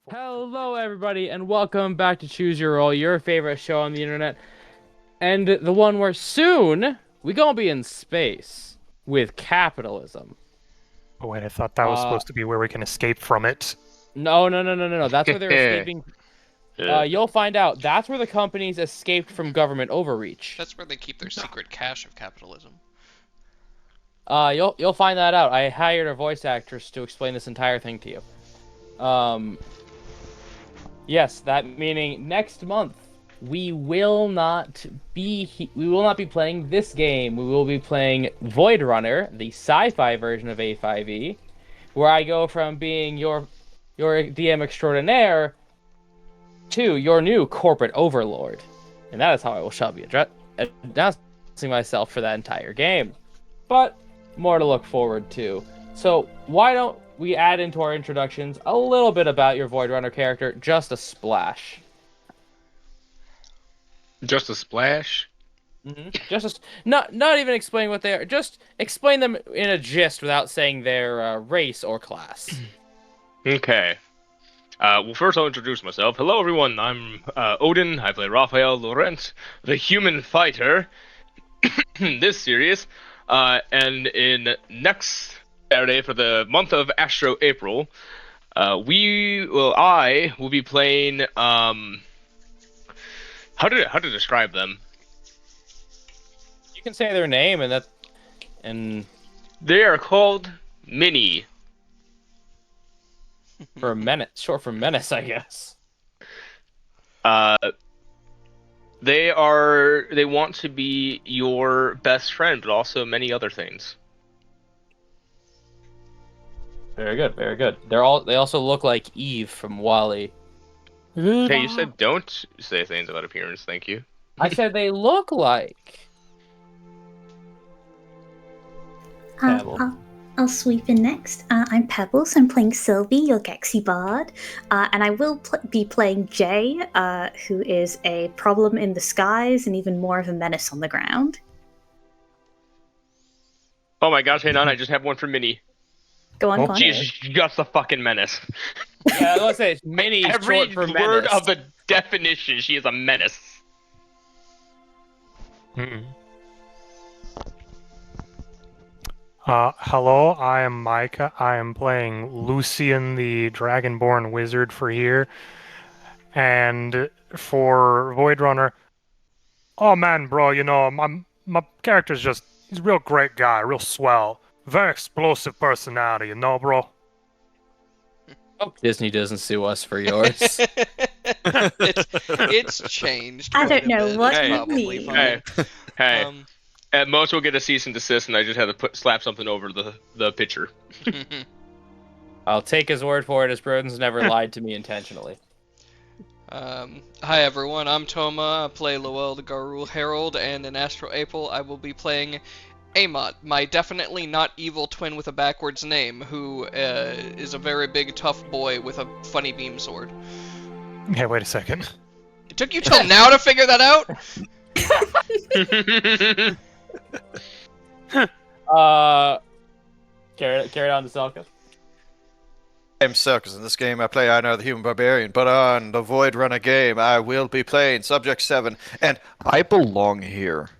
Hello, everybody, and welcome back to Choose Your Roll, your favorite show on the internet, and the one where soon we gonna be in space with capitalism. Oh wait, I thought that was supposed to be where we can escape from it. No. That's where they're escaping. You'll find out. That's where the companies escaped from government overreach. That's where they keep their secret cache of capitalism. You'll find that out. I hired a voice actress to explain this entire thing to you. Yes, that meaning next month we will not be playing this game. We will be playing Void Runner, the sci-fi version of A5e, where I go from being your DM extraordinaire to your new corporate overlord, and that is how I shall be announcing myself for that entire game. But more to look forward to. So why don't we add into our introductions a little bit about your Void Runner character, just a splash. Just a splash? Not even explain what they are. Just explain them in a gist without saying their race or class. Okay. Well, first I'll introduce myself. Hello, everyone. I'm Odin. I play Raphael Laurent, the human fighter, in this series. And in next Saturday for the month of Astro April, I will be playing, how to describe them? You can say their name and They are called Mini. For a menace, short for menace, I guess. They want to be your best friend, but also many other things. Very good, very good. They also look like Eve from WALL-E. Hey, you said don't say things about appearance, thank you. I said they look like. I'll sweep in next. I'm Pebbles. I'm playing Sylvie, your Gexy Bard. And I will be playing Jay, who is a problem in the skies and even more of a menace on the ground. Oh my gosh, hey, None, I just have one for Minnie. Go on, She is just a fucking menace. Yeah, let's say it's Minnie short for menace. Every word of the definition, she is a menace. Hello, I am Micah. I am playing Lucien, the Dragonborn Wizard for here. And for Void Runner, oh man, bro, you know, my character's he's a real great guy, real swell. Very explosive personality, you know, bro? Hope Disney doesn't sue us for yours. It's changed. I don't know what Hey, you mean. Hey. At most, we'll get a cease and desist, and I just had to slap something over the picture. I'll take his word for it, as Broden's never lied to me intentionally. Hi everyone, I'm Toma. I play Lowell the Garul Herald, and in Astro April I will be playing Amot, my definitely not evil twin with a backwards name, who is a very big tough boy with a funny beam sword. Hey, wait a second. It took you till now to figure that out? Carry on to Selka. I'm Selkis. In this game, I play Einar the Human Barbarian, but on the Void Runner game, I will be playing Subject 7, and I belong here.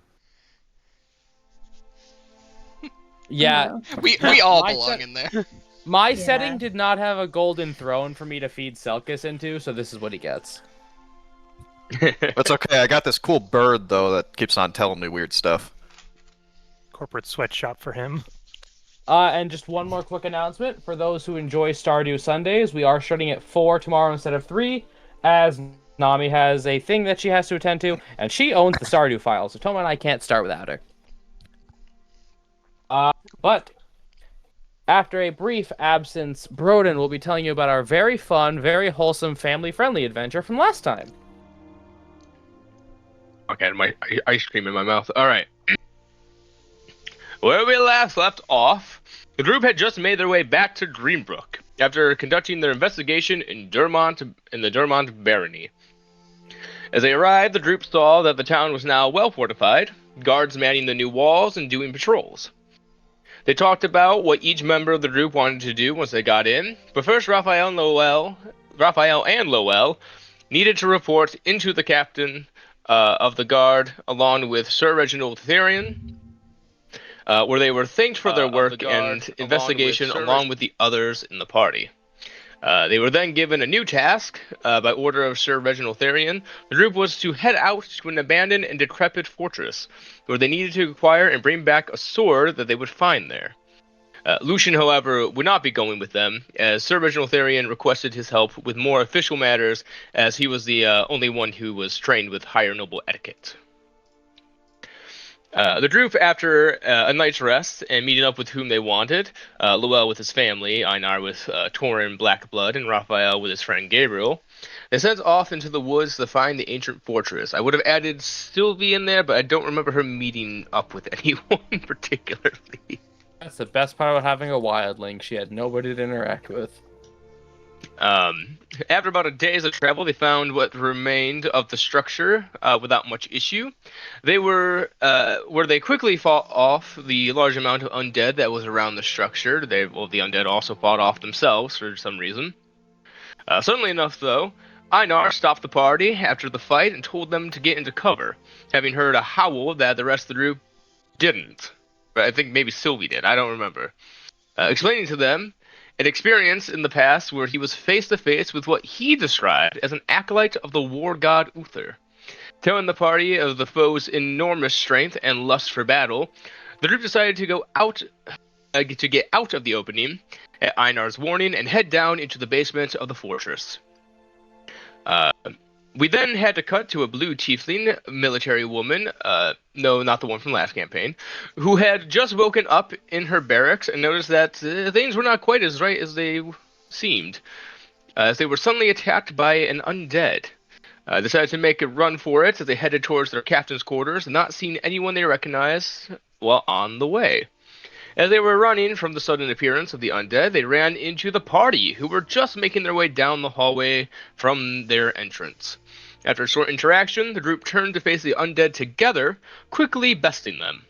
Yeah. We all belong in there. My setting did not have a golden throne for me to feed Selkis into, so this is what he gets. That's okay, I got this cool bird, though, that keeps on telling me weird stuff. Corporate sweatshop for him. And just one more quick announcement. For those who enjoy Stardew Sundays, we are starting at 4 tomorrow instead of 3, as Nami has a thing that she has to attend to, and she owns the Stardew file, so Toma and I can't start without her. But after a brief absence, Broden will be telling you about our very fun, very wholesome, family-friendly adventure from last time. Okay, I had my ice cream in my mouth. Alright. Where we last left off, the group had just made their way back to Greenbrook after conducting their investigation in the Durmont barony. As they arrived, the group saw that the town was now well fortified, guards manning the new walls and doing patrols. They talked about what each member of the group wanted to do once they got in, but first Raphael and Lowell Raphael and Lowell needed to report into the captain of the guard, along with Sir Reginald Therian, where they were thanked for their work and investigation along with the others in the party. They were then given a new task by order of Sir Reginald Therian. The group was to head out to an abandoned and decrepit fortress, where they needed to acquire and bring back a sword that they would find there. Lucien, however, would not be going with them, as Sir Reginald Therian requested his help with more official matters, as he was the only one who was trained with higher noble etiquette. The group, after a night's rest and meeting up with whom they wanted, Lowell with his family, Einar with Tauren Blackblood, and Raphael with his friend Gabriel, they set off into the woods to find the ancient fortress. I would have added Sylvie in there, but I don't remember her meeting up with anyone particularly. That's the best part about having a wildling. She had nobody to interact with. After about a day's of travel, they found what remained of the structure without much issue. They were where they quickly fought off the large amount of undead that was around the structure. The undead also fought off themselves for some reason. Suddenly enough, though, Einar stopped the party after the fight and told them to get into cover, having heard a howl that the rest of the group didn't. But I think maybe Sylvie did. I don't remember. Explaining to them an experience in the past where he was face to face with what he described as an acolyte of the war god Uther. Telling the party of the foe's enormous strength and lust for battle, the group decided to go out to get out of the opening at Einar's warning and head down into the basement of the fortress. We then had to cut to a blue tiefling military woman, no, not the one from last campaign, who had just woken up in her barracks and noticed that things were not quite as right as they seemed, as they were suddenly attacked by an undead. Decided to make a run for it as they headed towards their captain's quarters, not seeing anyone they recognized while on the way. As they were running from the sudden appearance of the undead, they ran into the party, who were just making their way down the hallway from their entrance. After a short interaction, the group turned to face the undead together, quickly besting them.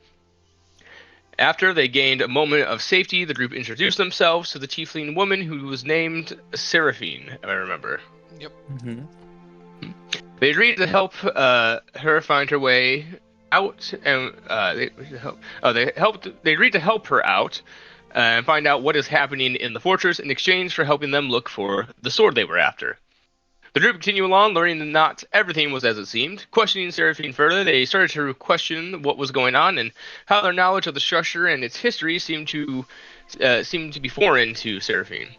After they gained a moment of safety, the group introduced themselves to the tiefling woman, who was named Seraphine, if I remember. Yep. Mm-hmm. They agreed to help her find her way out, and they agreed to help her out and find out what is happening in the fortress in exchange for helping them look for the sword they were after. The group continued along, learning that not everything was as it seemed. Questioning Seraphine further, they started to question what was going on and how their knowledge of the structure and its history seemed to be foreign to Seraphine.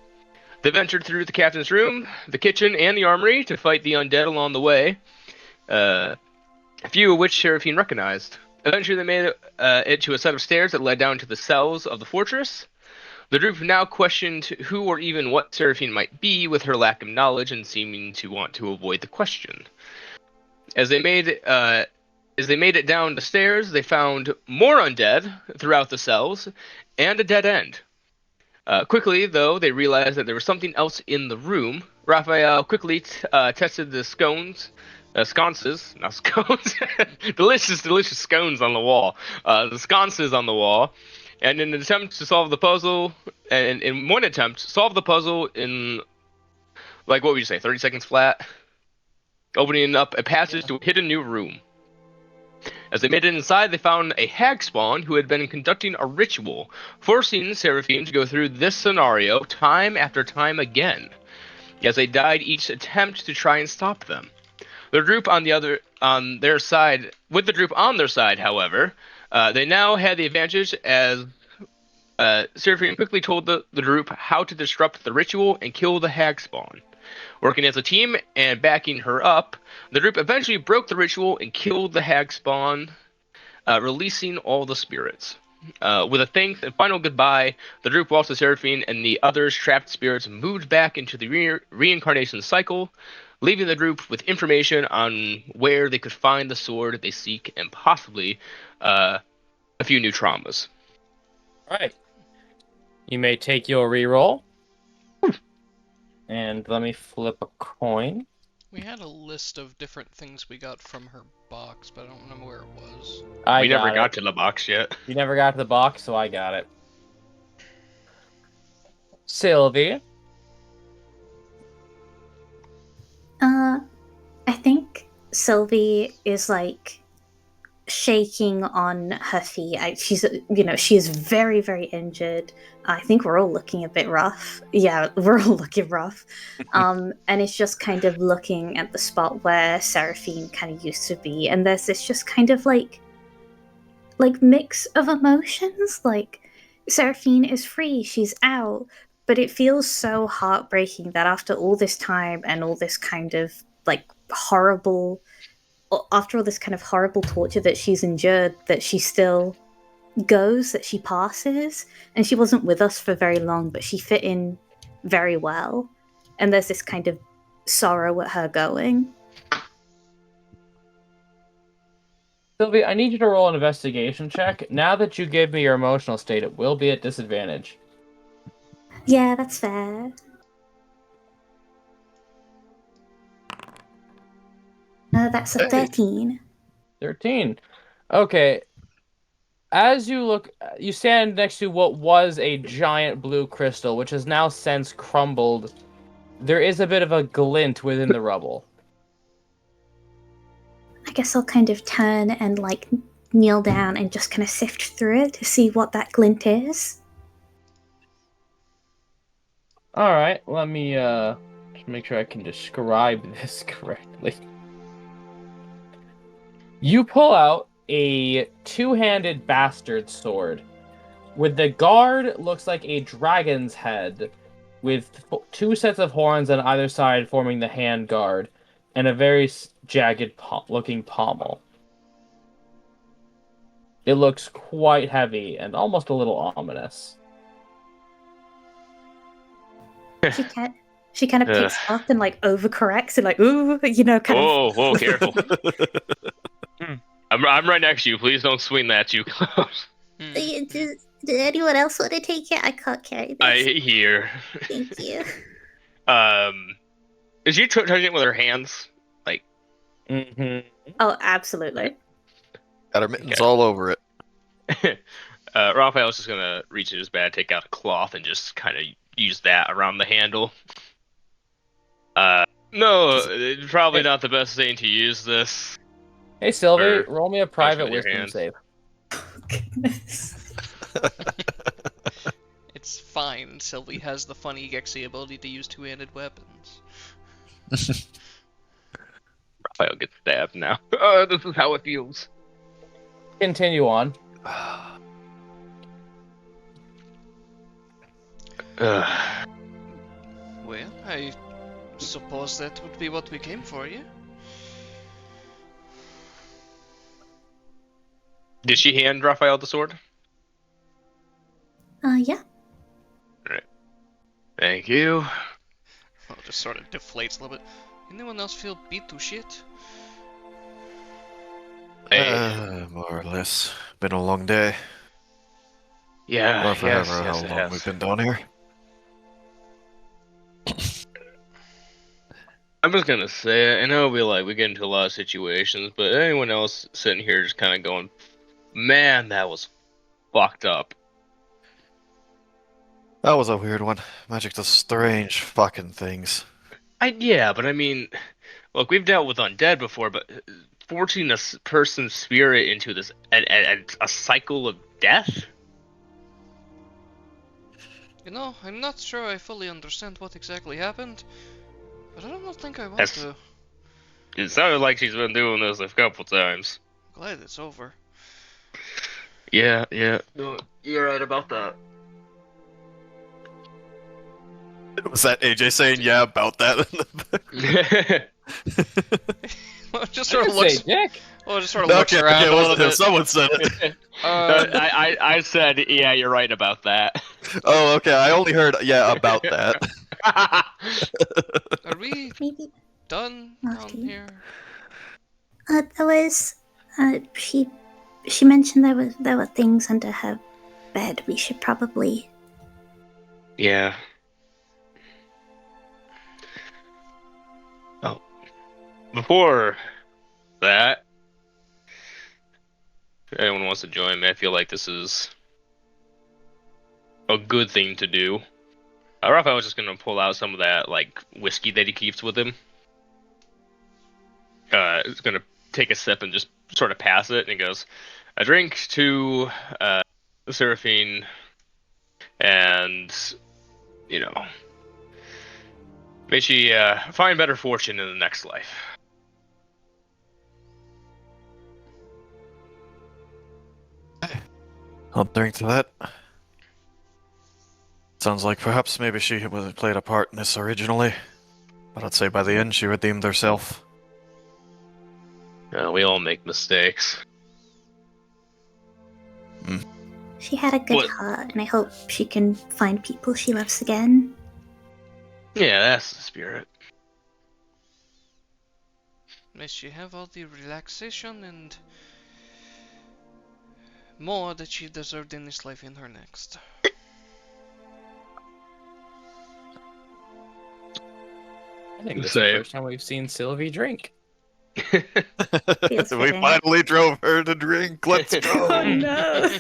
They ventured through the captain's room, the kitchen, and the armory to fight the undead along the way, a few of which Seraphine recognized. Eventually they made it to a set of stairs that led down to the cells of the fortress. The group now questioned who or even what Seraphine might be, with her lack of knowledge and seeming to want to avoid the question. As they made it down the stairs, they found more undead throughout the cells and a dead end. Quickly, though, they realized that there was something else in the room. Raphael quickly tested the sconces, not scones, delicious scones on the wall, the sconces on the wall, and in an attempt to solve the puzzle, and in one attempt, solve the puzzle in, like, what would you say, 30 seconds flat? Opening up a passage to a hidden new room. As they made it inside, they found a hag spawn who had been conducting a ritual, forcing Seraphine to go through this scenario time after time again, as they died each attempt to try and stop them. The group on their side, however, they now had the advantage, as Seraphine quickly told the group how to disrupt the ritual and kill the hag spawn. Working as a team and backing her up, the group eventually broke the ritual and killed the hag spawn, releasing all the spirits. With a thanks and final goodbye, the group walked to Seraphine, and the others' trapped spirits moved back into the reincarnation cycle, leaving the group with information on where they could find the sword they seek, and possibly a few new traumas. All right. You may take your reroll. And let me flip a coin. We had a list of different things we got from her box, but I don't remember where it was. We never got to the box yet. You never got to the box, so I got it. Sylvie. I think Sylvie is like shaking on her feet. She's, she is very, very injured. I think we're all looking a bit rough. Yeah, we're all looking rough. And it's just kind of looking at the spot where Seraphine kind of used to be, and there's this just kind of like mix of emotions. Like Seraphine is free, she's out, but it feels so heartbreaking that after all this time and all this kind of like horrible after all this kind of horrible torture that she's endured, that she still goes, that she passes. And she wasn't with us for very long, but she fit in very well. And there's this kind of sorrow at her going. Sylvie, I need you to roll an investigation check. Now that you gave me your emotional state, it will be at disadvantage. Yeah, that's fair. That's a 13. 13. Okay. As you look, you stand next to what was a giant blue crystal, which has now since crumbled. There is a bit of a glint within the rubble. I guess I'll kind of turn and like kneel down and just kind of sift through it to see what that glint is. Alright, let me just make sure I can describe this correctly. You pull out a two-handed bastard sword. With the guard, looks like a dragon's head, with two sets of horns on either side forming the hand guard, and a very jagged looking pommel. It looks quite heavy and almost a little ominous. She kind of picks up and like overcorrects and like, ooh, kind of. Whoa, careful. I'm right next to you. Please don't swing that too close. Did anyone else want to take it? I can't carry this. I hear. Thank you. Is she touching it with her hands? Like. Mm-hmm. Oh, absolutely. Got her mittens all over it. Raphael's just gonna reach in his bag, take out a cloth, and just kind of use that around the handle. No, it's probably not the best thing to use this. Hey, Sylvie, roll me a private with your wisdom hands. save. Oh, goodness. It's fine. Sylvie has the funny Gexy ability to use two-handed weapons. Raphael gets stabbed now. This is how it feels. Continue on. Well, I suppose that would be what we came for, yeah? Did she hand Raphael the sword? Yeah. Alright. Thank you. Oh, just sort of deflates a little bit. Anyone else feel beat to shit? More or less. Been a long day. Yeah, Or forever, how long we've been down here. I'm just gonna say it. I know we get into a lot of situations, but anyone else sitting here just kind of going, man, that was fucked up. That was a weird one. Magic does strange fucking things. Yeah, but I mean, look, we've dealt with undead before, but forcing a person's spirit into this a cycle of death? You know, I'm not sure I fully understand what exactly happened, but I don't think I want to. It sounded like she's been doing this a couple times. Glad it's over. Yeah. No, you're right about that. Was that AJ saying yeah about that? Just sort of looks. Dick. Well, just sort of looks around a little bit. Someone said it. I said, yeah, you're right about that. Oh, okay. I only heard yeah about that. Are we Maybe. done down here? There was. She mentioned there were things under her bed. We should probably. Yeah. Oh. Before that, if anyone wants to join me, I feel like this is a good thing to do. Raphael was just gonna pull out some of that, like, whiskey that he keeps with him. is going to take a sip and just sort of pass it, and he goes, "A drink to Seraphine, and may she find better fortune in the next life." I'll drink to that. Sounds like perhaps maybe she played a part in this originally, but I'd say by the end she redeemed herself. We all make mistakes. She had a good heart, and I hope she can find people she loves again. Yeah, that's the spirit. May she have all the relaxation and more that she deserved in this life in her next. I think this is the first time we've seen Sylvie drink. Feels We fitting. finally drove her to drink. Let's go. Oh no!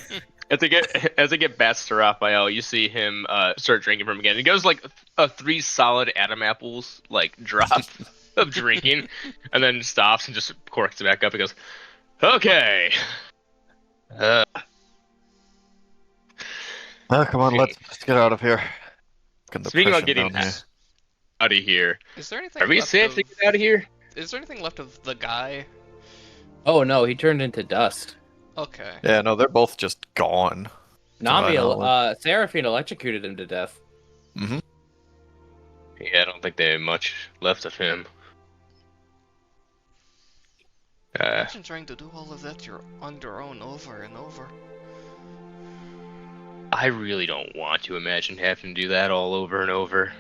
As they get bats to Raphael, you see him start drinking from again. He goes like a 3 solid Adam apples drop of drinking, and then stops and just corks it back up. He goes, "Okay." Oh, come on, let's get out of here. Speaking of getting out of here, Is there anything? are we left safe of, to get out of here? Is there anything left of the guy? Oh no, he turned into dust. Okay. Yeah, no, they're both just gone. Nambi, Seraphine electrocuted him to death. Mm-hmm. Yeah, I don't think they have much left of him. Imagine trying to do all of that on your own over and over. I really don't want to imagine having to do that all over and over.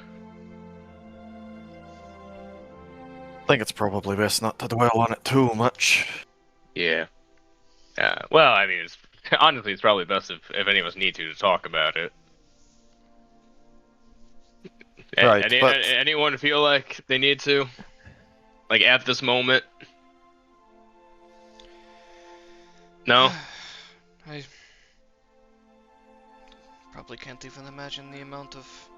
I think it's probably best not to dwell on it too much. Yeah. Well, I mean, honestly, it's probably best if any of us need to talk about it. Right, but... Anyone feel like they need to? Like, at this moment? No? I probably can't even imagine the amount of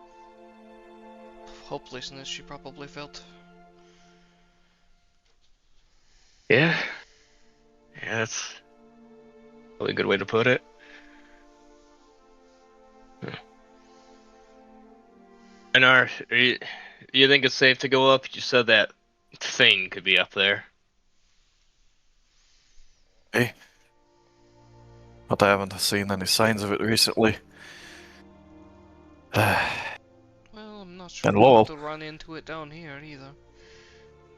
hopelessness she probably felt. Yeah. Yeah, that's probably a good way to put it. And you think it's safe to go up? You said that thing could be up there. Hey. But I haven't seen any signs of it recently. Well, I'm not sure And we'll Lowell. have to run into it down here either.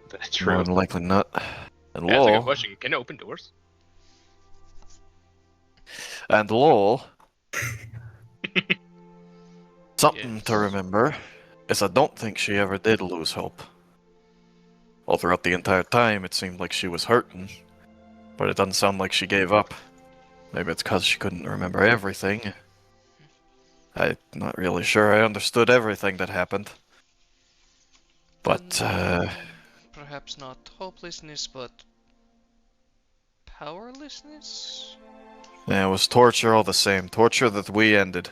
That's More true. than likely not. And That's a good Lowell. question. Can it open doors? And Lowell. Something Yes. to remember is I don't think she ever did lose hope. All throughout the entire time, it seemed like she was hurting, but it doesn't sound like she gave up. Maybe it's because she couldn't remember everything. I'm not really sure I understood everything that happened. But, Perhaps not hopelessness, but powerlessness? yeah, it was torture all the same. Torture that we ended.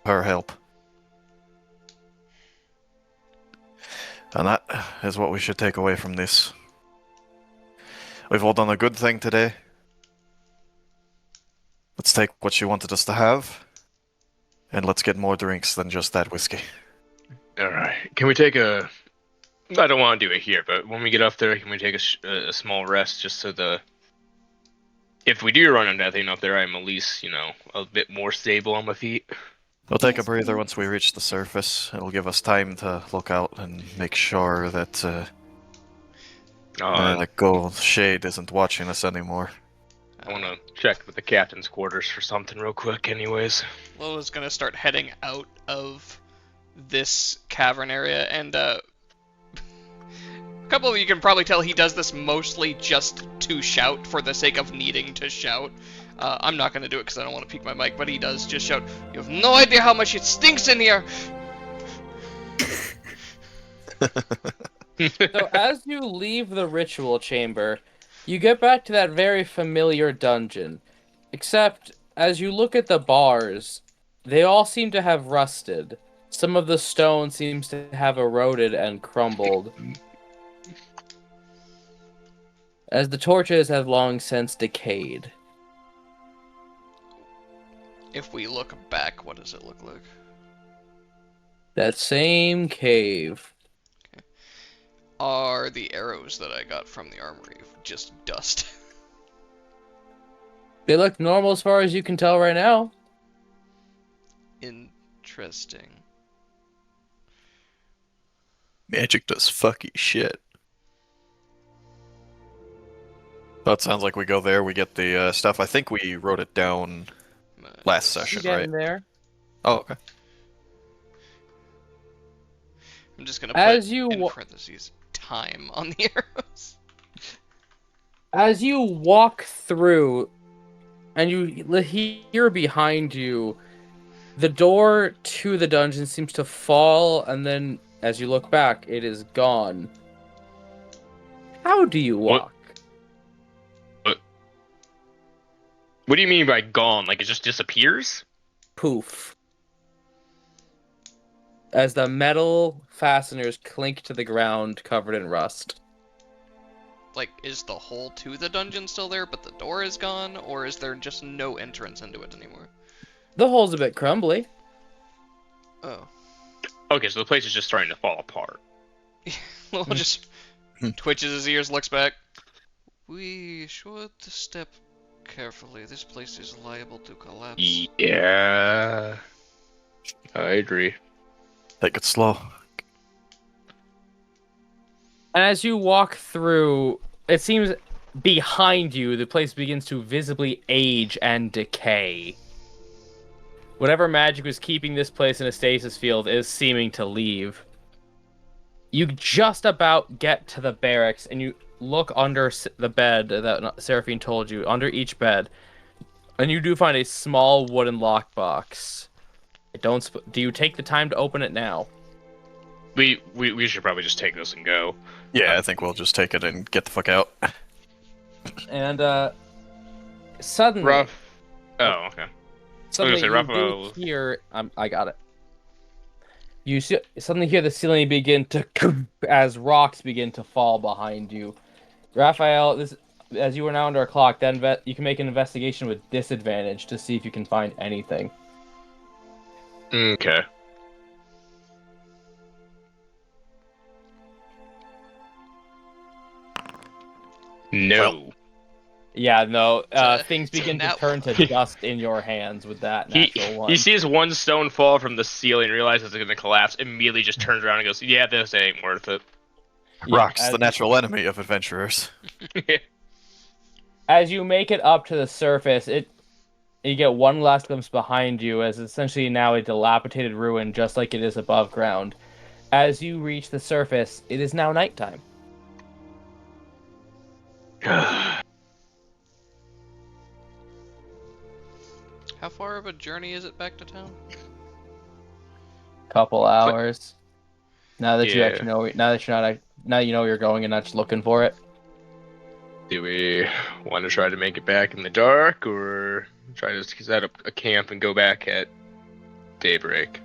Her help. And that is what we should take away from this. We've all done a good thing today. Let's take what she wanted us to have, and let's get more drinks than just that whiskey. Alright. Can we take a... I don't want to do it here, but when we get up there, can we take a small rest just so the... If we do run into that thing up there, I'm at least, a bit more stable on my feet. We'll take a Yes, breather please. once we reach the surface. It'll give us time to look out and make sure that that gold shade isn't watching us anymore. I want to check with the captain's quarters for something real quick anyways. Lola's gonna start heading out of this cavern area, and a couple of you can probably tell he does this mostly just to shout for the sake of needing to shout. I'm not gonna do it because I don't want to peek my mic, but he does just shout, "You have no idea how much it stinks in here!" So as you leave the ritual chamber, you get back to that very familiar dungeon. Except, as you look at the bars, they all seem to have rusted. Some of the stone seems to have eroded and crumbled. as the torches have long since decayed. If we look back, what does it look like? That same cave. Are the arrows that I got from the armory just dust? They look normal as far as you can tell right now. Interesting. Magic does fucky shit. That sounds like we go there, we get the stuff. I think we wrote it down last session, right? Getting there. Oh, okay. I'm just gonna As put you in parentheses time on the arrows. As you walk through, and you hear behind you, the door to the dungeon seems to fall, and then as you look back, it is gone. How do you walk? What do you mean by gone? Like it just disappears? Poof. As the metal fasteners clink to the ground, covered in rust. Like, is the hole to the dungeon still there, but the door is gone, or is there just no entrance into it anymore? The hole's a bit crumbly. Oh. Okay, so the place is just starting to fall apart. Well, just twitches his ears, looks back. We should step carefully. This place is liable to collapse. Yeah. I agree. Take it slow. And as you walk through, it seems behind you, the place begins to visibly age and decay. Whatever magic was keeping this place in a stasis field is seeming to leave. You just about get to the barracks, and you look under the bed that Seraphine told you, under each bed, and you do find a small wooden lockbox. Do you take the time to open it now? We should probably just take this and go. Yeah, I think we'll just take it and get the fuck out. And suddenly, Rough. Oh, okay. suddenly say, you Raphael- do hear. I got it. You suddenly hear the ceiling begin to as rocks begin to fall behind you. Raphael, as you are now under a clock, then you can make an investigation with disadvantage to see if you can find anything. Okay. No. Yeah, no. a- Things it's a begin to nat turn to dust in your hands with that natural one. He sees one stone fall from the ceiling, realizes it's going to collapse, immediately just turns around and goes, yeah, this ain't worth it. Yeah, Rocks, the natural enemy of adventurers. As you make it up to the surface, you get one last glimpse behind you as essentially now a dilapidated ruin, just like it is above ground. As you reach the surface, it is now nighttime. How far of a journey is it back to town? Couple hours. Now that you Yeah. actually know, now you know where you're going and not just looking for it. Do we want to try to make it back in the dark, or try to set up a camp and go back at daybreak?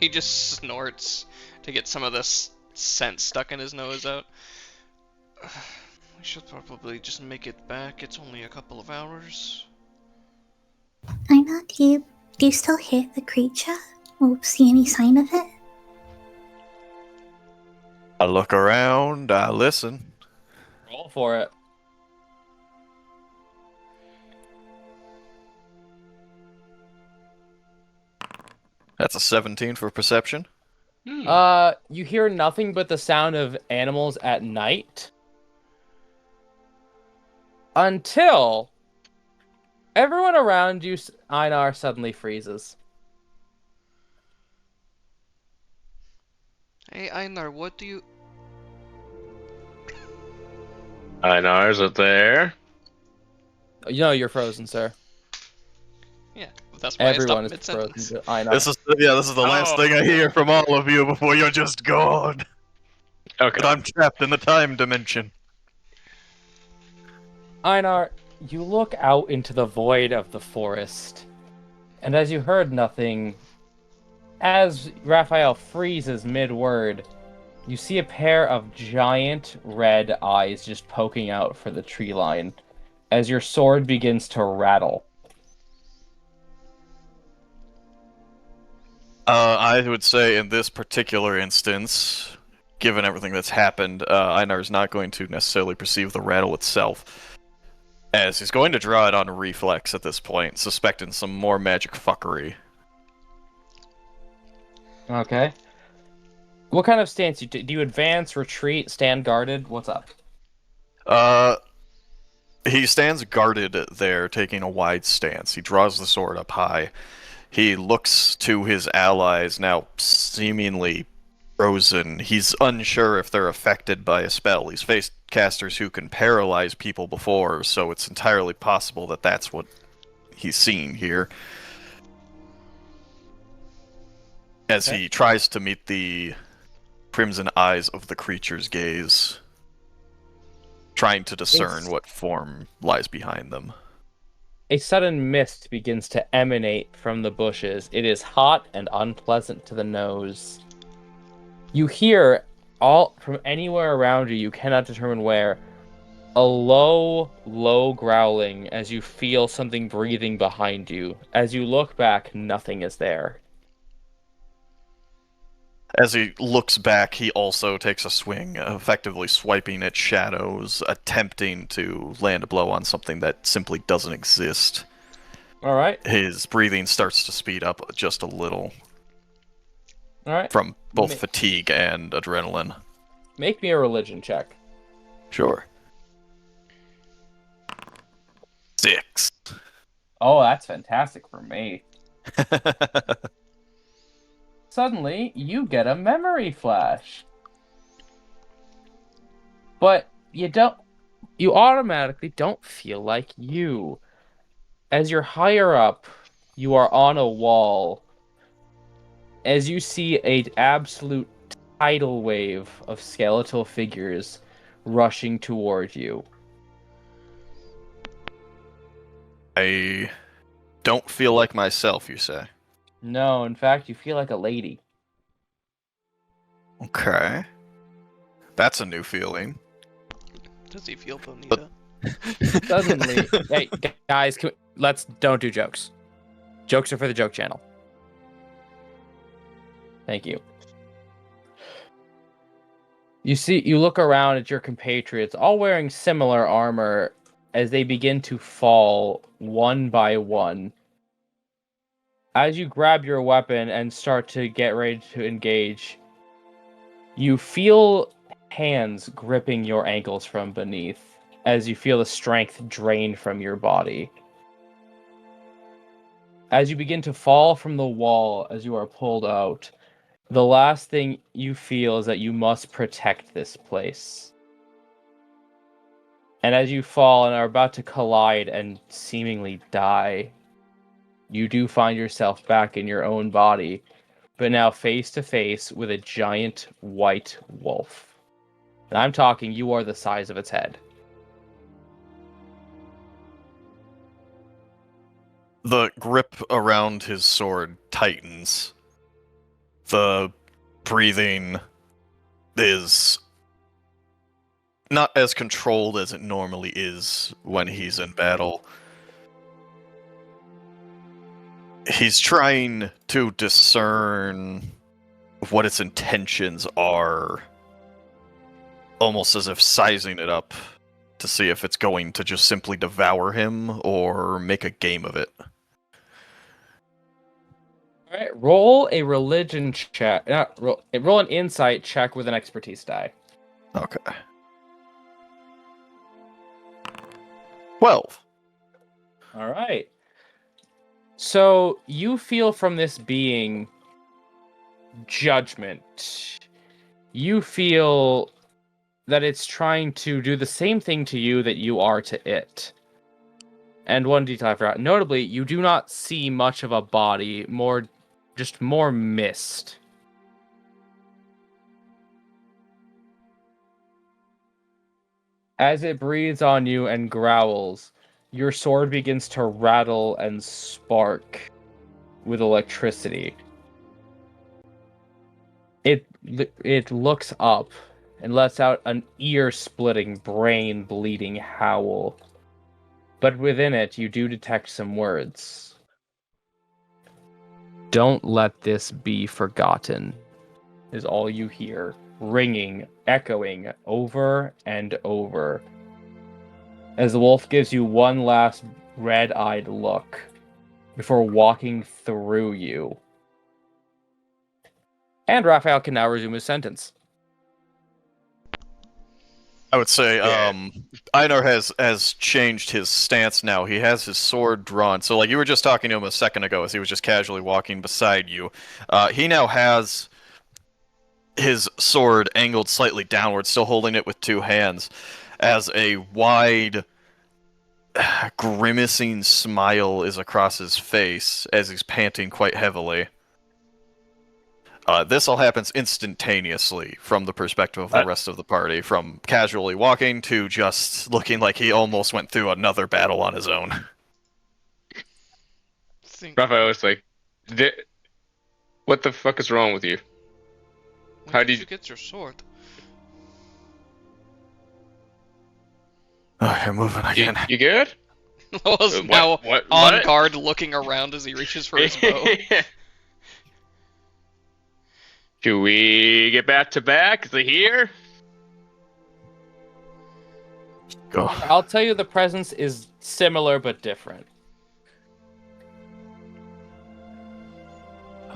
He just snorts to get some of this scent stuck in his nose out. We should probably just make it back. It's only a couple of hours. I know. Do you still hear the creature? Or see any sign of it? I look around, I listen. Roll for it. That's a 17 for perception. You hear nothing but the sound of animals at night. Until everyone around you, Einar, suddenly freezes. Hey, Einar, what do you... Einar, is it there? You know you're frozen, sir. Yeah, that's why Everyone I is stopped frozen. mid-sentence. Einar. This is the last thing I hear from all of you before you're just gone. Okay. But I'm trapped in the time dimension. Einar, you look out into the void of the forest, and as you heard nothing, as Raphael freezes mid-word, You see a pair of giant red eyes just poking out for the tree line as your sword begins to rattle. I would say in this particular instance, given everything that's happened, Einar is not going to necessarily perceive the rattle itself, as he's going to draw it on reflex at this point, suspecting some more magic fuckery. Okay. What kind of stance do you advance, retreat, stand guarded? What's up? He stands guarded there, taking a wide stance. He draws the sword up high. He looks to his allies, now seemingly frozen. He's unsure if they're affected by a spell. He's faced casters who can paralyze people before, so it's entirely possible that that's what he's seeing here. As he tries to meet the crimson eyes of the creature's gaze, trying to discern what form lies behind them. A sudden mist begins to emanate from the bushes. It is hot and unpleasant to the nose. You hear, all from anywhere around you, you cannot determine where, a low growling as you feel something breathing behind you. As you look back, nothing is there. As he looks back, he also takes a swing, effectively swiping at shadows, attempting to land a blow on something that simply doesn't exist. All right. His breathing starts to speed up just a little. All right. From both fatigue and adrenaline. Make me a religion check. Sure. 6. Oh, that's fantastic for me. Suddenly, you get a memory flash. But you automatically don't feel like you. As you're higher up, you are on a wall. As you see an absolute tidal wave of skeletal figures rushing toward you. I don't feel like myself, you say? No, in fact, you feel like a lady. Okay. That's a new feeling. Does he feel bonita? Suddenly, hey, guys, don't do jokes. Jokes are for the joke channel. Thank you. You look around at your compatriots, all wearing similar armor, as they begin to fall one by one. As you grab your weapon and start to get ready to engage, you feel hands gripping your ankles from beneath, as you feel the strength drain from your body. As you begin to fall from the wall, as you are pulled out, the last thing you feel is that you must protect this place. And as you fall and are about to collide and seemingly die, you do find yourself back in your own body, but now face to face with a giant white wolf. And I'm talking, you are the size of its head. The grip around his sword tightens. The breathing is not as controlled as it normally is when he's in battle. He's trying to discern what its intentions are, almost as if sizing it up to see if it's going to just simply devour him or make a game of it. All right, roll a religion check. Roll an insight check with an expertise die. Okay. 12. All right. So you feel from this being judgment. You feel that it's trying to do the same thing to you that you are to it. And one detail I forgot. Notably, you do not see much of a body, just more mist. As it breathes on you and growls, your sword begins to rattle and spark with electricity. It looks up and lets out an ear-splitting, brain-bleeding howl. But within it, you do detect some words. Don't let this be forgotten, is all you hear, ringing, echoing over and over. As the wolf gives you one last red-eyed look before walking through you. And Raphael can now resume his sentence. I would say Einar has changed his stance now. He has his sword drawn. So like you were just talking to him a second ago as he was just casually walking beside you. He now has his sword angled slightly downward, still holding it with two hands, as a wide, grimacing smile is across his face as he's panting quite heavily. This all happens instantaneously from the perspective of the rest of the party, from casually walking to just looking like he almost went through another battle on his own. Raphael was like, what the fuck is wrong with you? How did you get your sword? Okay, moving again. You good? Lowell's now on guard, looking around as he reaches for his bow. Should we get back to back? Is he here? Go. I'll tell you the presence is similar but different.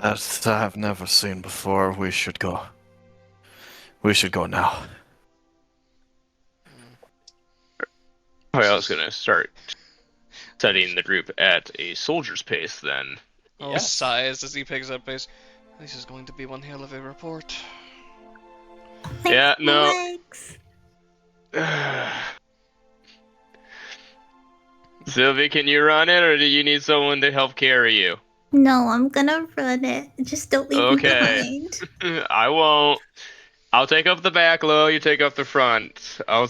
That I've never seen before. We should go. We should go now. I was gonna start studying the group at a soldier's pace then. Oh, sighs as he picks up pace. This is going to be one hell of a report. Yeah, no. Sylvie, can you run it, or do you need someone to help carry you? No, I'm gonna run it. Just don't leave me behind. I won't. I'll take up the back, Lo. You take up the front. I'll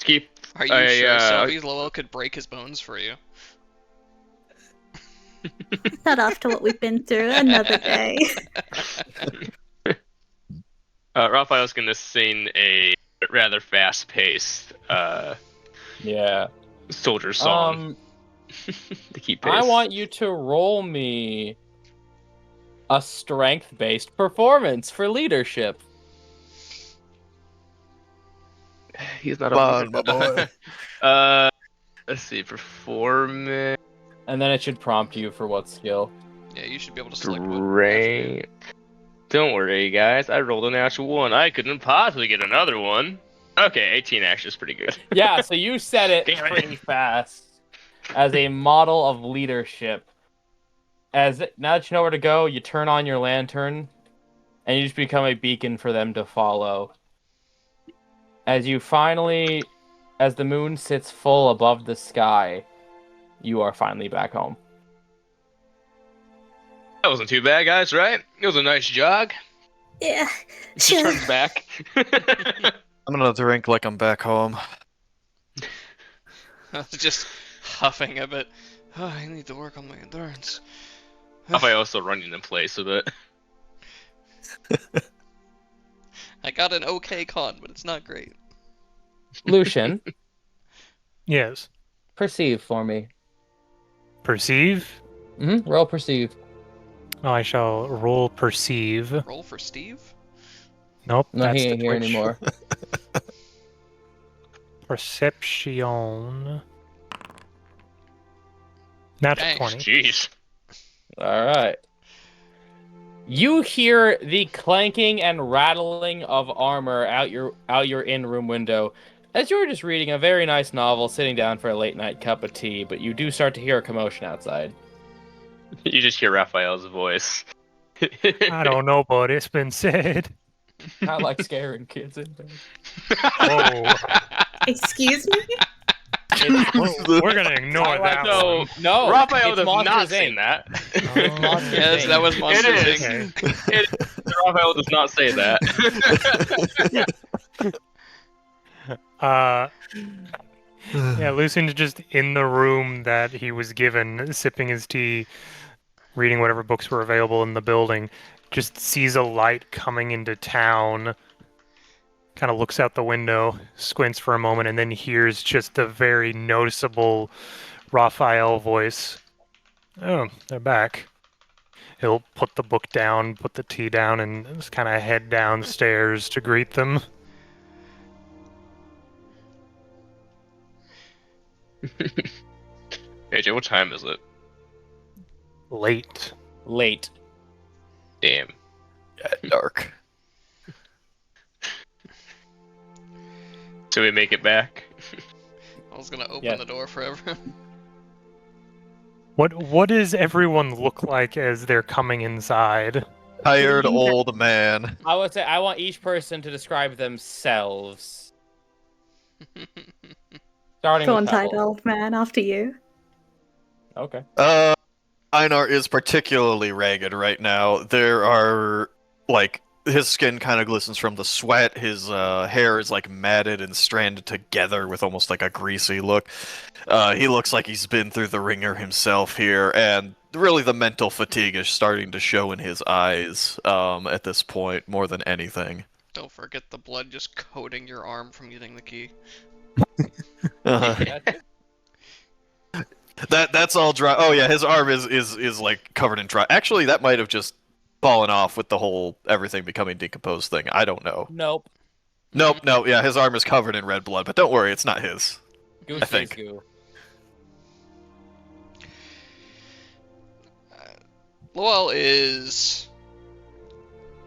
keep. Are you sure Sylvie Lowell could break his bones for you? Not after what we've been through. Another day. Raphael's gonna sing a rather fast-paced, soldier song to keep pace. I want you to roll me a strength-based performance for leadership. He's not on, my boy. Let's see, performance. And then it should prompt you for what skill. Yeah, you should be able to select what. Great. Don't worry, guys. I rolled a natural 1. I couldn't possibly get another one. Okay, 18 actually is pretty good. Yeah, so you said it pretty fast. As a model of leadership. Now that you know where to go, you turn on your lantern, and you just become a beacon for them to follow. As the moon sits full above the sky, you are finally back home. That wasn't too bad, guys, right? It was a nice jog. Yeah. She turns back. I'm gonna drink like I'm back home. Just huffing a bit. Oh, I need to work on my endurance. I also running in place a bit. I got an okay con, but it's not great. Lucien, Yes. perceive for me. Perceive? Roll perceive. I shall roll perceive. Roll for Steve? Nope. No, that's he ain't the here Twitch. anymore. Perception. Natural Dang. 20. Jeez. Alright. You hear the clanking and rattling of armor out your in-room window as you're just reading a very nice novel, sitting down for a late-night cup of tea, but you do start to hear a commotion outside. You just hear Raphael's voice. I don't know, but it's been said. I like scaring kids in bed. Whoa. Excuse me? We're gonna ignore that one. No, Raphael it's does Monsters, not say Inc. that. It's Monsters, Yes, Inc. that was Monsters, It is. Inc. Raphael does not say that. Yeah, Lucian's just in the room that he was given, sipping his tea, reading whatever books were available in the building, just sees a light coming into town, kind of looks out the window, squints for a moment, and then hears just a very noticeable Raphael voice. Oh, they're back. He'll put the book down, put the tea down, and just kind of head downstairs to greet them. AJ, what time is it? Late. Late. Damn. Dark. So we make it back. I was gonna open Yeah. the door for everyone. What does everyone look like as they're coming inside? Tired old man. I would say I want each person to describe themselves. Starting Go with on, tired Pebble. old man, after you. Okay. Einar is particularly ragged right now. There are, like, his skin kind of glistens from the sweat. His hair is, like, matted and stranded together with almost, like, a greasy look. He looks like he's been through the ringer himself here, and really the mental fatigue is starting to show in his eyes at this point, more than anything. Don't forget the blood just coating your arm from getting the key. That's all dry. Oh yeah, his arm is like covered in dry. Actually, that might have just fallen off with the whole everything becoming decomposed thing. I don't know. Nope. Nope, no, yeah, his arm is covered in red blood, but don't worry, it's not his. Goose I think. is goo. Lowell is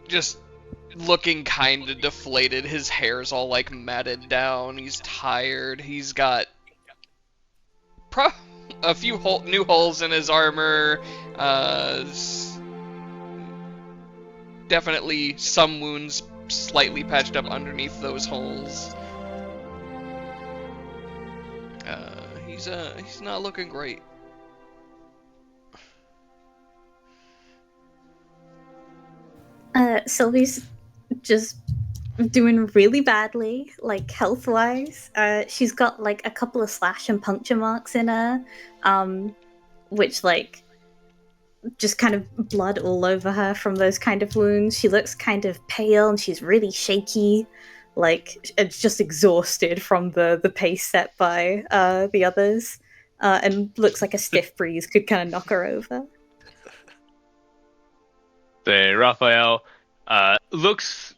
just looking kind of deflated. His hair's all like matted down. He's tired. He's got a few new holes in his armor. Definitely some wounds slightly patched up underneath those holes. He's not looking great. Sylvie's just doing really badly, like health-wise. She's got like a couple of slash and puncture marks in her, which like just kind of blood all over her from those kind of wounds. She looks kind of pale and she's really shaky, like it's just exhausted from the pace set by the others, and looks like a stiff breeze could kind of knock her over. Raphael looks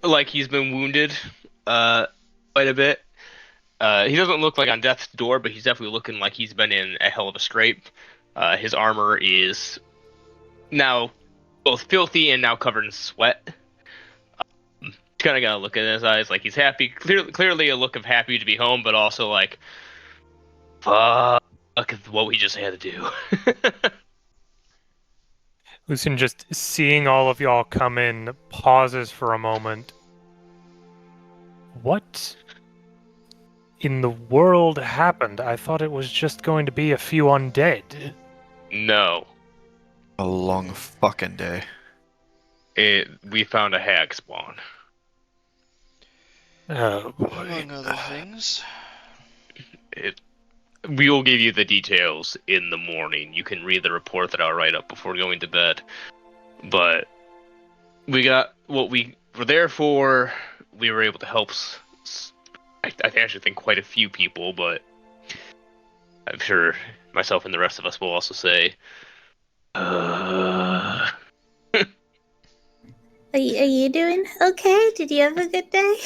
like he's been wounded quite a bit. He doesn't look like on death's door, but he's definitely looking like he's been in a hell of a scrape. His armor is now both filthy and now covered in sweat. Kind of got a look in his eyes like he's happy. Clearly a look of happy to be home, but also like, fuck what we just had to do. Lucien, just seeing all of y'all come in, pauses for a moment. What in the world happened? I thought it was just going to be a few undead. No. A long fucking day. We found a hag spawn. Oh boy. Among other things. We will give you the details in the morning. You can read the report that I'll write up before going to bed. But we got what we were there for. We were able to help, I actually think, quite a few people, but I'm sure myself and the rest of us will also say, Are you doing okay? Did you have a good day?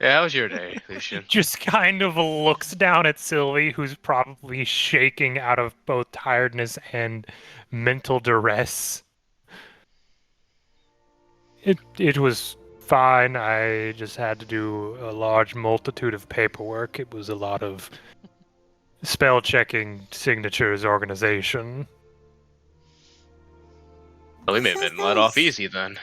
Yeah, how was your day, Lucien? Just kind of looks down at Sylvie, who's probably shaking out of both tiredness and mental duress. It was fine. I just had to do a large multitude of paperwork. It was a lot of spell checking, signatures, organization. Well, we may have been let off easy then.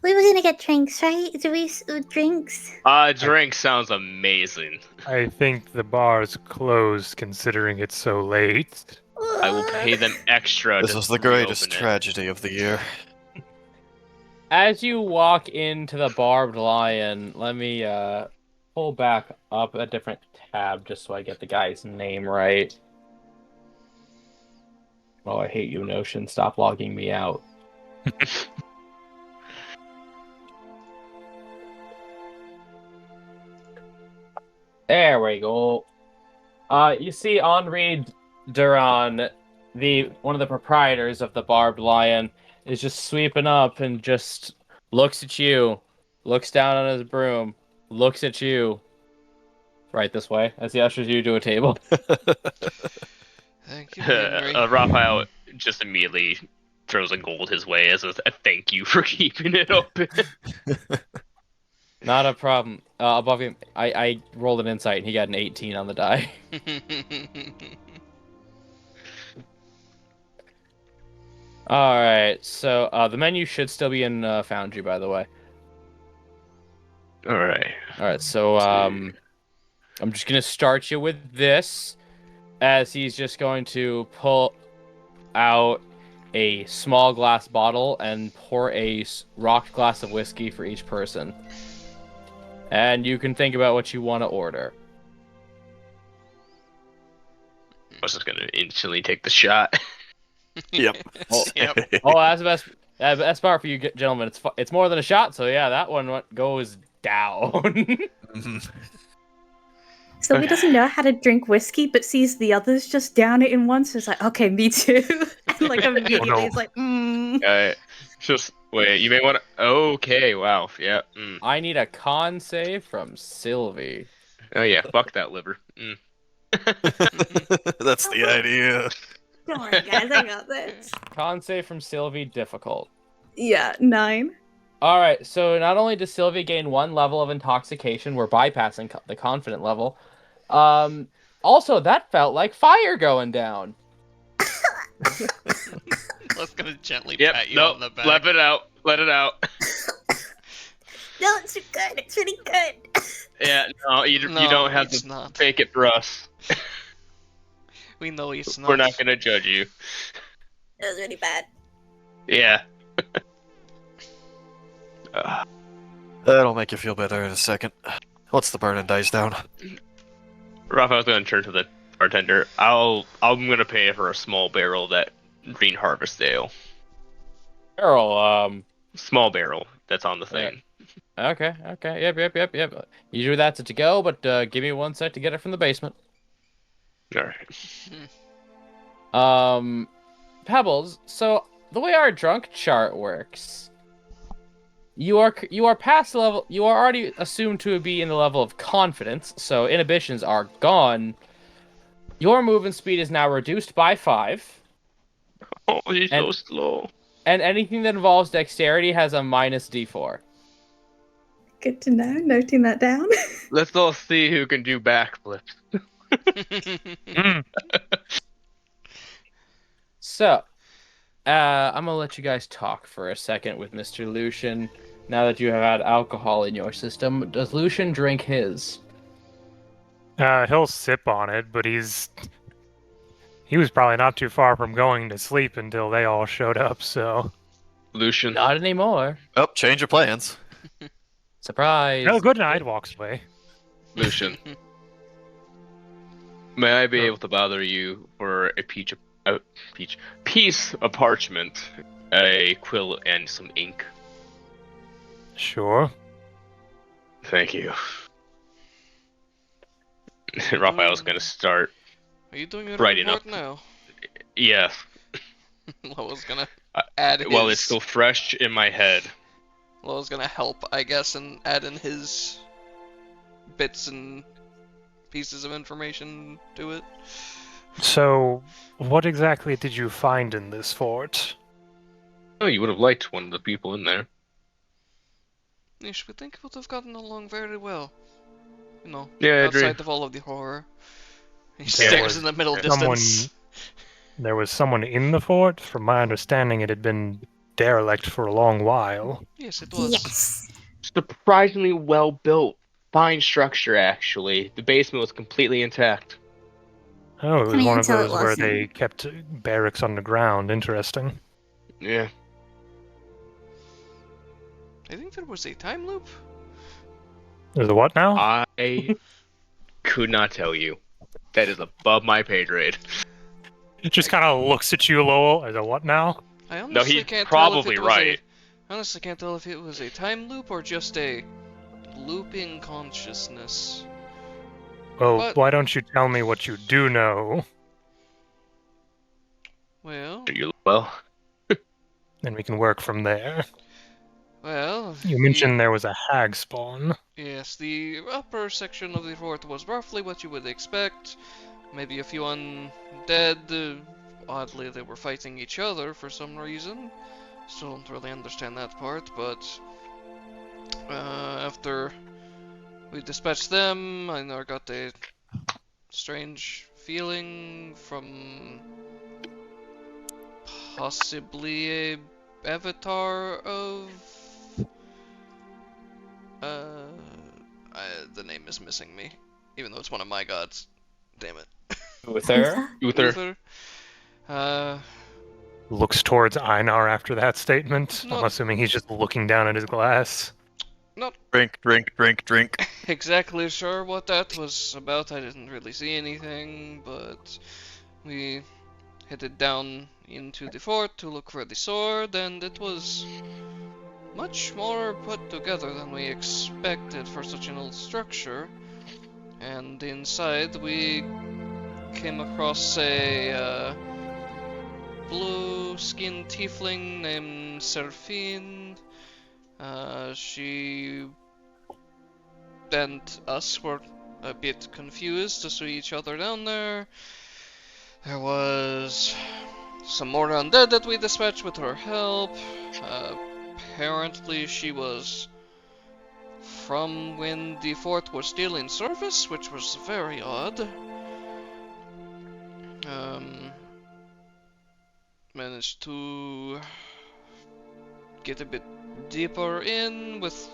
We were gonna get drinks, right? Do we drinks? Drink sounds amazing. I think the bar's closed considering it's so late. I will pay them extra. This to is the greatest reopen it. tragedy of the year. As you walk into the Barbed Lion, let me pull back up a different tab just so I get the guy's name right. Oh, I hate you, Notion. Stop logging me out. There we go. You see Henri Duran, one of the proprietors of the Barbed Lion, is just sweeping up and just looks at you, looks down on his broom, looks at you. Right this way, as he ushers you to a table. Thank you, Henry. Raphael just immediately throws a gold his way as a thank you for keeping it open. Not a problem. Above him, I rolled an insight and he got an 18 on the die. Alright, so the menu should still be in Foundry, by the way. Alright, so I'm just going to start you with this, as he's just going to pull out a small glass bottle and pour a rocked glass of whiskey for each person. And you can think about what you want to order. I was just gonna instantly take the shot. Yep. Oh, Yep. Oh, that's the best part for you gentlemen. It's more than a shot, so yeah, that one goes down. Mhm. Sylvie doesn't know how to drink whiskey, but sees the others just down it in one, so it's like, okay, me too. And like immediately no. it's like, Just wait. You may want to. Okay. Wow. Yeah. I need a con save from Sylvie. Oh yeah. Fuck that liver. That's the idea. don't worry guys, I got this. Con save from Sylvie, difficult. Yeah, 9. Alright, so not only does Sylvie gain 1 level of intoxication, we're bypassing the confident level. Also, that felt like fire going down. Let's gonna gently Yep. pat you Nope. on the back. Let it out. Let it out. No, it's good. It's really good. Yeah. No. You No, don't have it's to not. fake it for us. We know it's not. We're not gonna judge you. It was really bad. Yeah. That'll make you feel better in a second. Let's the burn and dice down. Raphael's gonna turn to the bartender. I'm gonna pay for a small barrel of that Green Harvest Ale. Errol, Small barrel that's on the thing. okay, yep. Usually that's it to go, but give me 1 sec to get it from the basement. Alright. Pebbles, so the way our drunk chart works, you are past the level, you are already assumed to be in the level of confidence, so inhibitions are gone. Your movement speed is now reduced by 5. Oh, he's so slow. And anything that involves dexterity has a minus d4. Good to know. Noting that down. Let's all see who can do backflips. So, I'm gonna let you guys talk for a second with Mr. Lucien. Now that you have had alcohol in your system, does Lucien drink his? He'll sip on it, but he was probably not too far from going to sleep until they all showed up, so... Lucien. Not anymore. Oh, change of plans. Surprise. Oh, good night, walks away. Lucien. May I be able to bother you for a piece of parchment, a quill, and some ink? Sure. Thank you. Raphael's gonna start. Are you doing it Writing right up. now? Yes. Loa's gonna add his... Well, it's still fresh in my head. Loa's gonna help, I guess, and add in his bits and pieces of information to it. So, what exactly did you find in this fort? Oh, you would have liked one of the people in there. Ish, we think it would have gotten along very well. You know, Yeah, I agree. outside of all of the horror. He There stares was in the middle someone- distance. There was someone in the fort? From my understanding, it had been derelict for a long while. Yes, it was. Yes. Surprisingly well built. Fine structure, actually. The basement was completely intact. Oh, it was Funny one of until it those where wasn't. they kept barracks underground. Interesting. Yeah. I think there was a time loop. There's a what now? I could not tell you. That is above my pay grade. Just kind of looks at you, Lowell, as a what now? I No, honestly he's can't tell if probably it was right. I honestly can't tell if it was a time loop or just a looping consciousness. Well, But why don't you tell me what you do know? well, Well, Then we can work from there. well, You mentioned there was a hag spawn. yes, the upper section of the fort was roughly what you would expect. Maybe a few undead. Oddly, they were fighting each other for some reason. Still don't really understand that part, but after we dispatched them, I got a strange feeling from possibly a avatar of the name is missing me, even though it's one of my gods. Damn it. Uther? Uther. Uther. Looks towards Einar after that statement. No. I'm assuming he's just looking down at his glass. Not Drink, drink, drink, drink. exactly sure what that was about. I didn't really see anything, but we headed down into the fort to look for the sword, and it was much more put together than we expected for such an old structure. And inside we came across a blue-skinned tiefling named Seraphine. She and us were a bit confused to see each other down there. There was some more undead that we dispatched with her help. Apparently she was from when the fort was still in service, which was very odd. Managed to get a bit deeper in with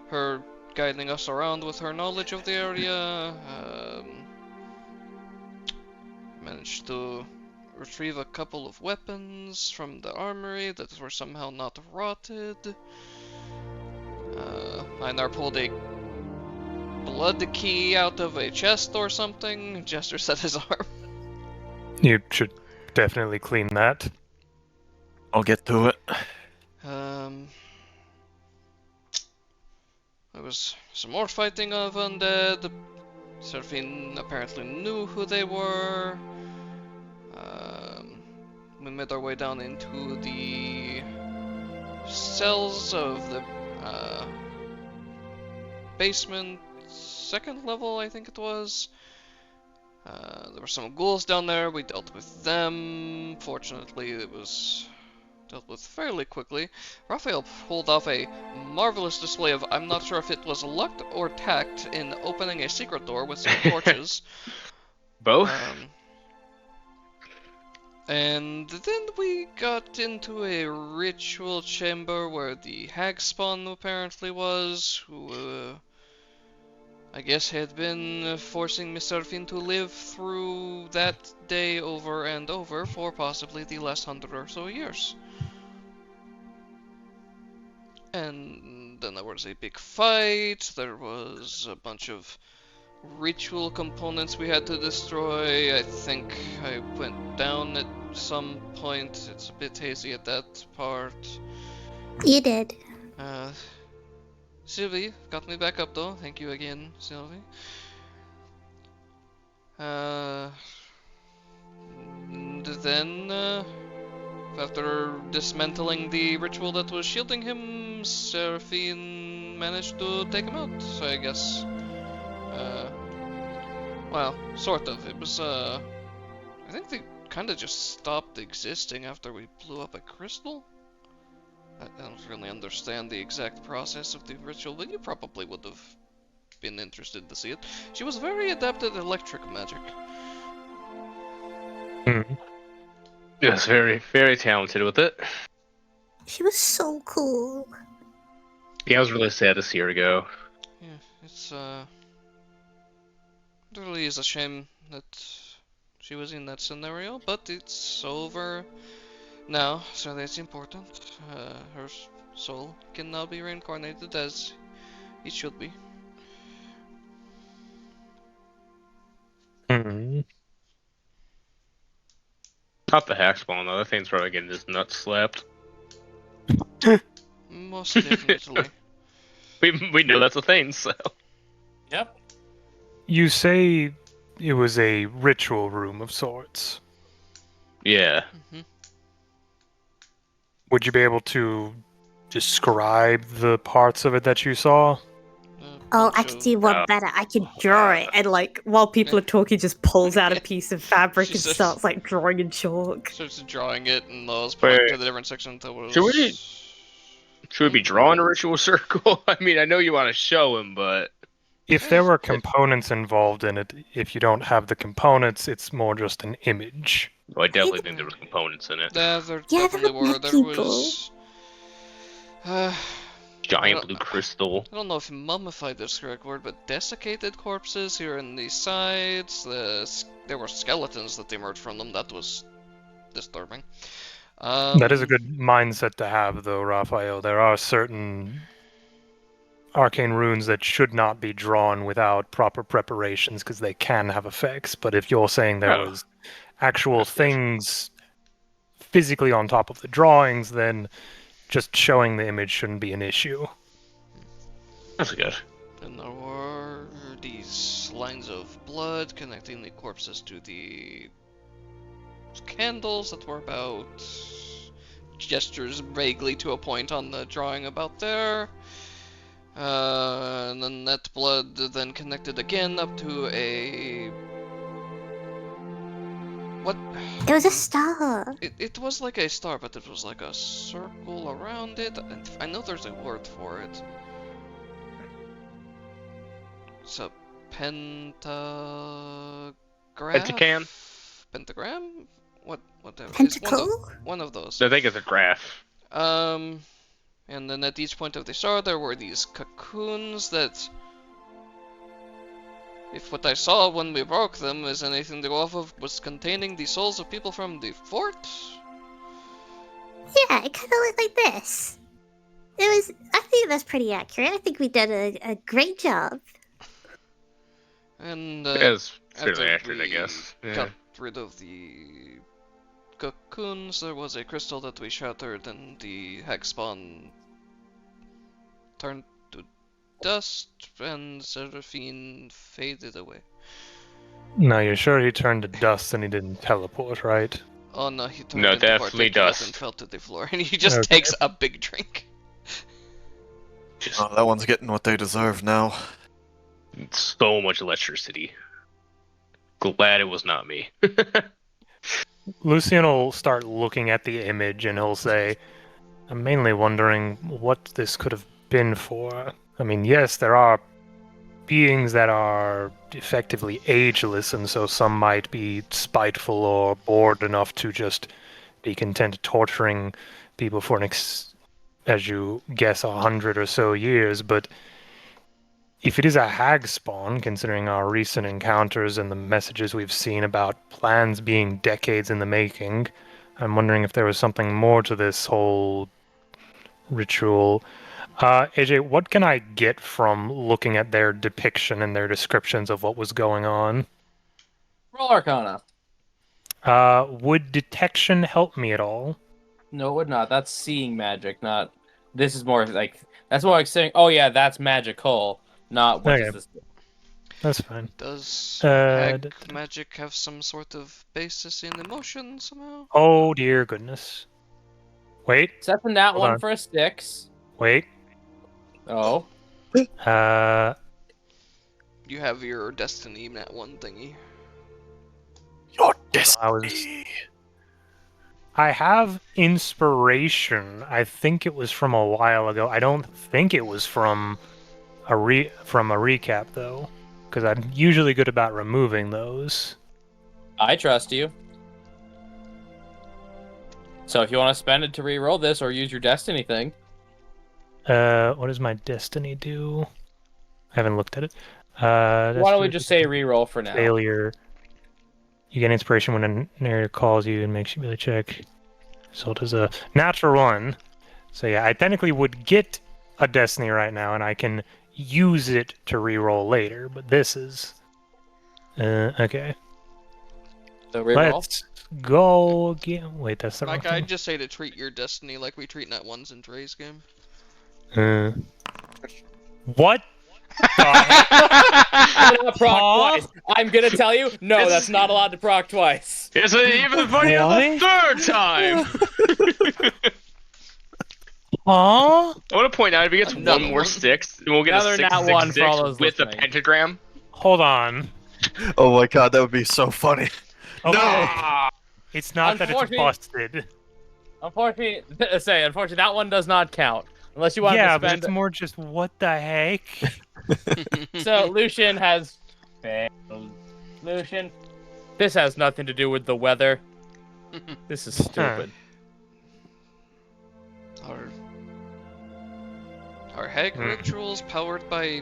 her guiding us around with her knowledge of the area. Managed to retrieve a couple of weapons from the armory that were somehow not rotted. Einar pulled a blood key out of a chest or something, gestures at his arm. You should definitely clean that. I'll get to it. There was some more fighting of undead. Seraphine apparently knew who they were. We made our way down into the cells of the basement, second level, I think it was. There were some ghouls down there. We dealt with them. Fortunately, it was dealt with fairly quickly. Raphael pulled off a marvelous display of, I'm not sure if it was luck or tact, in opening a secret door with some torches. Both? And then we got into a ritual chamber where the hag spawn apparently was, who I guess had been forcing Miss Seraphine to live through that day over and over for possibly the last 100 or so years. And then there was a big fight, there was a bunch of ritual components we had to destroy. I think I went down at some point. It's a bit hazy at that part. You did. Sylvie got me back up though. Thank you again, Sylvie. And then, after dismantling the ritual that was shielding him, Seraphine managed to take him out, I guess. Well, sort of. It was, I think they kind of just stopped existing after we blew up a crystal? I don't really understand the exact process of the ritual, but you probably would have been interested to see it. She was very adept at electric magic. Yes, very, very talented with it. She was so cool. Yeah, I was really sad to see her go. Yeah, it's, it really is a shame that she was in that scenario, but it's over now, so that's important. Her soul can now be reincarnated as it should be. Not the hack spawn though. That thing's probably getting his nuts slapped. Most definitely. We know that's a thing, so. Yep. You say it was a ritual room of sorts. Yeah. Hmm. Would you be able to describe the parts of it that you saw? Oh, I could do one better. I could draw it, and like while people are talking, just pulls out a piece of fabric and Jesus. starts like drawing in chalk. Starts drawing it, and those point Wait. to the different sections. That was... Should we be drawing a ritual circle? I mean, I know you want to show him, but If there were components involved in it, if you don't have the components, it's more just an image. I definitely think there was components in it. Yeah, there Yeah, definitely there were. were There people. was. Giant blue crystal. I don't know if mummified is the correct word, but desiccated corpses here in the sides. There were skeletons that emerged from them. That was disturbing. That is a good mindset to have, though, Raphael. There are certain arcane runes that should not be drawn without proper preparations because they can have effects. But if you're saying there Oh. was actual things physically on top of the drawings, then just showing the image shouldn't be an issue. That's good. And there were these lines of blood connecting the corpses to the candles that were about gestures vaguely to a point on the drawing about there. And then that blood then connected again up to a... What? It was a star. It was like a star, but it was like a circle around it. And I know there's a word for it. It's a pentagram? Pentagram? Pentagram? Whatever. Pentacle? One of those. I think it's a graph. And then at each point of the star there were these cocoons that... If what I saw when we broke them is anything to go off of, was containing the souls of people from the fort? Yeah, it kind of looked like this. It was. I think that's pretty accurate. I think we did a great job. And It's fairly after accurate, I we guess. Yeah. got rid of the cocoons, there was a crystal that we shattered, and the hex spawn turned to dust, and Seraphine faded away. No, you're sure he turned to dust and he didn't teleport, right? Oh no, he turned No, into definitely particulate dust. and fell to the floor, and he just Okay. takes a big drink. Just Oh, that one's getting what they deserve now. so much electricity. Glad it was not me. Lucien will start looking at the image and he'll say, I'm mainly wondering what this could have been for. I mean, yes, there are beings that are effectively ageless, and so some might be spiteful or bored enough to just be content torturing people for as you guess, 100 or so years, but if it is a hag spawn, considering our recent encounters and the messages we've seen about plans being decades in the making, I'm wondering if there was something more to this whole ritual. AJ, what can I get from looking at their depiction and their descriptions of what was going on? Roll Arcana. Would detection help me at all? No, it would not. That's seeing magic, not. This is more like. That's more like saying, oh yeah, that's magical, not what Okay. does this do? That's fine. Does d- magic have some sort of basis in emotion somehow? Oh dear goodness. Wait, Except for that Hold one on. for a six. wait. Oh. You have your destiny, that one thingy. Your I was- destiny. I have inspiration. I think it was from a while ago. I don't think it was from a recap though, because I'm usually good about removing those. I trust you. So if you want to spend it to re-roll this or use your destiny thing. What does my destiny do? I haven't looked at it. Why don't we just say re-roll for now? failure? You get inspiration when a narrator calls you and makes you really check. So it is a natural one. So yeah, I technically would get a destiny right now, and I can use it to re-roll later. But this is okay. So re-roll. go again. Wait, that's the wrong Like, I'd thing. just say to treat your destiny like we treat Net Ones in Dre's game. What? Not proc Huh? twice. I'm gonna tell you, no, It's- that's not allowed to proc twice. It's even funnier Really? the third time. Huh? I want to point out if he gets Another one more one. 6, we'll get Another a nat one for all 666 those with a listening. pentagram. Hold on. Oh my god, that would be so funny. Okay. Ah! It's not that it's Unfortunately- busted. Unfortunately, that one does not count. Unless you want Yeah, to but spend... it's more just what the heck? So, Lucien has failed. Lucien, this has nothing to do with the weather. This is stupid. Are hag Hmm. rituals powered by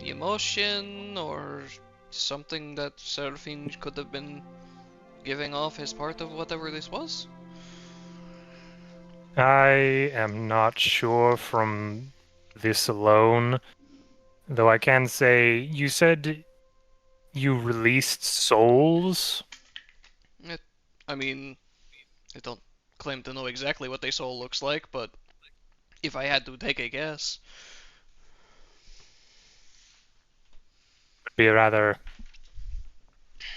emotion or something that Seraphine could have been giving off as part of whatever this was? I am not sure from this alone, though I can say you said you released souls. I mean, I don't claim to know exactly what a soul looks like, but if I had to take a guess, Would be a rather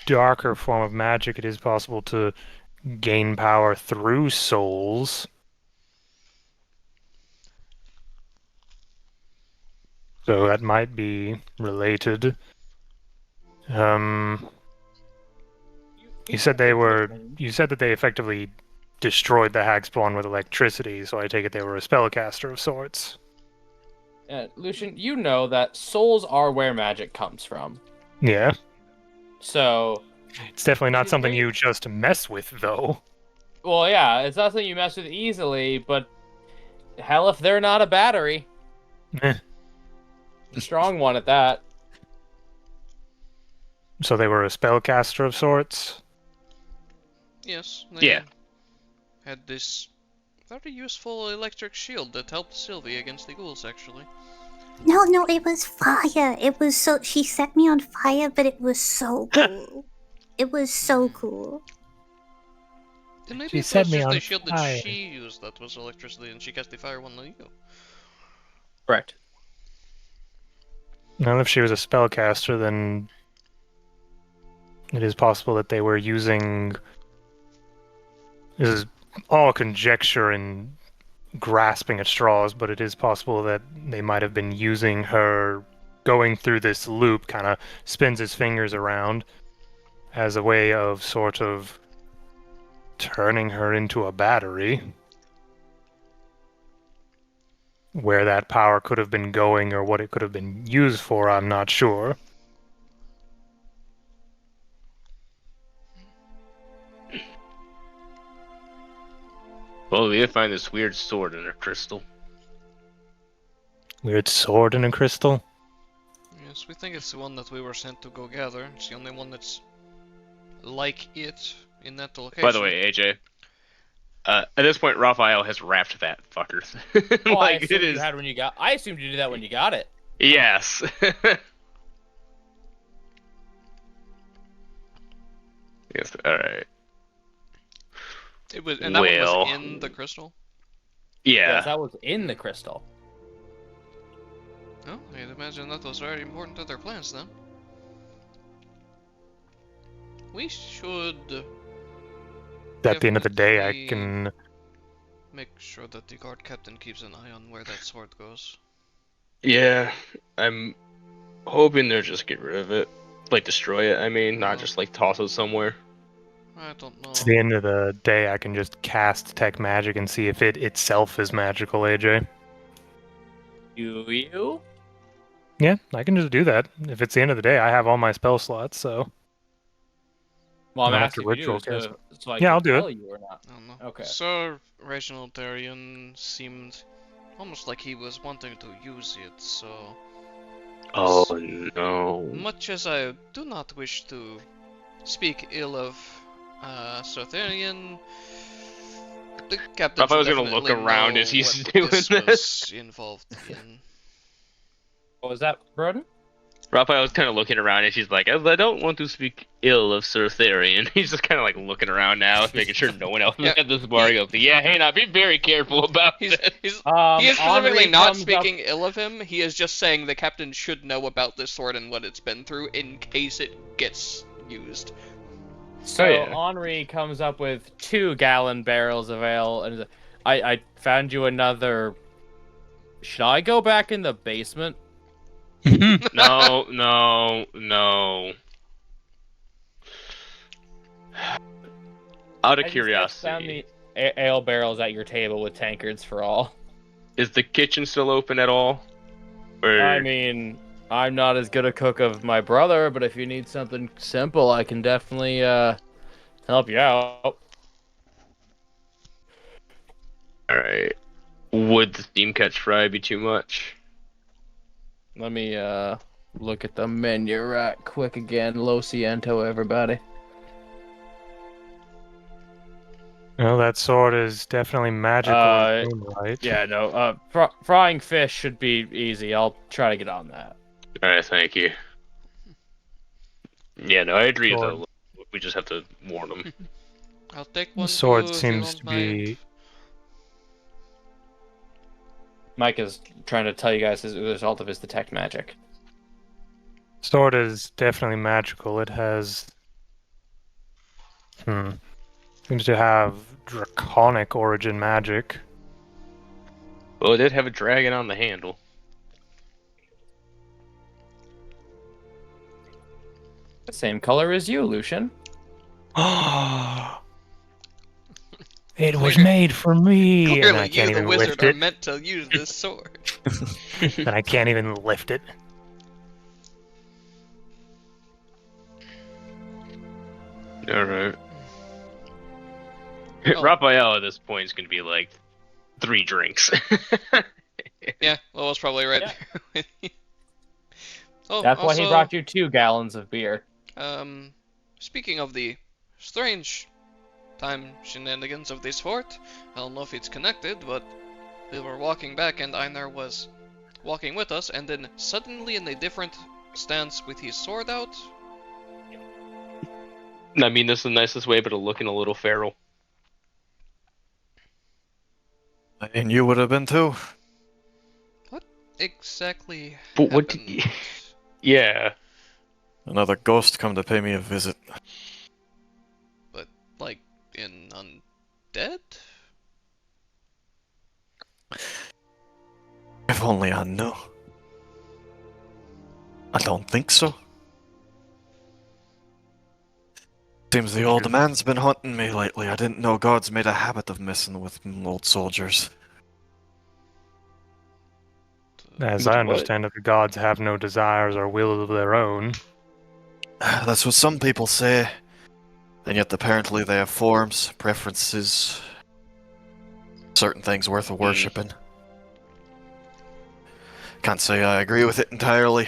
darker form of magic. It is possible to gain power through souls. So that might be related. You said that they effectively destroyed the hag spawn with electricity, so I take it they were a spellcaster of sorts. Lucien, you know that souls are where magic comes from. Yeah. So, It's definitely not something you just mess with, though. well, yeah, it's not something you mess with easily, but hell if they're not a battery. Eh. A strong one at that. So they were a spellcaster of sorts? yes, they Yeah. had this very useful electric shield that helped Sylvie against the ghouls, actually. No, it was fire. It was so. She set me on fire, but it was so cool. It was so cool. Then maybe She it set was me just on the shield that fire. she used that was electricity, and she cast the fire one on you. Correct. Now, if she was a spellcaster, then it is possible that they were using. This is all conjecture and grasping at straws, but it is possible that they might have been using her going through this loop, kind of spins his fingers around, as a way of sort of turning her into a battery. Where that power could have been going or what it could have been used for, I'm not sure. Well, we did find this weird sword in her crystal. Weird sword in a crystal? Yes, we think it's the one that we were sent to go gather. It's the only one that's like it in that location. By the way, AJ, at this point, Raphael has wrapped that fucker. Oh, I like, assumed it is. you had when you got. I assumed you did that when you got it. Yes. Yes, alright. It was, and that one Well. was in the crystal. Yeah. Yes, that was in the crystal. Oh, I'd imagine that was very important to their plans then. We should At the end of the day, I Definitely. can. make sure that the guard captain keeps an eye on where that sword goes. Yeah, I'm hoping they'll just get rid of it. Like, destroy it, I mean, not just, like, toss it somewhere. I don't know. At the end of the day, I can just cast Tech Magic and see if it itself is magical, AJ. You? Yeah, I can just do that. If it's the end of the day, I have all my spell slots, so. Well, I'm I'll have to asking if you do, ritual so I Yeah, can I'll do tell it. you or not. I don't know. Okay. Sir Reginald Darian seemed almost like he was wanting to use it, so Oh, no. much as I do not wish to speak ill of Sir Darian, the captain Raphael's should gonna look definitely around know as he's what doing this this. was involved in. What was that, Broden? Raphael's kind of looking around, and she's like, "I don't want to speak ill of Sir Therian." He's just kind of like looking around now, making sure no one else is at this bar. He goes, "Yeah, hey, now be very careful about He's, this." he is specifically Henri not comes speaking ill of him. He is just saying the captain should know about this sword and what it's been through in case it gets used. So Oh, yeah. Henri comes up with 2-gallon barrels of ale, and I found you another. Should I go back in the basement? No. Out of I curiosity, found the ale barrels at your table with tankards for all. is the kitchen still open at all? Or... I mean, I'm not as good a cook of my brother, but if you need something simple, I can definitely help you out. Alright. Would the steam catch fry be too much? Let me look at the menu right quick again. Lo siento, everybody. Well, that sword is definitely magical in its own right. Yeah, no. Frying fish should be easy. I'll try to get on that. Alright, thank you. Yeah, no, I agree Sword. though. We just have to warn them. I'll take The one. sword too, if you seems don't to mind. be. Mike is trying to tell you guys the result of his detect magic. Sword is definitely magical. It has. Seems to have draconic origin magic. Well, it did have a dragon on the handle. The same color as you, Lucien. It was Clear- made for me, and Clearly, I can't you, the even wizard, lift are it. meant to use this sword. And I can't even lift it. Alright. Oh. Raphael at this point is going to be like 3 drinks. Yeah, Lowell's probably right there with you. Oh, That's why he also, brought you 2 gallons of beer. Speaking of the strange time shenanigans of this fort, I don't know if it's connected, but we were walking back and Einar was walking with us, and then suddenly in a different stance with his sword out. I mean, this is the nicest way, but looking a little feral. And you would have been too. Exactly. But what did happened? you... Yeah. Another ghost come to pay me a visit. But like in undead? If only I knew. I don't think so. Seems the old man's been hunting me lately. I didn't know gods made a habit of messing with old soldiers. As I understand it, the gods have no desires or will of their own. That's what some people say. And yet apparently they have forms, preferences, certain things worth of worshipping. Can't say I agree with it entirely.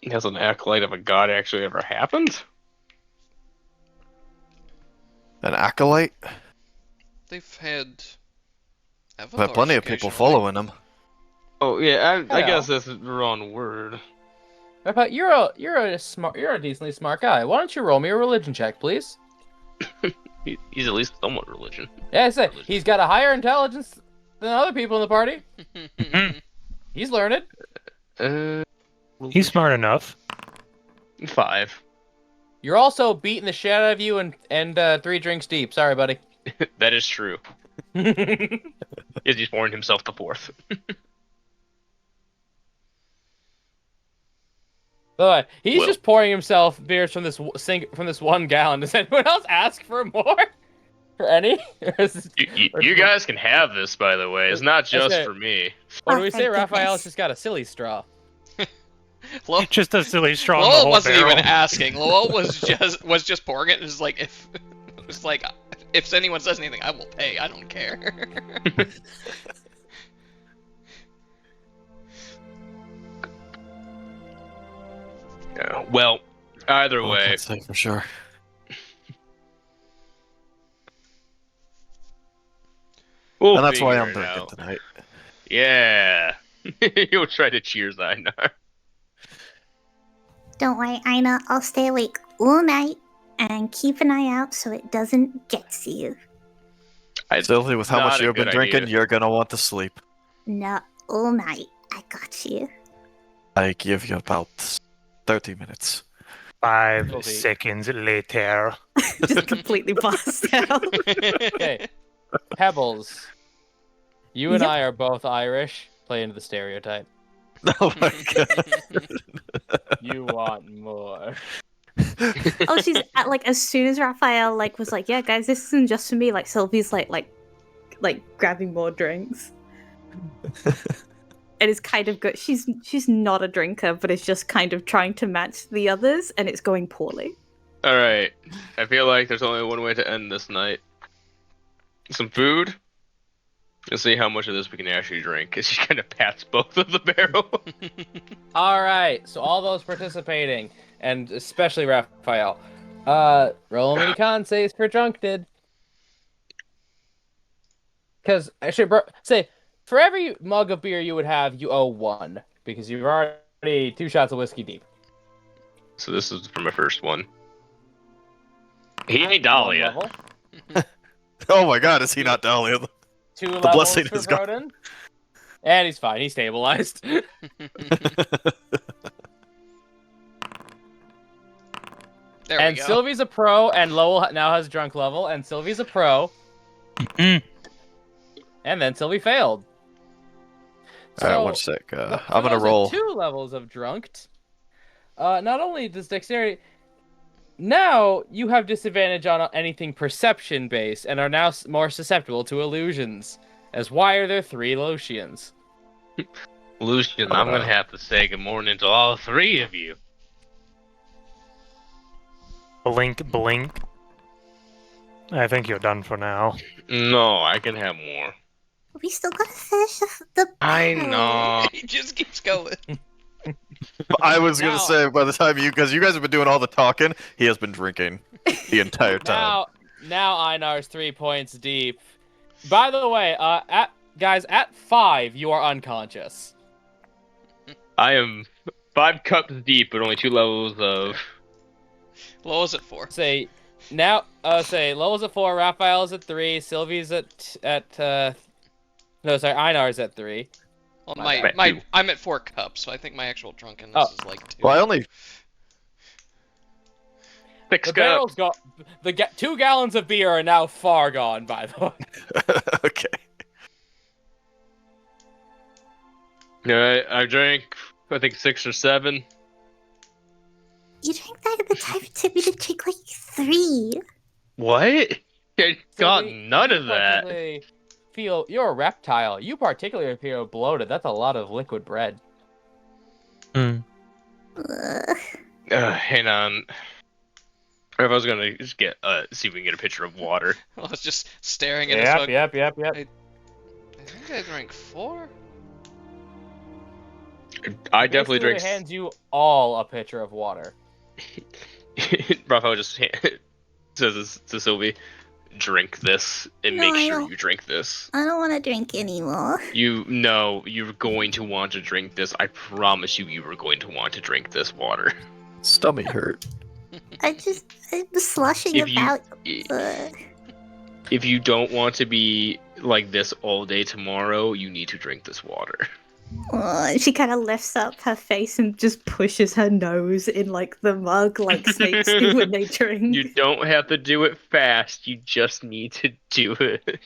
Has an acolyte of a god actually ever happened? An acolyte? They've had. I've had plenty of people occasionally. following him. Oh, yeah, I Yeah. guess that's the wrong word. But you're a decently smart guy. Why don't you roll me a religion check, please? He's at least somewhat religion. Yeah, I say he's got a higher intelligence than other people in the party. He's learned. He's smart enough. 5. You're also beating the shit out of you and 3 drinks deep. Sorry, buddy. That is true. He's pouring himself the 4th. But he's Well. just pouring himself beers from this from this 1 gallon. Does anyone else ask for more? For any? Or is this- You guys can have this, by the way. It's not just Okay. for me. What do Oh, we say? thank Raphael's goodness. just got a silly straw. Lo- Just a silly straw in the Lowell whole wasn't barrel. even asking. Lowell was just pouring it. It was like if anyone says anything, I will pay. I don't care. Yeah, well, either Well, I way, can't say for sure. we'll And that's why figure I'm it drinking out. tonight. Yeah. You'll try to cheers Einar. Don't worry, Ina. I'll stay awake all night and keep an eye out so it doesn't get to you. Sylvie, with how much Not a you've been good drinking, idea. you're gonna want to sleep. Not all night. I got you. I give you about 30 minutes. 5 Sylvie. seconds later. Just completely passed out. Okay. Pebbles. You and Yep. I are both Irish. Play into the stereotype. Oh my god. You want more. Oh, she's like as soon as Raphael was like, yeah, guys, this isn't just for me. Like Sylvie's like grabbing more drinks. And it's kind of good. She's not a drinker, but it's just kind of trying to match the others, and it's going poorly. Alright. I feel like there's only one way to end this night. Some food. Let's see how much of this we can actually drink. As she kind of pats both of the barrel. All right. So all those participating, and especially Raphael, roll many con saves for drunk did. Because actually, bro, say for every mug of beer you would have, you owe 1 because you've already 2 shots of whiskey deep. So this is for my first one. He ain't One Dahlia. level. Oh my god, is he not Dahlia? 2 The levels blessing for is gone. Broden. And he's fine. He's stabilized. There And we go. Sylvie's a pro, and Lowell now has drunk level, and Sylvie's a pro. Mm. And then Sylvie failed. Alright, one sec. for I'm gonna those at roll. 2 levels of drunked. Not only does dexterity, now you have disadvantage on anything perception based, and are now more susceptible to illusions. As why are there 3 Lucians? Lucien, I'm gonna have to say good morning to all 3 of you. Blink, blink. I think you're done for now. No, I can have more. We still gotta finish the I barrel. know. He just keeps going. I was gonna Now- say, by the time because you guys have been doing all the talking, he has been drinking the entire time. Now Einar's 3 points deep. By the way, at 5 you are unconscious. I am 5 cups deep, but only 2 levels of. Lowell's at 4. Say Lowell's at 4, Raphael's at 3, Sylvie's Einar's at 3. Well, bad. I'm at 4 cups, so I think my actual drunkenness Oh. is like 2. Well, I only 6 The cups. barrel's got 2 gallons of beer are now far gone. By the way, okay. I drank, I think 6 or 7. You drank that at the time it took me to drink like 3. What? I got Sylvie, none you of that. particularly you're a reptile. You particularly appear bloated. That's a lot of liquid bread. Ugh. Hang on. Or if I was gonna just get see if we can get a picture of water. I was just staring at his mug. Yep. I think I drank 4. I definitely Basically drank. hands you all a pitcher of water. Raphael just says this to Sylvie, drink this and No, make I sure don't. you drink this. I don't want to drink anymore. You're going to want to drink this. I promise you were going to want to drink this water. Stomach hurt. I'm slushing If you- about. If you don't want to be like this all day tomorrow, you need to drink this water. She kind of lifts up her face and just pushes her nose in like the mug, like snakes do when they drink. You don't have to do it fast. You just need to do it.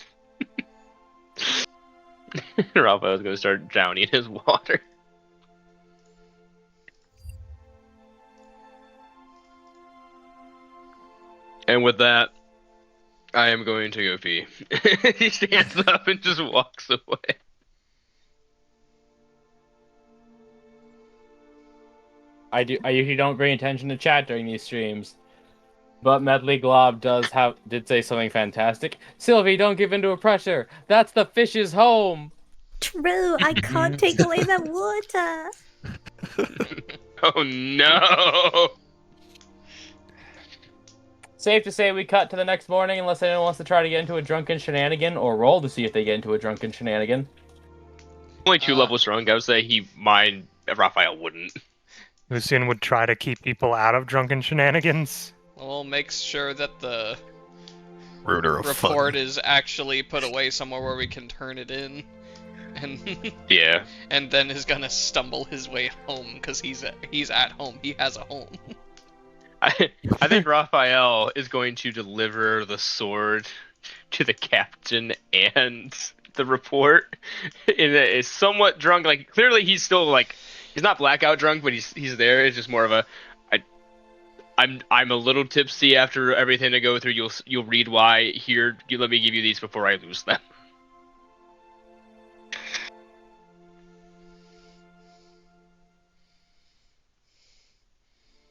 Raphael's gonna start drowning his water. And with that, I am going to go pee. He stands up and just walks away. I usually don't bring attention to chat during these streams, but Medley Glob did say something fantastic. Sylvie, don't give in to a pressure. That's the fish's home. True, I can't take away that water. Oh no! Safe to say we cut to the next morning unless anyone wants to try to get into a drunken shenanigan or roll to see if they get into a drunken shenanigan. Only 2 levels drunk. I would say Raphael wouldn't. Lucien would try to keep people out of drunken shenanigans. Lowell makes sure that the Rooter of report fun. is actually put away somewhere where we can turn it in. And Yeah. and then is gonna stumble his way home because he's at home. He has a home. I think Raphael is going to deliver the sword to the captain and the report in a somewhat drunk. Like clearly he's still like he's not blackout drunk, but he's there. It's just more of a I'm a little tipsy after everything to go through. You'll read why here. Let me give you these before I lose them.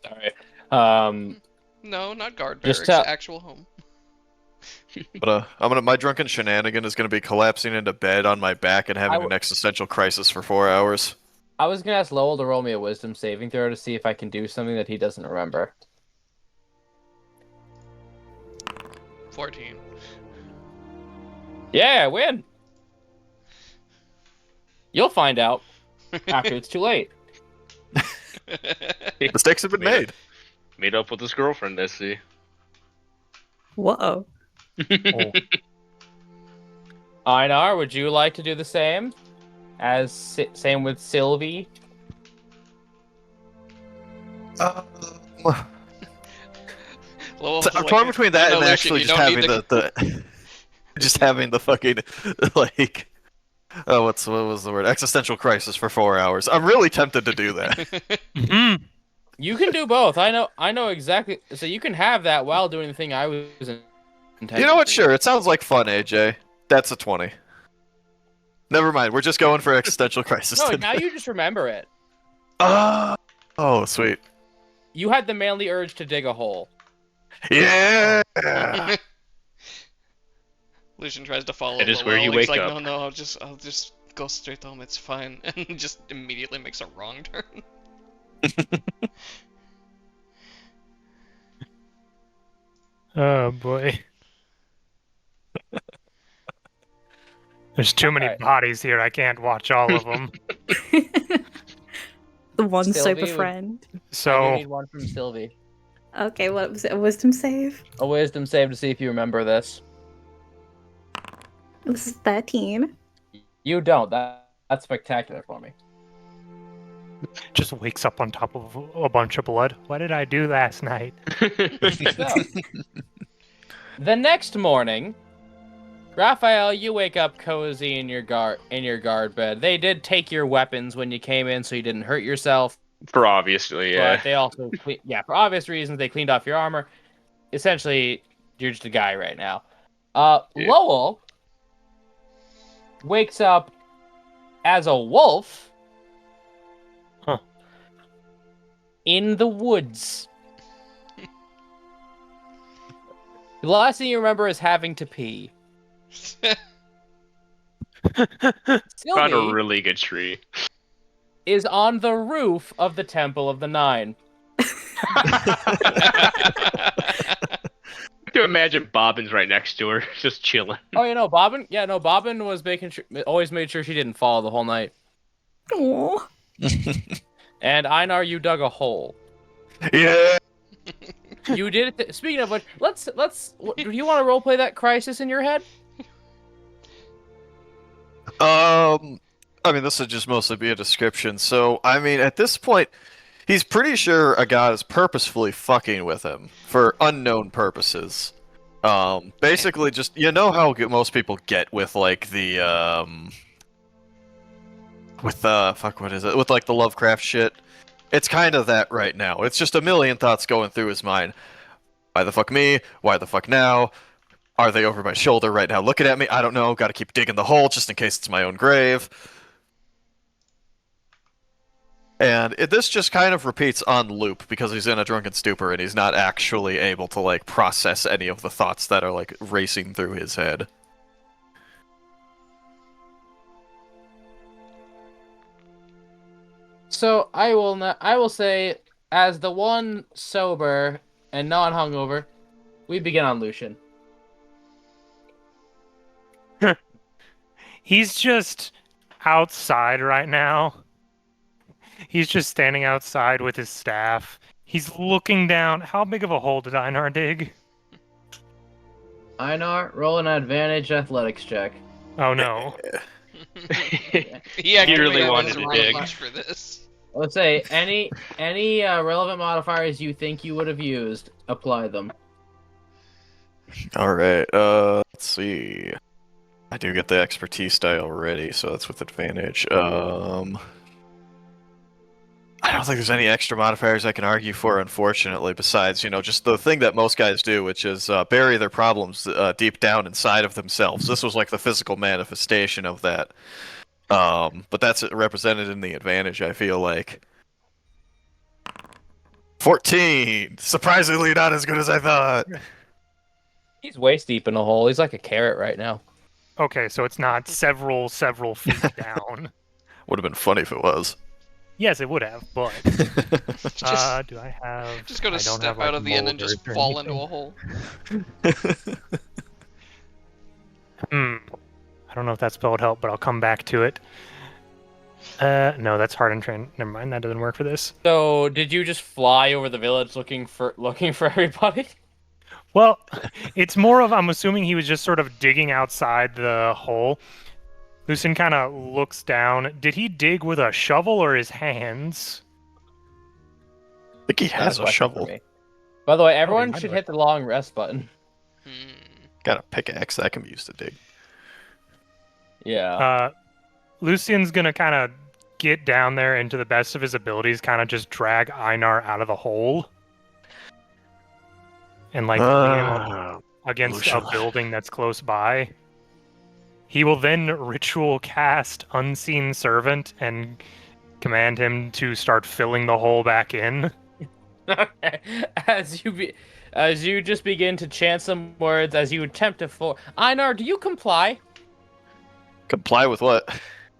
Sorry. No, not guard Just barracks. Actual home. But my drunken shenanigan is gonna be collapsing into bed on my back and having an existential crisis for 4 hours. I was gonna ask Lowell to roll me a wisdom saving throw to see if I can do something that he doesn't remember. 14. Yeah, I win. You'll find out after it's too late. Mistakes have been made. Made up with his girlfriend, I see. Whoa. Oh. Einar, would you like to do the same? Same with Sylvie? Lowell's So I'm like, torn between that "No, and Lucien, actually you just don't having need to-" the just having the fucking like what was the word? Existential crisis for 4 hours. I'm really tempted to do that. Mhm. You can do both. I know exactly. So you can have that while doing the thing I was intending. You know what? to. Sure, it sounds like fun, AJ. That's a 20. Never mind. We're just going for existential crisis. No, tonight. now you just remember it. Oh, sweet. You had the manly urge to dig a hole. Yeah. Lucien tries to follow It is Lowell. where you He's wake like, up. No, I'll just go straight home. It's fine, and just immediately makes a wrong turn. Oh boy. There's too many Alright. bodies here. I can't watch all of them. The one Sylvie sober would- friend. I do So need one from Sylvie. Okay, what was it? A wisdom save? A wisdom save to see if you remember this. This is 13. You don't. That's spectacular for me. just wakes up on top of a bunch of blood. What did I do last night? So, the next morning, Raphael, you wake up cozy in your guard bed. They did take your weapons when you came in, so you didn't hurt yourself. For obviously, yeah. But they also, for obvious reasons, they cleaned off your armor. Essentially, you're just a guy right now. Yeah. Lowell wakes up as a wolf. Huh. In the woods. The last thing you remember is having to pee. Found a Sylvie really good tree. is on the roof of the Temple of the Nine. I can imagine Bobbin's right next to her, just chilling. Oh, you know, Bobbin? Yeah, no, Bobbin was always made sure she didn't fall the whole night. Aww. And Einar, you dug a hole. Yeah. You did it. Speaking of which, let's. Do you want to roleplay that crisis in your head? I mean, this would just mostly be a description. So, I mean, at this point, he's pretty sure a god is purposefully fucking with him for unknown purposes. Basically, just how most people get with like the what is it? With like the Lovecraft shit. It's kind of that right now. It's just a million thoughts going through his mind. Why the fuck me? Why the fuck now? Are they over my shoulder right now looking at me? I don't know. Gotta keep digging the hole just in case it's my own grave. And this just kind of repeats on loop because he's in a drunken stupor and he's not actually able to like process any of the thoughts that are like racing through his head. So I will say, as the one sober and non-hungover, we begin on Lucien. He's just outside right now. He's just standing outside with his staff. He's looking down. How big of a hole did Einar dig? Einar, roll an advantage athletics check. Oh no. He actually really has wanted a to range dig. for this. Let's say any relevant modifiers you think you would have used, apply them. All right. Let's see. I do get the expertise die already, so that's with advantage. I don't think there's any extra modifiers I can argue for, unfortunately, besides, just the thing that most guys do, which is bury their problems deep down inside of themselves. This was like the physical manifestation of that. But that's represented in the advantage, I feel like. 14! Surprisingly not as good as I thought. He's waist deep in a hole. He's like a carrot right now. Okay, so it's not several feet down. Would have been funny if it was. Yes, it would have, but Just, do I have? just gonna I don't step have, like, out of the end and just molders or fall anything. into a hole. I don't know if that spell would help, but I'll come back to it. No, that's hard and train. Never mind, that doesn't work for this. So, did you just fly over the village looking for everybody? Well, it's more of I'm assuming he was just sort of digging outside the hole. Lucien kind of looks down. Did he dig with a shovel or his hands? I think he has a shovel. By the way, everyone might should have. hit the long rest button. Got a pickaxe that can be used to dig. Yeah. Lucien's gonna kind of get down there and to the best of his abilities, kind of just drag Einar out of the hole. And lean him up against Lucien. a building that's close by. He will then ritual cast Unseen Servant and command him to start filling the hole back in. As you just begin to chant some words, as you attempt to Einar, do you comply? Comply with what?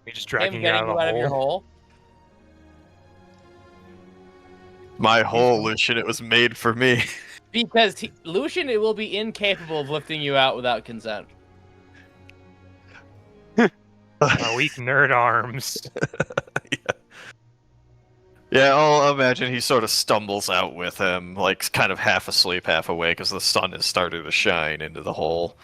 He's just Him dragging you out getting of you the out of your hole. hole? My hole, Lucien, it was made for me. Because Lucien will be incapable of lifting you out without consent. Weak nerd arms. Yeah, I'll imagine he sort of stumbles out with him, like kind of half asleep, half awake, as the sun is starting to shine into the hole.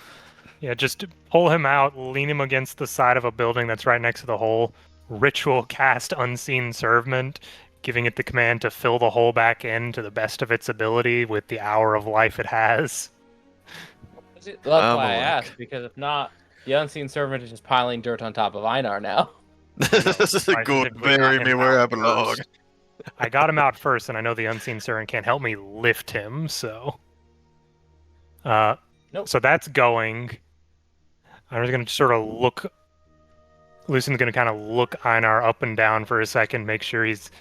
Yeah, just pull him out, lean him against the side of a building that's right next to the hole, ritual cast Unseen Servant, giving it the command to fill the hole back in to the best of its ability with the hour of life it has. That's why I asked, because if not, the Unseen Servant is just piling dirt on top of Einar now. This is I good. specifically got Bury him me where I out belong. first. I got him out first, and I know the Unseen Servant can't help me lift him, so... Nope. So that's going. I'm just going to sort of look... Lucien's going to kind of look Einar up and down for a second, make sure he's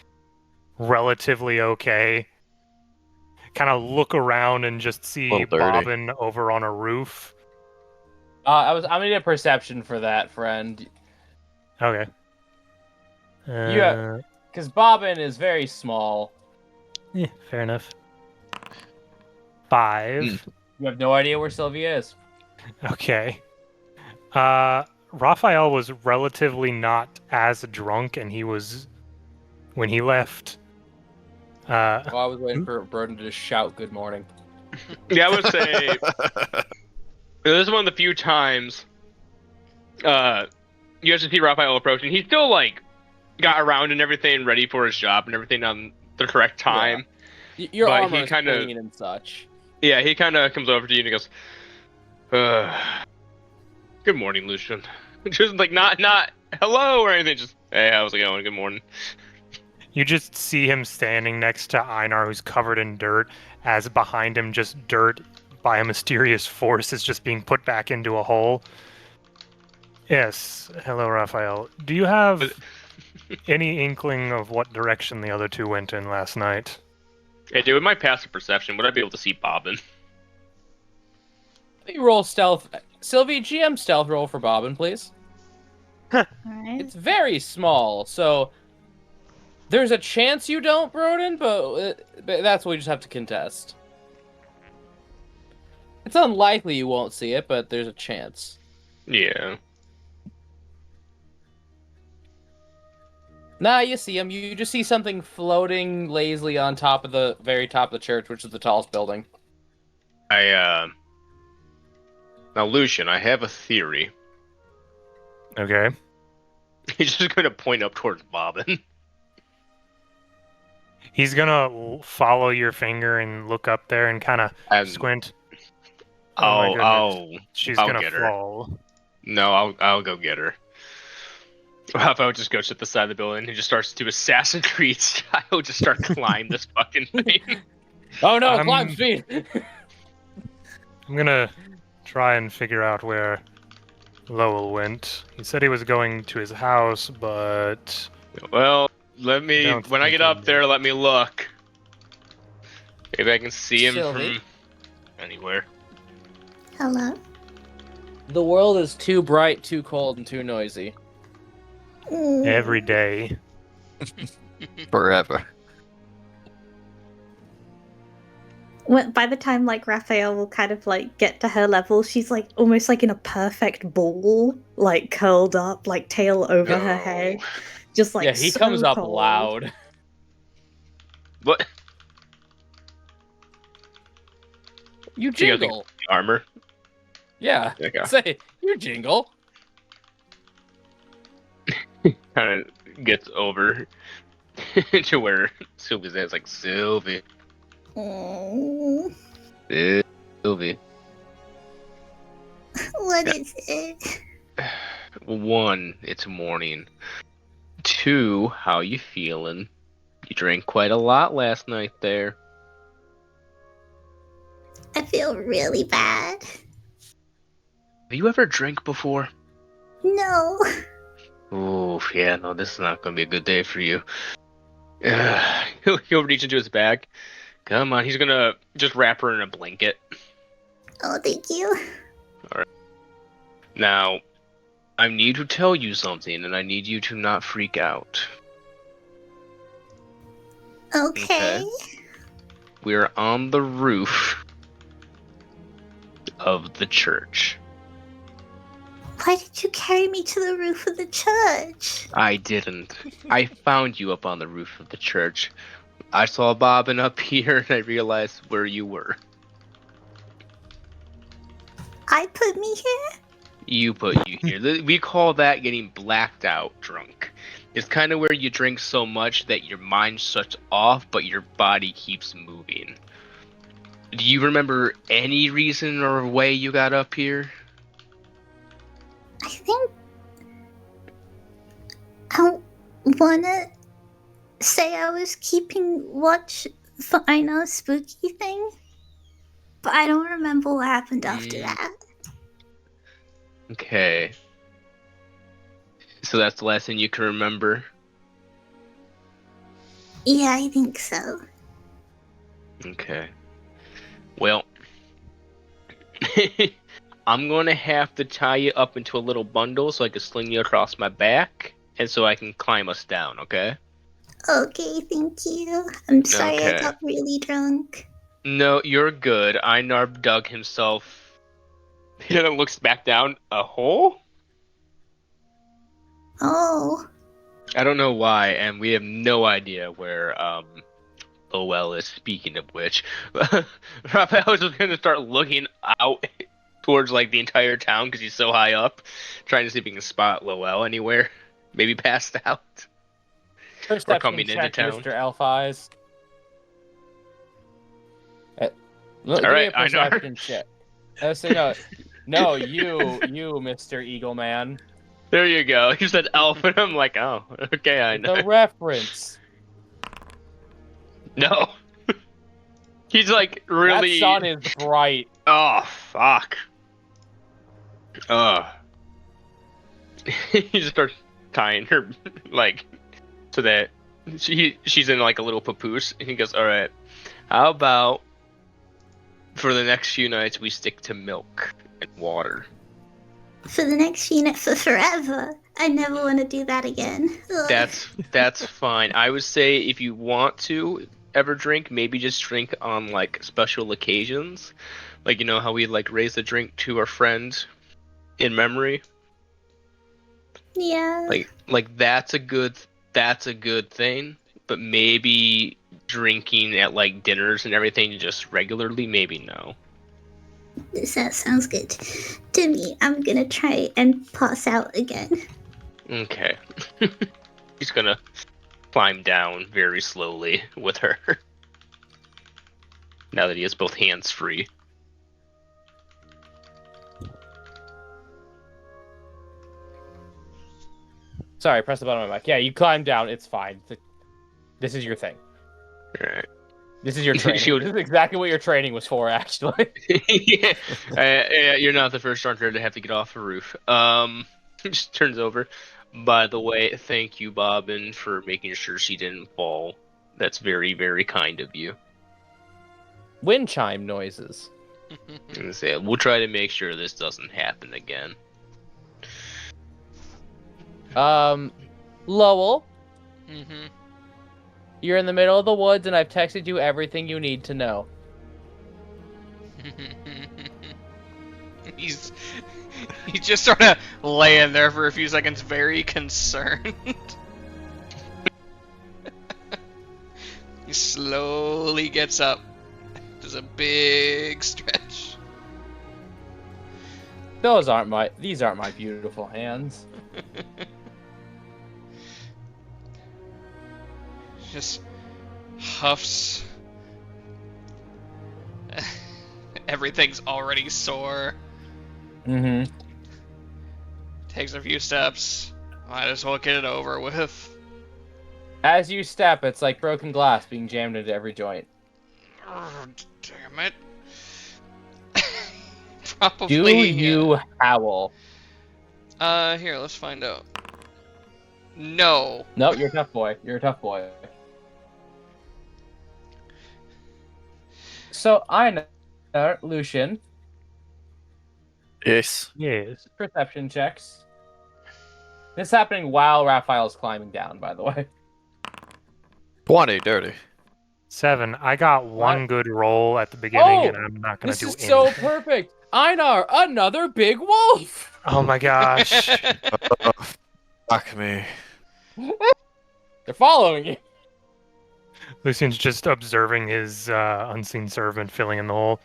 relatively okay. Kind of look around and just see Little dirty. Bobbin over on a roof. I'm gonna need a perception for that, friend. Okay. Yeah. Because Bobbin is very small. Yeah, fair enough. 5. You have no idea where Sylvia is. Okay. Raphael was relatively not as drunk, and he was when he left. I was waiting for Broden to just shout good morning. Yeah, I would say this is one of the few times you have to see Raphael approaching. He's still like got around and everything, ready for his job and everything on the correct time. Your But armor he is kinda- clean and such. Yeah, he kind of comes over to you and he goes, "Good morning, Lucien." Just like not hello or anything, just hey, how's it going? Good morning. You just see him standing next to Einar, who's covered in dirt, as behind him, just dirt by a mysterious force is just being put back into a hole. Yes, hello, Raphael. Do you have any inkling of what direction the other two went in last night? Hey, dude, with my passive perception, would I be able to see Bobbin? Let me roll stealth. Sylvie, GM stealth roll for Bobbin, please. Alright. It's very small, so there's a chance you don't, Broden, but that's what we just have to contest. It's unlikely you won't see it, but there's a chance. Yeah. Nah, you see him. You just see something floating lazily on top of the very top of the church, which is the tallest building. Now, Lucien, I have a theory. Okay. He's just gonna point up towards Bobbin. He's gonna follow your finger and look up there and kind of And squint. Oh my goodness. She's I'll gonna get her. fall. No, I'll go get her. How if I would just go to the side of the building and just starts to Assassin's Creed style, just start climb this fucking thing. Oh no, climb speed! I'm gonna try and figure out where Lowell went. He said he was going to his house, but Well, let me. Don't When I think get he up there, did. let me look. Maybe I can see him Sylvie? from anywhere. Hello? The world is too bright, too cold, and too noisy. every day. Forever. By the time like Raphael will kind of like get to her level, she's like almost like in a perfect ball, like curled up, like tail over her No. head, just like yeah, he so comes up cold. loud. What? You She got the jingle. armor. Yeah. Okay. Say, you jingle. Kind of gets over to where Sylvie's at. It's like, Sylvie. Oh, Sylvie. what is it? 1, it's morning. 2, how you feeling? You drank quite a lot last night there. I feel really bad. Have you ever drank before? No. Oof, yeah, no, this is not gonna be a good day for you. He'll reach into his bag. Come on, he's gonna just wrap her in a blanket. Oh, thank you. Now, I need to tell you something, and I need you to not freak out. Okay. We're on the roof of the church. Why did you carry me to the roof of the church? I didn't. I found you up on the roof of the church. I saw Bobbin up here, and I realized where you were. I put me here? You put you here. We call that getting blacked out drunk. It's kind of where you drink so much that your mind shuts off, but your body keeps moving. Do you remember any reason or way you got up here? I think I wanna say I was keeping watch for I know spooky thing, but I don't remember what happened after that. Okay. So that's the last thing you can remember? Yeah, I think so. Okay. Well, I'm going to have to tie you up into a little bundle so I can sling you across my back and so I can climb us down, okay? Okay, thank you. I'm sorry I Okay. got really drunk. No, you're good. Einarb dug himself. He then looks back down. A hole? Oh, I don't know why, and we have no idea where Lowell is. Speaking of which, Raphael's just gonna start looking out towards like the entire town because he's so high up, trying to see if he can spot Lowell anywhere. Maybe passed out. Perception coming into check, town. Mr. Elf-Eyes. Give me right, a I know. perception check. So no, you, Mr. Eagle Man. There you go. He said elf, and I'm like, oh, okay, I know. The reference. No. He's like really. That sun is bright. Oh fuck. He just starts tying her like so that she's in like a little papoose, and he goes, all right, how about for the next few nights we stick to milk and water? for the next unit for forever. I never want to do that again. Ugh. That's fine. I would say if you want to ever drink, maybe just drink on like special occasions, like you know how we like raise a drink to our friend in memory. Yeah. Like that's that's a good thing, but maybe drinking at like dinners and everything just regularly, maybe no. That sounds good to me. I'm gonna try and pass out again. Okay. He's gonna climb down very slowly with her. Now that he has both hands free. Sorry, press the button on my mic. Yeah, you climb down. It's fine. This is your thing. Alright. This is your training. This is exactly what your training was for, actually. Yeah. You're not the first archer to have to get off a roof. Just turns over. By the way, thank you, Bobbin, for making sure she didn't fall. That's very, very kind of you. Wind chime noises. And say, we'll try to make sure this doesn't happen again. Lowell, Mm-hmm. you're in the middle of the woods, and I've texted you everything you need to know. He's just sort of laying there for a few seconds, very concerned. He slowly gets up, does a big stretch. These aren't my beautiful hands. Just huffs. Everything's already sore. Mm-hmm. Takes a few steps. Might as well get it over with. As you step, it's like broken glass being jammed into every joint. Oh, damn it. Probably. Do you howl? Here, let's find out. No. No, you're a tough boy. You're a tough boy. So, I know, Lucien, Yes. Yes. perception checks. This is happening while Raphael's climbing down, by the way. 20, dirty. 7. I got one good roll at the beginning, and I'm not gonna This do is anything. so perfect! Einar, another big wolf! Oh my gosh. Fuck me. They're following you. Lucian's just observing his unseen servant filling in the hole.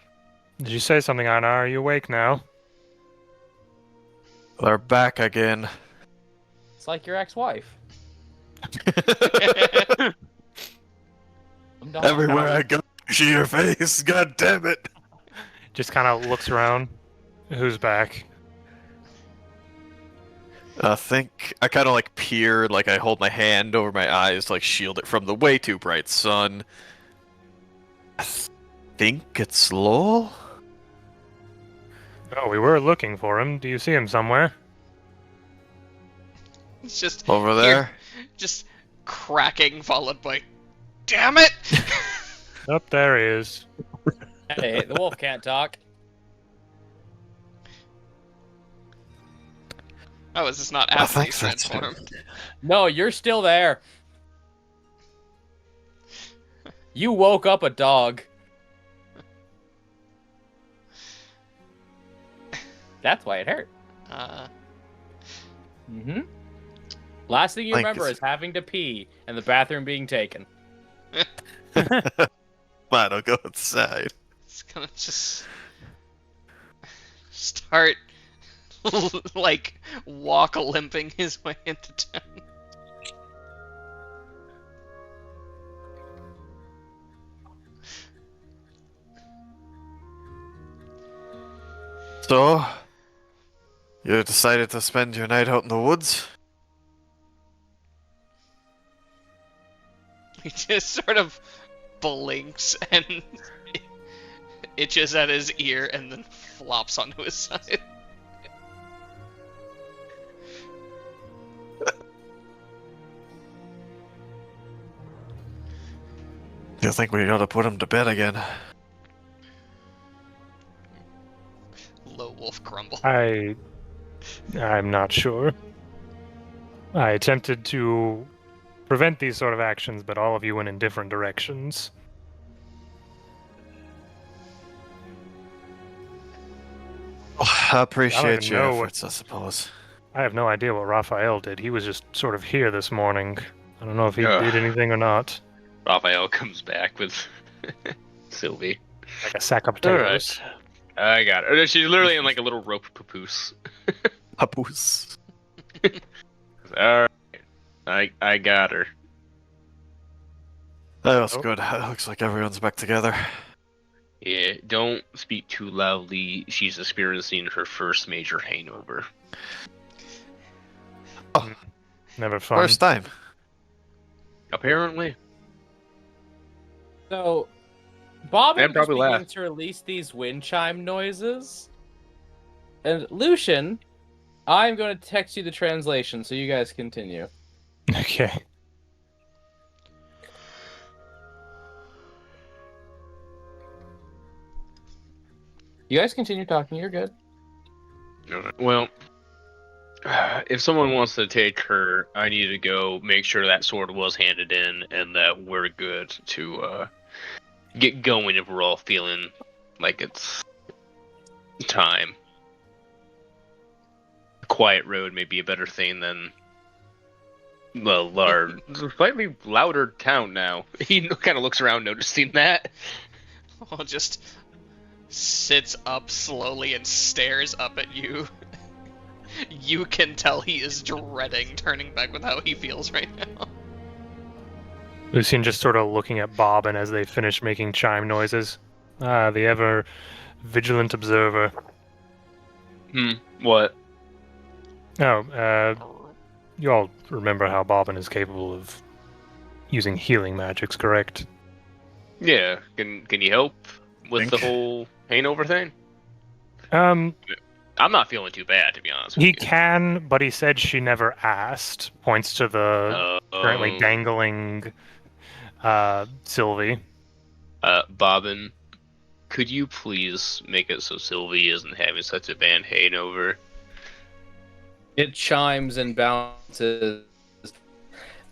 Did you say something, Anna? Are you awake now? They're back again. It's like your ex-wife. Everywhere I go, I see your face. God damn it. Just kind of looks around. Who's back? I think I kind of like peer, like I hold my hand over my eyes to like shield it from the way too bright sun. I think it's Lowell? Oh, we were looking for him. Do you see him somewhere? It's just Over there? just cracking, followed by, damn it! Up there he is. Hey, the wolf can't talk. Oh, is this not I after think he's that's him. transformed? No, you're still there. You woke up a dog. That's why it hurt. Mm-hmm. Last thing you Like remember it's- is having to pee and the bathroom being taken. Fine, I'll go inside. It's gonna just start like walk limping his way into town. So, you decided to spend your night out in the woods? He just sort of blinks and itches at his ear and then flops onto his side. Do you think we ought to put him to bed again? Low wolf grumble. I'm not sure. I attempted to prevent these sort of actions, but all of you went in different directions. Oh, I appreciate even your know what- efforts, I suppose. I have no idea what Raphael did. He was just sort of here this morning. I don't know if he Ugh. did anything or not. Raphael comes back with Sylvie. Like a sack of All potatoes. right. I got her. She's literally in like a little rope papoose. Papoose. All right. I got her. That's Oh. good. It looks like everyone's back together. Yeah, don't speak too loudly. She's experiencing her first major hangover. Never fun. First time. Apparently. So, Bob And just probably begins laugh. to release these wind chime noises. And Lucien, I'm going to text you the translation so you guys continue. Okay. You guys continue talking, you're good. Well, if someone wants to take her, I need to go make sure that sword was handed in and that we're good to get going if we're all feeling like it's time. A quiet road may be a better thing than our slightly louder town now. He kind of looks around noticing that. Well, just sits up slowly and stares up at you. You can tell he is dreading turning back with how he feels right now. Lucien just sort of looking at Bob, and as they finish making chime noises. Ah, the ever vigilant observer. What? Oh, you all remember how Bobbin is capable of using healing magics, correct? Yeah, can you help with the whole hangover thing? I'm not feeling too bad, to be honest with He you. can, but he said she never asked. Points to the currently dangling Sylvie. Bobbin, could you please make it so Sylvie isn't having such a bad hangover? It chimes and bounces.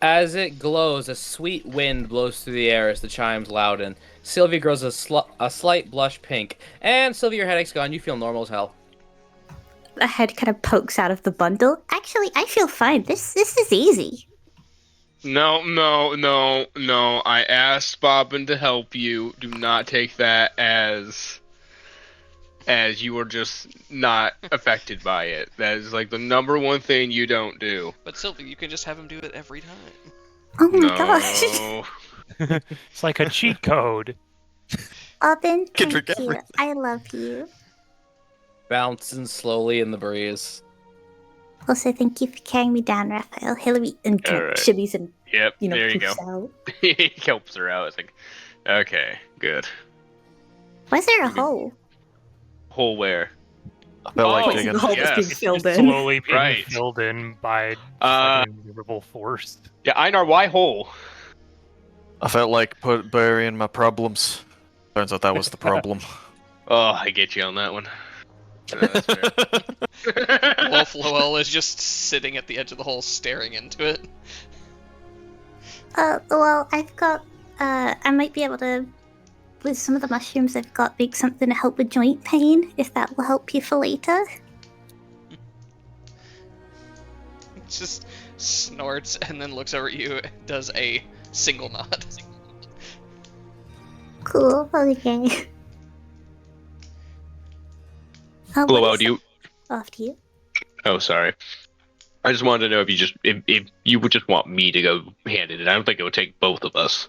As it glows, a sweet wind blows through the air as the chimes louden. Sylvia grows a slight blush pink. And Sylvia, your headache's gone. You feel normal as hell. A head kind of pokes out of the bundle. Actually, I feel fine. This is easy. No. I asked Bobbin to help you. Do not take that as you are just not affected by it. That is like the number one thing you don't do. But Sylvie, you can just have him do it every time. Oh my No. gosh. It's like a cheat code. Oven, Can thank drink you. everything. I love you. Bouncing slowly in the breeze. Also, thank you for carrying me down, Raphael. Hillary and All right. shimmies and Yep, there you go. poofs out. He helps her out. It's like, okay, good. Why is there a hole? Hole where? I felt like Oh, digging. The hole that's being yes. filled It's in. slowly being Right. filled in by Uh, invisible force. Yeah, Einar, why hole? I felt like burying my problems. Turns out that was the problem. Oh, I get you on that one. That's fair. Wolf Lowell is just sitting at the edge of the hole staring into it. Well, I've got, I might be able to, with some of the mushrooms I've got, make something to help with joint pain, if that will help you for later. Just snorts and then looks over at you and does a single nod. Cool, okay. Lowell, do you? Off to you. Oh, sorry. I just wanted to know if you would just want me to go hand it. I don't think it would take both of us.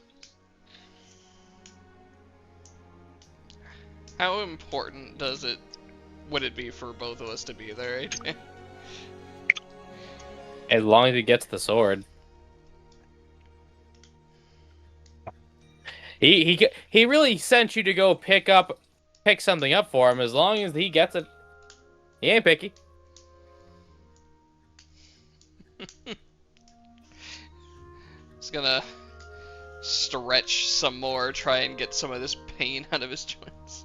How important would it be for both of us to be there, AJ? As long as he gets the sword. He really sent you to go pick something up for him. As long as he gets it, he ain't picky. He's gonna stretch some more, try and get some of this pain out of his joints.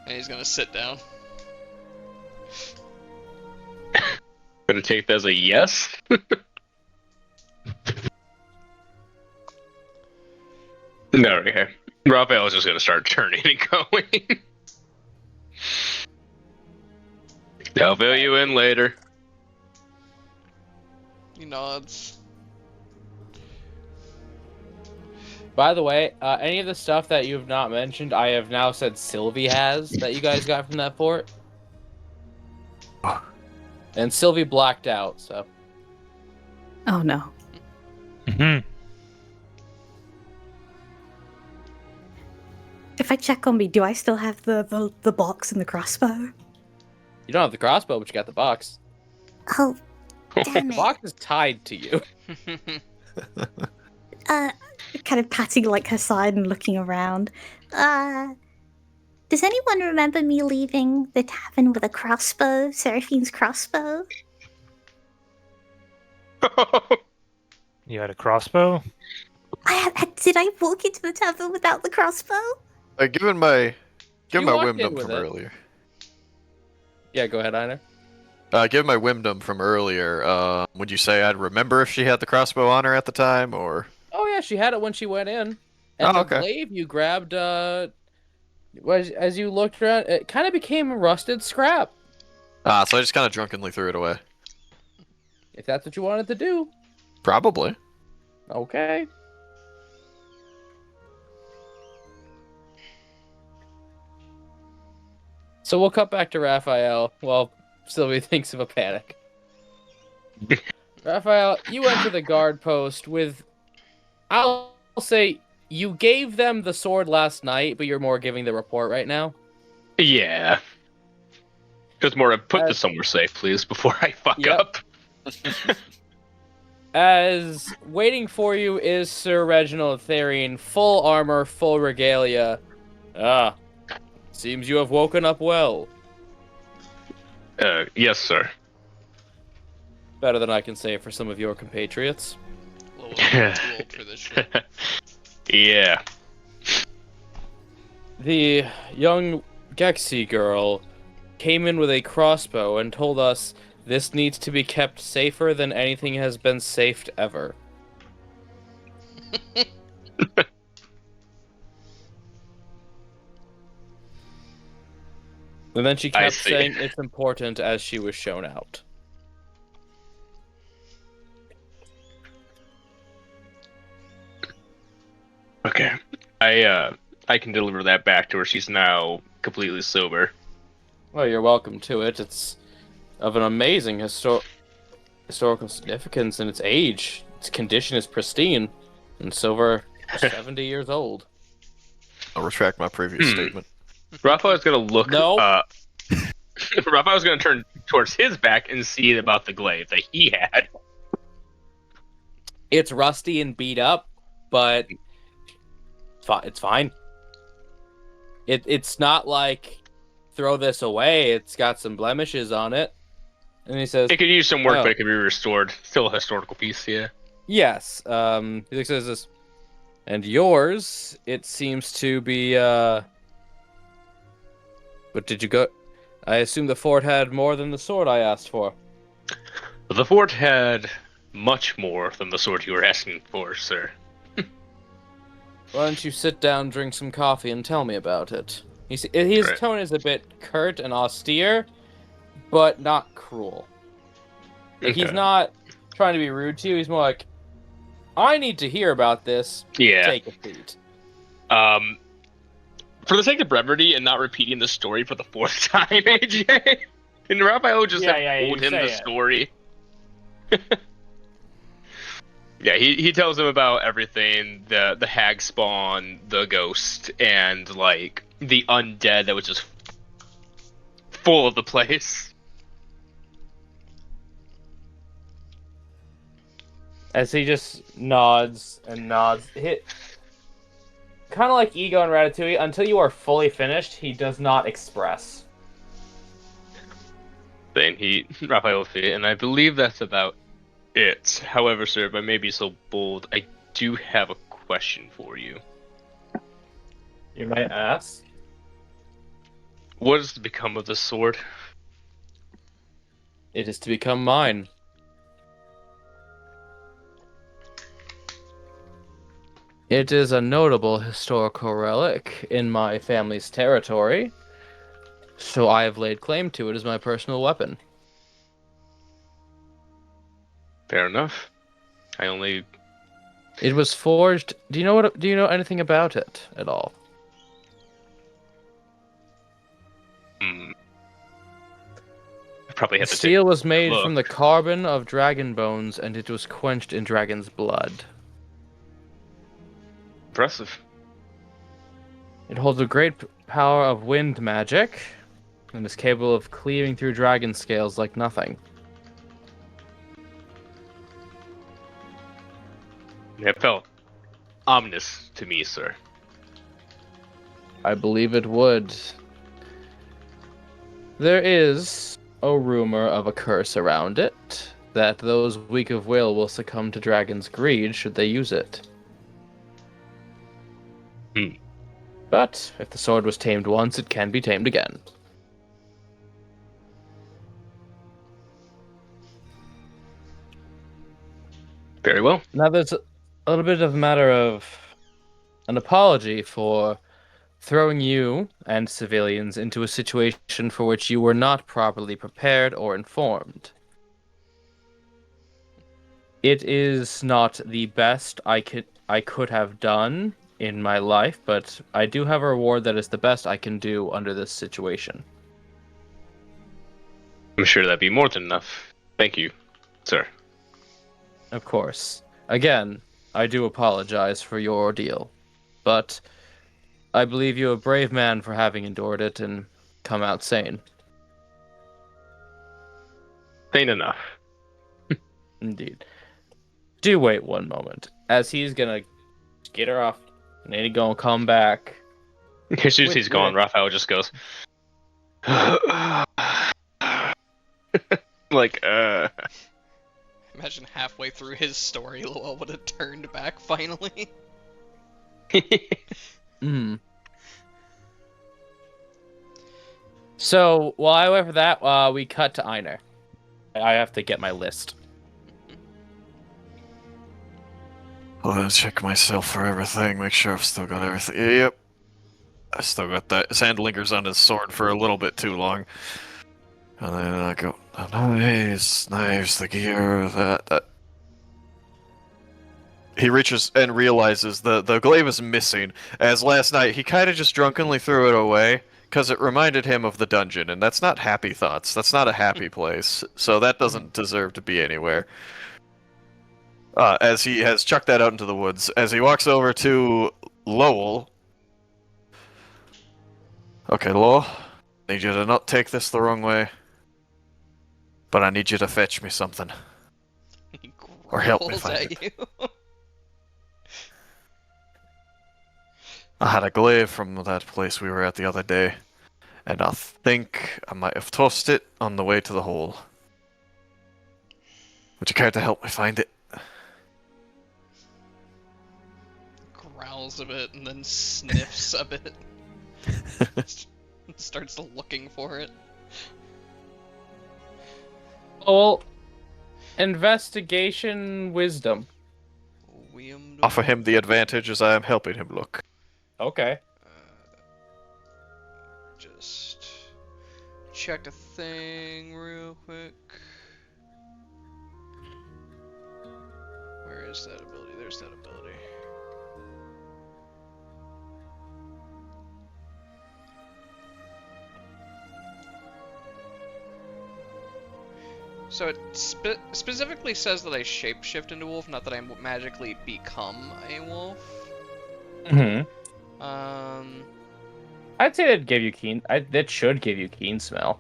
And he's gonna sit down. Gonna take that as a yes. No, okay. Raphael is just gonna start turning and going. I'll fill you in later. He nods. By the way, any of the stuff that you have not mentioned, I have now said Sylvie has that you guys got from that fort. And Sylvie blacked out, so. Oh no. Mm-hmm. If I check on me, do I still have the box and the crossbow? You don't have the crossbow, but you got the box. Oh, damn The it. box is tied to you. Kind of patting like her side and looking around. Does anyone remember me leaving the tavern with a crossbow? Seraphine's crossbow? You had a crossbow? Did I walk into the tavern without the crossbow? Given my You walked in whimdom with from it. earlier. Yeah, go ahead, Einer. Given my whimdom from earlier, would you say I'd remember if she had the crossbow on her at the time, or? Oh yeah, she had it when she went in. And the okay. glaive you grabbed, as you looked around, it kind of became rusted scrap. So I just kind of drunkenly threw it away. If that's what you wanted to do. Probably. Okay. So we'll cut back to Raphael while Sylvie thinks of a panic. Raphael, you enter the guard post with... I'll say you gave them the sword last night, but you're more giving the report right now. Yeah. Just more of put this somewhere safe, please, before I fuck Yep. up. As waiting for you is Sir Reginald Therian, full armor, full regalia. Ah, seems you have woken up well. Yes, sir. Better than I can say for some of your compatriots. A little too old for this shit. Yeah. The young Gexy girl came in with a crossbow and told us this needs to be kept safer than anything has been safed ever. And then she I kept see. saying it's important as she was shown out. Okay. I can deliver that back to her. She's now completely sober. Well, you're welcome to it. It's of an amazing historical significance in its age. Its condition is pristine, and it's over 70 years old. I'll retract my previous statement. Raphael's gonna look. No. Raphael's gonna turn towards his back and see about the glaive that he had. It's rusty and beat up, but it's fine. It's not like throw this away. It's got some blemishes on it. And he says, It could use some work, Oh. but it could be restored. Still a historical piece, yeah. yes. He says this. And yours, it seems to be, But did you go... I assume the fort had more than the sword I asked for. But the fort had much more than the sword you were asking for, sir. Why don't you sit down, drink some coffee, and tell me about it? His Right. tone is a bit curt and austere, but not cruel. Like, he's Okay. not trying to be rude to you. He's more like, I need to hear about this. Yeah. Take a seat. For the sake of brevity and not repeating the story for the fourth time, AJ, and Raphael just Yeah, told you him say the it. story. Yeah, he tells him about everything, the hag spawn, the ghost, and like the undead that was just full of the place. As he just nods and nods. Kind of like Ego and Ratatouille, until you are fully finished, he does not express. Then Raphael will say, and I believe that's about it. However, sir, if I may be so bold, I do have a question for you. You might ask. What is to become of the sword? It is to become mine. It is a notable historical relic in my family's territory, so I have laid claim to it as my personal weapon. Fair enough. I only... It was forged. Do you know anything about it at all? I probably The have to steel was take a made look. from the carbon of dragon bones, and it was quenched in dragon's blood. Impressive. It holds a great power of wind magic, and is capable of cleaving through dragon scales like nothing. It felt ominous to me, sir. I believe it would. There is a rumor of a curse around it, that those weak of will succumb to dragon's greed should they use it. But if the sword was tamed once, it can be tamed again. Very well. Now there's a little bit of a matter of an apology for throwing you and civilians into a situation for which you were not properly prepared or informed. It is not the best I could have done in my life, but I do have a reward that is the best I can do under this situation. I'm sure that'd be more than enough. Thank you, sir. Of course. Again, I do apologize for your ordeal, but I believe you a brave man for having endured it and come out sane. Sane enough. Indeed. Do wait one moment, as he's gonna get her off, and then he's gonna come back. As soon as he's gone, Raphael just goes... like, Imagine halfway through his story, Lowell would have turned back finally. So, while I wait for that, we cut to Einar. I have to get my list. I'll check myself for everything, make sure I've still got everything. Yep. I still got that. His hand lingers on his sword for a little bit too long. And then I go, knives, the gear, that. He reaches and realizes the glaive is missing, as last night he kind of just drunkenly threw it away, because it reminded him of the dungeon, and that's not happy thoughts. That's not a happy place, so that doesn't deserve to be anywhere. As he has chucked that out into the woods, as he walks over to Lowell. Okay, Lowell, need you to not take this the wrong way, but I need you to fetch me something. He Or help me growls find at you. I had a glaive from that place we were at the other day, and I think I might have tossed it on the way to the hole. Would you care to help me find it? Growls a bit and then sniffs a bit. Starts looking for it. Well, investigation wisdom. Offer him the advantage as I am helping him look. Okay. Just check a thing real quick. Where is that ability? There's that ability. So it specifically says that I shapeshift into wolf, not that I magically become a wolf. I'd say that'd give you keen. That should give you keen smell.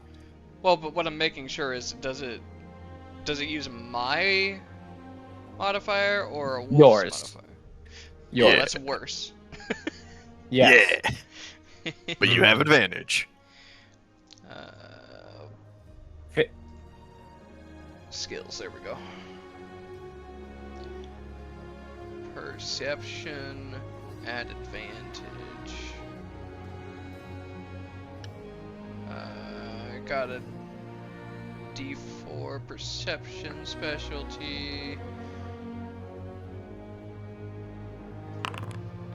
Well, but what I'm making sure is, does it use my modifier or a wolf's Yours. modifier? Yours. Oh, that's worse. Yes. Yeah. But you have advantage. Skills, there we go. Perception at advantage. I got a D4 perception specialty.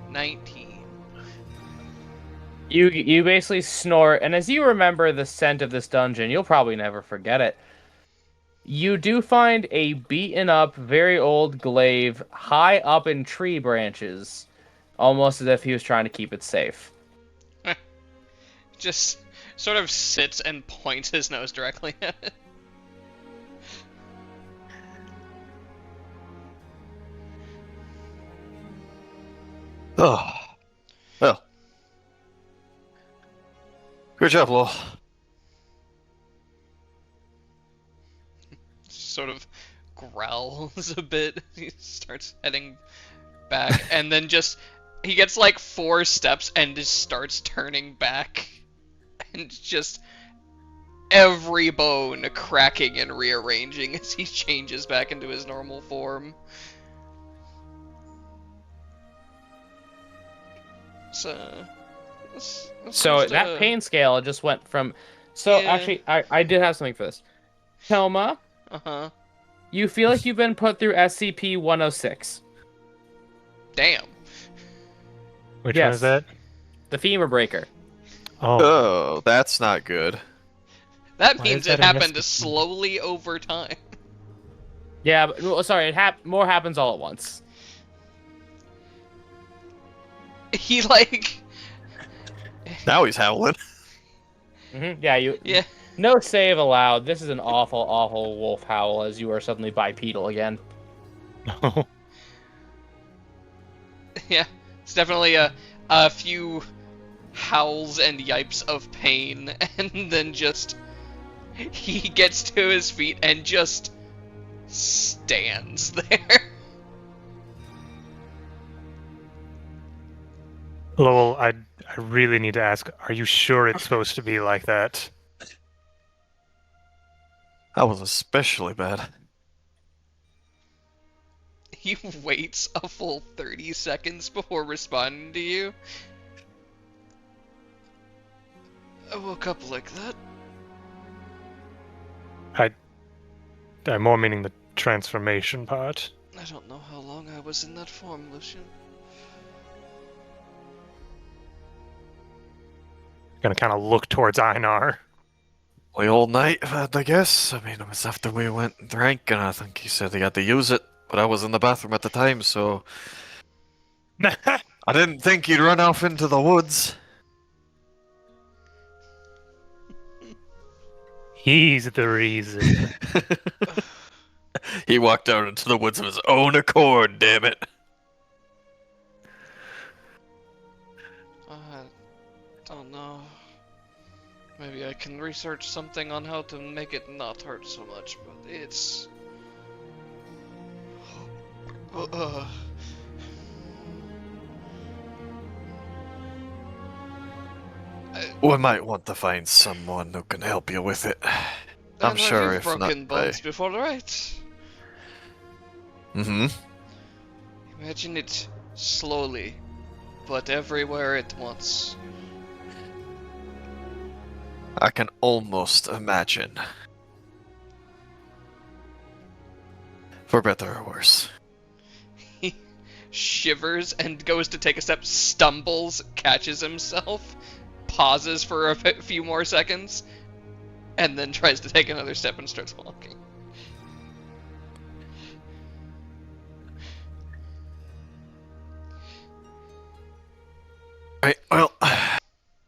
19. You basically snort, and as you remember the scent of this dungeon, you'll probably never forget it. You do find a beaten up, very old glaive high up in tree branches, almost as if he was trying to keep it safe. Just sort of sits and points his nose directly at it. Oh, well. Good job, Lowell. Sort of growls a bit. He starts heading back, and then he gets like 4 steps and just starts turning back, and just every bone cracking and rearranging as he changes back into his normal form. So that pain scale just went from. So Yeah. actually, I did have something for this. Thelma, Uh-huh. you feel like you've been put through SCP-106. Damn. Which one is that? The femur breaker. Oh, Oh, that's not good. That Why means is that it an happened SCP? slowly over time. Yeah, but sorry, more happens all at once. He like... Now he's howling. Yeah, Yeah. No save allowed. This is an awful, awful wolf howl as you are suddenly bipedal again. no. Yeah. It's definitely a few howls and yipes of pain, and then just... He gets to his feet and just stands there. Lowell, I really need to ask, are you sure it's supposed to be like that? That was especially bad. He waits a full 30 seconds before responding to you. I woke up like that. I'm more meaning the transformation part. I don't know how long I was in that form, Lucien. Gonna kind of look towards Einar. The all night, I guess. I mean, it was after we went and drank, and I think he said he had to use it, but I was in the bathroom at the time, so I didn't think he'd run off into the woods. He's the reason. He walked out into the woods of his own accord, damn it. I don't know. Maybe I can research something on how to make it not hurt so much, but it's... We might want to find someone who can help you with it. I'm And sure you've if not, broken bones before, right? Mm-hmm. Imagine it slowly, but everywhere at once. I can almost imagine. For better or worse. He shivers and goes to take a step, stumbles, catches himself, pauses for a few more seconds, and then tries to take another step and starts walking. Right, well, I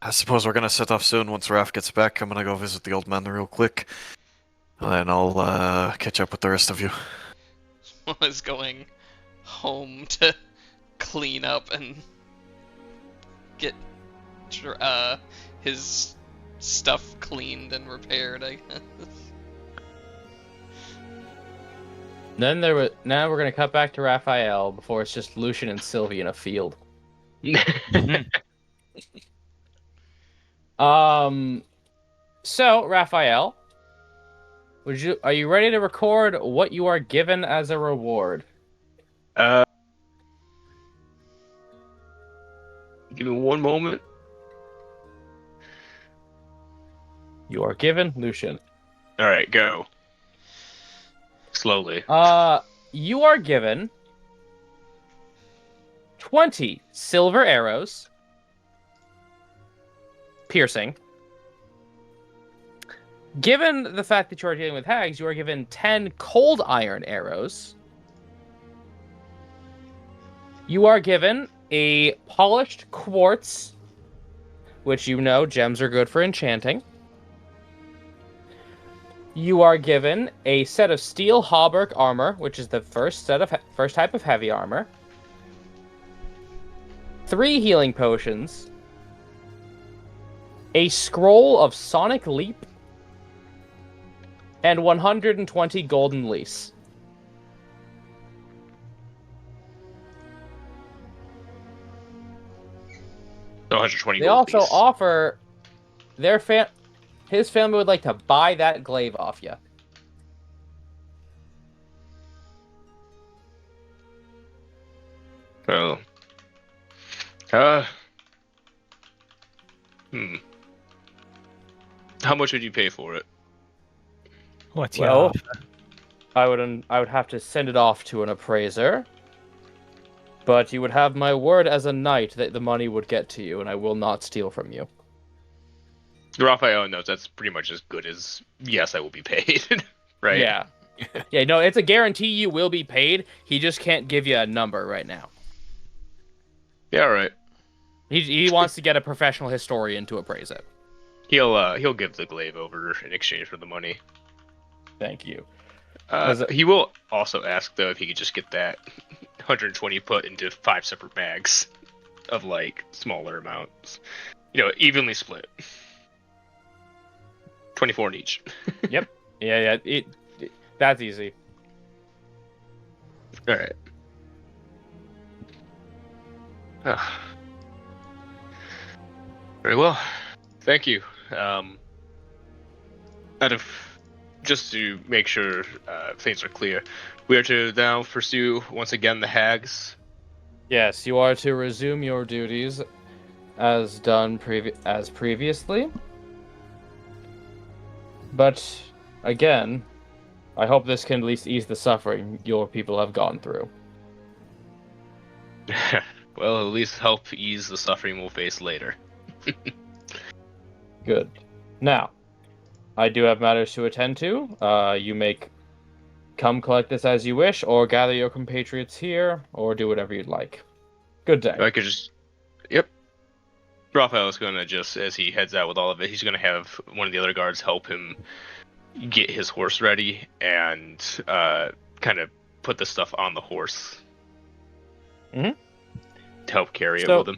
suppose we're gonna set off soon once Raph gets back. I'm gonna go visit the old man real quick. And then I'll catch up with the rest of you. Was going home to clean up and get his stuff cleaned and repaired, I guess. Now we're gonna cut back to Raphael before it's just Lucien and Sylvie in a field. So Raphael, are you ready to record what you are given as a reward? Give me one moment. You are given, Lucien. All right, go. Slowly. You are given 20 silver arrows, piercing, Given the fact that you are dealing with hags, you are given 10 cold iron arrows. You are given a polished quartz, which you know gems are good for enchanting. You are given a set of steel hauberk armor, which is the first type of heavy armor. 3 healing potions. A scroll of sonic leap. And 120 golden lease. So 120 They gold also piece. offer his family would like to buy that glaive off you. Oh. How much would you pay for it? What's Well, your I would have to send it off to an appraiser. But you would have my word as a knight that the money would get to you, and I will not steal from you. Raphael knows that's pretty much as good as yes, I will be paid. Right? Yeah. Yeah, no, it's a guarantee you will be paid. He just can't give you a number right now. Yeah, all right. He wants to get a professional historian to appraise it. He'll give the glaive over in exchange for the money. Thank you. He will also ask though if he could just get that 120 put into 5 separate bags of like smaller amounts, evenly split. 24 in each. Yep. Yeah. That's easy. All right. Very well. Thank you. Just to make sure things are clear, we are to now pursue once again the hags. Yes, you are to resume your duties as done previously. But again, I hope this can at least ease the suffering your people have gone through. Well, at least help ease the suffering we'll face later. Good. Now, I do have matters to attend to. You may come collect this as you wish, or gather your compatriots here, or do whatever you'd like. Good day. I could just... Yep. Raphael's gonna just, as he heads out with all of it, he's gonna have one of the other guards help him get his horse ready and kind of put the stuff on the horse. Mm-hmm. To help carry it with him.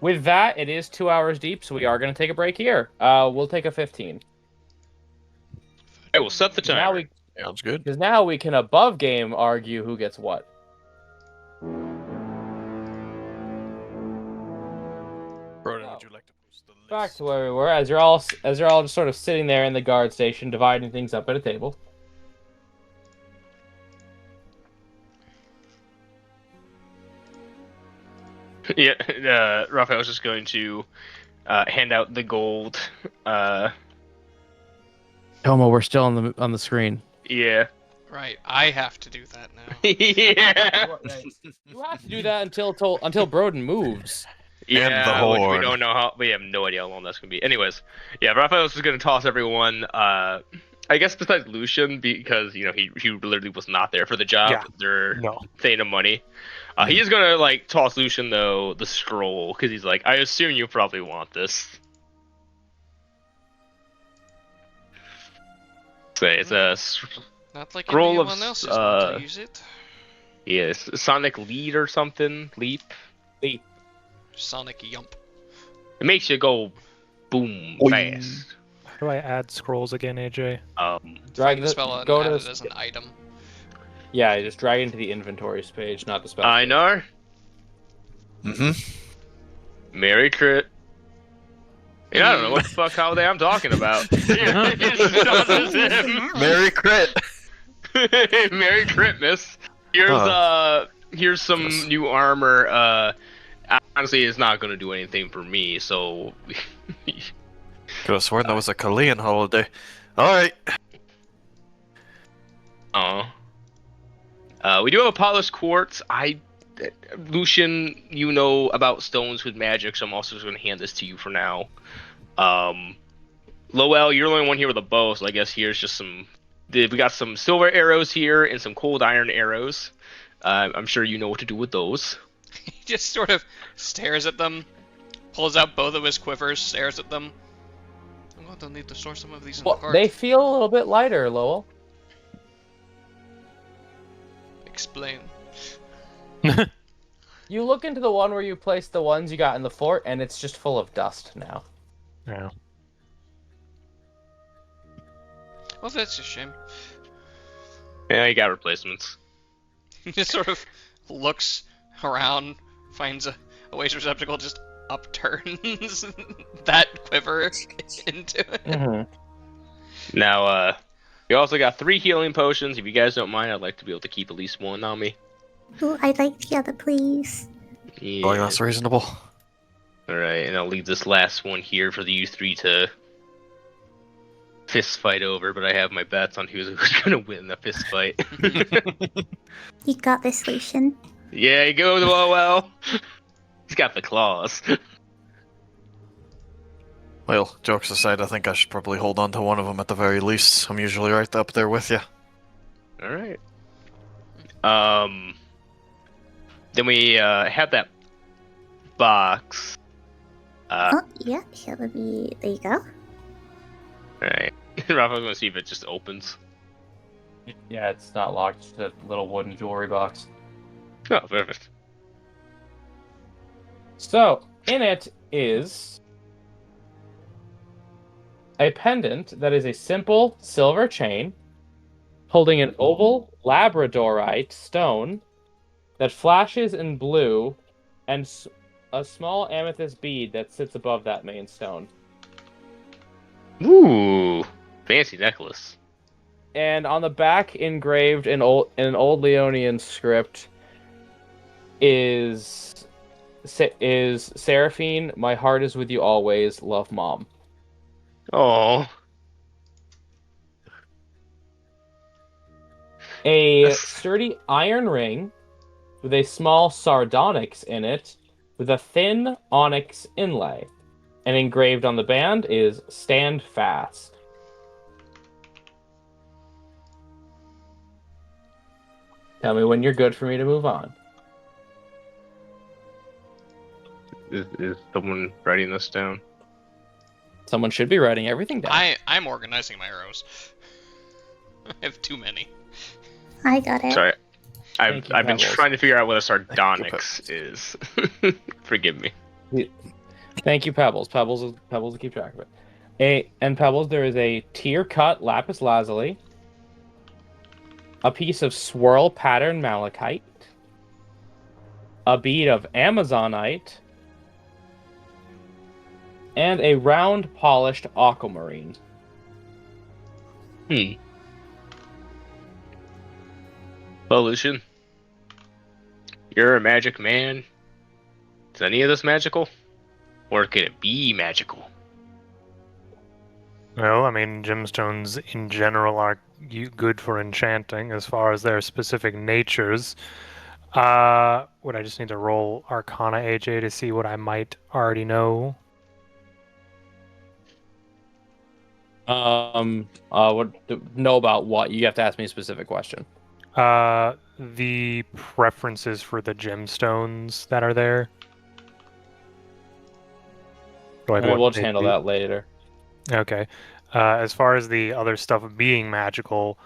With that, it is 2 hours deep, so we are going to take a break here. We'll take a 15. I will set the timer. Sounds good. Because now we can above game argue who gets what. Broden, would you like to post the list? Back to where we were, as you're all just sort of sitting there in the guard station, dividing things up at a table. Yeah, Raphael's just going to hand out the gold. Tomo, we're still on the screen. Yeah. Right, I have to do that now. Yeah. You have to do that until Broden moves. Yeah, the which we horde. don't know how. We have no idea how long that's gonna be. Anyways, yeah, Raphael's just gonna toss everyone. I guess besides Lucien, because he literally was not there for the job. Yeah. They're No. paying him money. He is gonna toss Lucien though the scroll because he's like, I assume you probably want this. So it's a Not like Scroll of, anyone else is going to use it. Sonic lead or something. Leap. Sonic Yump. It makes you go boom Boing. fast. How do I add scrolls again, AJ? Drag Find the spell and go add to it as an item. Yeah, just drag it into the inventories page, not the spell. I know. Mm-hmm. Mary crit. Yeah, I don't know what the fuck holiday I'm talking about. Merry crit. Merry Christmas. Here's some new armor. Honestly, it's not gonna do anything for me, so. Could have sworn that was a Chilean holiday. Alright. We do have a polished quartz. Lucien, you know about stones with magic, so I'm also just gonna hand this to you for now. Lowell, you're the only one here with a bow, so I guess here's just some. We got some silver arrows here and some cold iron arrows. I'm sure you know what to do with those. He just sort of stares at them, pulls out both of his quivers, stares at them. I'm going to need to store some of these in the cart. They feel a little bit lighter, Lowell. Explain. You look into the one where you placed the ones you got in the fort, and it's just full of dust now. Yeah. Well, that's a shame. Yeah, you got replacements. He just sort of looks around, finds a waste receptacle, just upturns that quiver into it. Mm-hmm. Now, you also got 3 healing potions. If you guys don't mind, I'd like to be able to keep at least one on me. Ooh, I'd like the other, please. Yeah. Oh, that's reasonable. Alright, and I'll leave this last one here for you 3 to fist fight over, but I have my bets on who's gonna win the fist fight. You got this, Lucien. Yeah, he goes well. He's got the claws. Well, jokes aside, I think I should probably hold on to one of them at the very least. I'm usually right up there with you. Alright. Then we have that box. Oh, yeah, here would be. There you go. Alright. Rafa's gonna see if it just opens. Yeah, it's not locked. It's a little wooden jewelry box. Oh, perfect. So, in it is a pendant that is a simple silver chain holding an oval labradorite stone that flashes in blue and a small amethyst bead that sits above that main stone. Ooh, fancy necklace. And on the back, engraved in an old Leonian script, is Seraphine, my heart is with you always, love Mom. Oh. A sturdy iron ring with a small sardonyx in it with a thin onyx inlay. And engraved on the band is Stand Fast. Tell me when you're good for me to move on. Is someone writing this down? Someone should be writing everything down. I'm organizing my arrows. I have too many. I got it. Sorry. Thank you, I've been Pebbles. trying to figure out what a sardonyx is. Forgive me. Thank you, Pebbles. Pebbles will keep track of it. And Pebbles, there is a tear-cut lapis lazuli, a piece of swirl pattern malachite, a bead of amazonite, and a round polished aquamarine. Well, Lucien, you're a magic man. Is any of this magical? Or can it be magical? Well, I mean, gemstones in general are good for enchanting as far as their specific natures. Would I just need to roll Arcana AJ to see what I might already know? Know about what? You have to ask me a specific question. The preferences for the gemstones that are there. Like Alright, what we'll just they handle do. that later. Okay. As far as the other stuff being magical,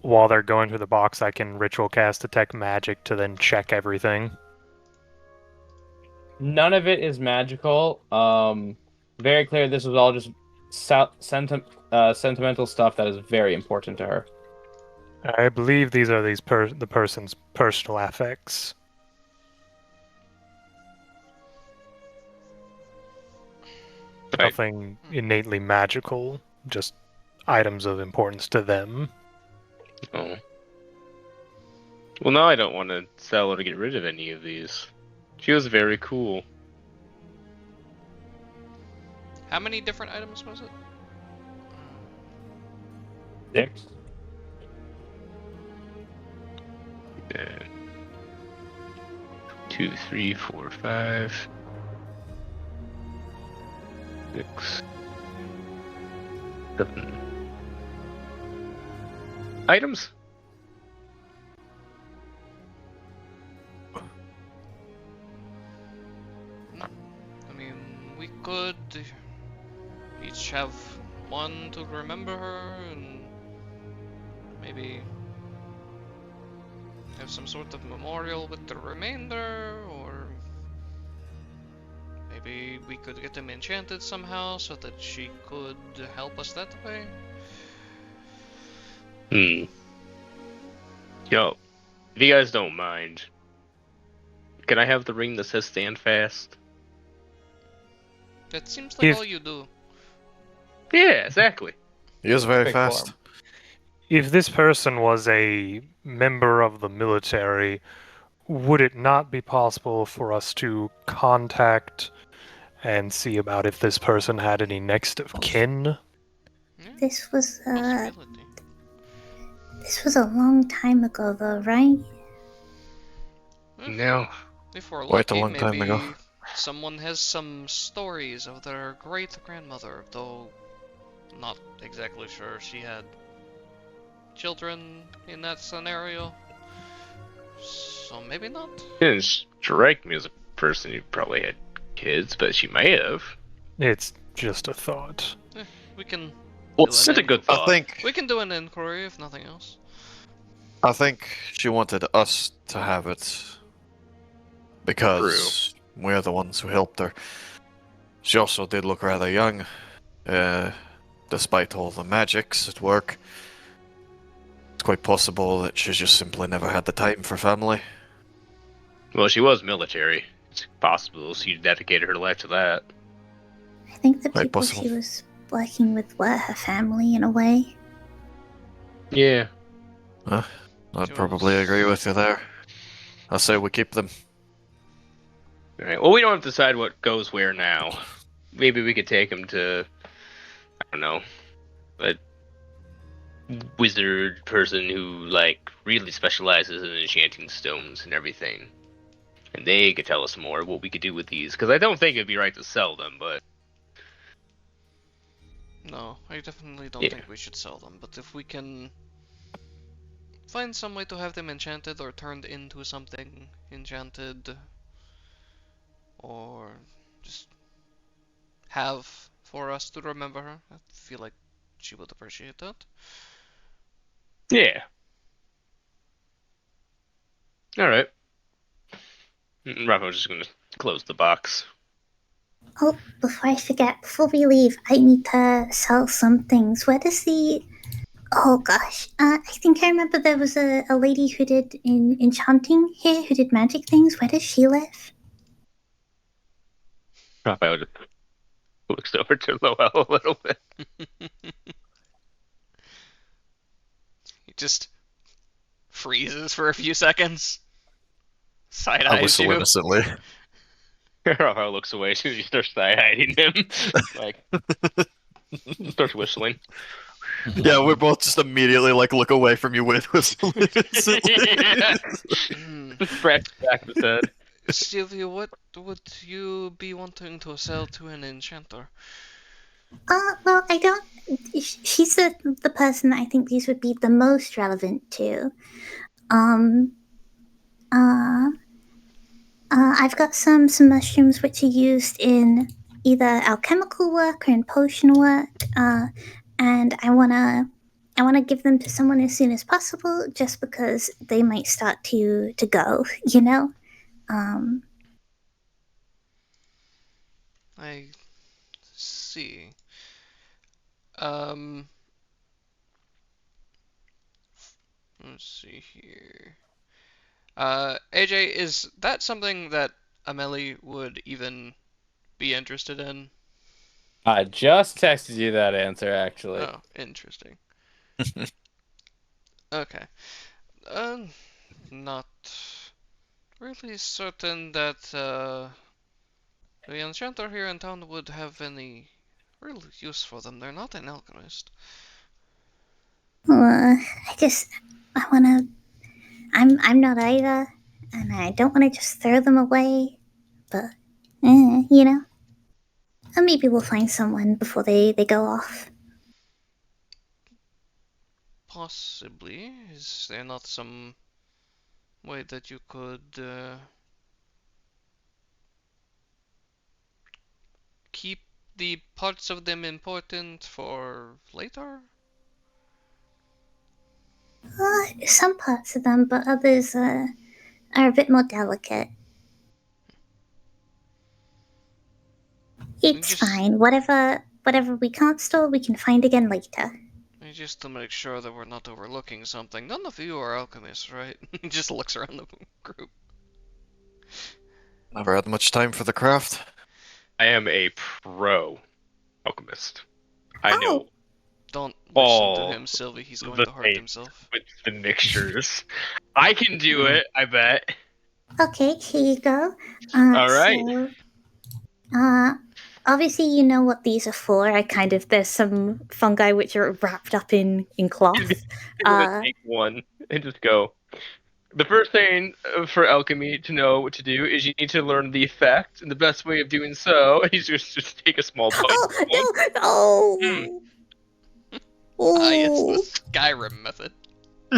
while they're going through the box, I can ritual cast Detect Magic to then check everything. None of it is magical. Very clear this was all just sentimental stuff that is very important to her. I believe these are the person's personal affects. Right. Nothing innately magical, just items of importance to them. Oh. Well, now I don't want to sell or get rid of any of these. She was very cool. How many different items was it? 6. And 2, 3, 4, 5, 6, The items? I mean, we could each have one to remember her, and maybe have some sort of memorial with the remainder, or maybe we could get them enchanted somehow so that she could help us that way. Yo, if you guys don't mind, can I have the ring that says stand fast? That seems like If- all you do. Yeah, exactly. He is very Quick fast. form. If this person was a member of the military, would it not be possible for us to contact and see about if this person had any next of kin? Yeah, This was possibility. a long time ago, though, right? No. If we're Quite a lucky, long time maybe ago. someone has some stories of their great-grandmother, though not exactly sure she had children in that scenario. So maybe not. She didn't strike me as a person who probably had kids, but she may have. It's just a thought. We can Well, do it's an a good thought. we can do an inquiry if nothing else. I think she wanted us to have it because we're the ones who helped her. She also did look rather young, despite all the magics at work. It's quite possible that she just simply never had the time for family. Well, she was military. It's possible she dedicated her life to that. I think the Quite people possible. she was working with were her family in a way. Yeah. I'd probably agree with you there. I say we keep them. Alright, well, we don't have to decide what goes where now. Maybe we could take them to, I don't know, a wizard person who, like, really specializes in enchanting stones and everything. And they could tell us more what we could do with these, because I don't think it'd be right to sell them, but... No, I definitely don't Yeah. think we should sell them, but if we can find some way to have them enchanted or turned into something enchanted, or just have for us to remember her, I feel like she would appreciate that. Yeah. Alright. Rafa's just gonna close the box. Oh, before I forget, before we leave, I need to sell some things. Where does the... Oh gosh, I think I remember there was a lady who did enchanting here, who did magic things. Where does she live? Rafa just looks over to Lowell a little bit. He just freezes for a few seconds. Side I eyes whistle you. innocently. Rafa looks away as soon as you start side-eyeing him. Like, starts whistling. Yeah, we're both just immediately like look away from you with whistling innocently. Scratch the back of his head. Sylvia, what would you be wanting to sell to an enchanter? Well, I don't... She's the person that I think these would be the most relevant to. I've got some mushrooms which are used in either alchemical work or in potion work, and I wanna give them to someone as soon as possible, just because they might start to go, you know. I see. Let's see here. AJ, is that something that Amelie would even be interested in? I just texted you that answer, actually. Oh, interesting. Okay. Not really certain that the enchanter here in town would have any real use for them. They're not an alchemist. Well, I wanna. I'm not either, and I don't want to just throw them away. But, you know, maybe we'll find someone before they go off. Possibly. Is there not some way that you could keep the parts of them important for later? Some parts of them, but others are a bit more delicate. It's just- fine. Whatever we can't store, we can find again later. Just to make sure that we're not overlooking something. None of you are alchemists, right? He just looks around the group. Never had much time for the craft. I am a pro alchemist. I Oh. know Don't all listen to him, Sylvie. He's going the to hurt things himself. with the mixtures. I can do it, I bet. Okay, here you go. All right. So, obviously you know what these are for. There's some fungi which are wrapped up in cloth. I'm gonna take one and just go. The first thing for alchemy to know what to do is you need to learn the effect, and the best way of doing so is just take a small bite. Oh no! Oh, It's the Skyrim method.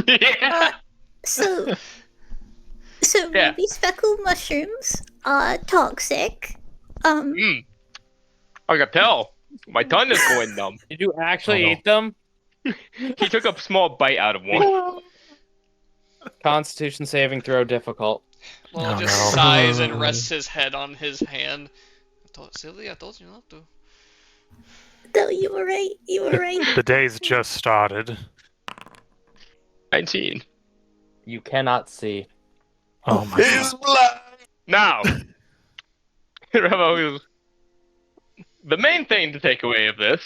Yeah. so Yeah. ruby speckled mushrooms are toxic. I can tell. My tongue is going numb. Did you actually Oh, no. eat them? He took a small bite out of one. Constitution saving throw difficult. Well, Oh, just no. sighs and rests his head on his hand. Sylvie, I told you not to. No, you were right. You were right. The day's just started. 19. You cannot see. Oh my god. He's blind! Now, Revo, the main thing to take away of this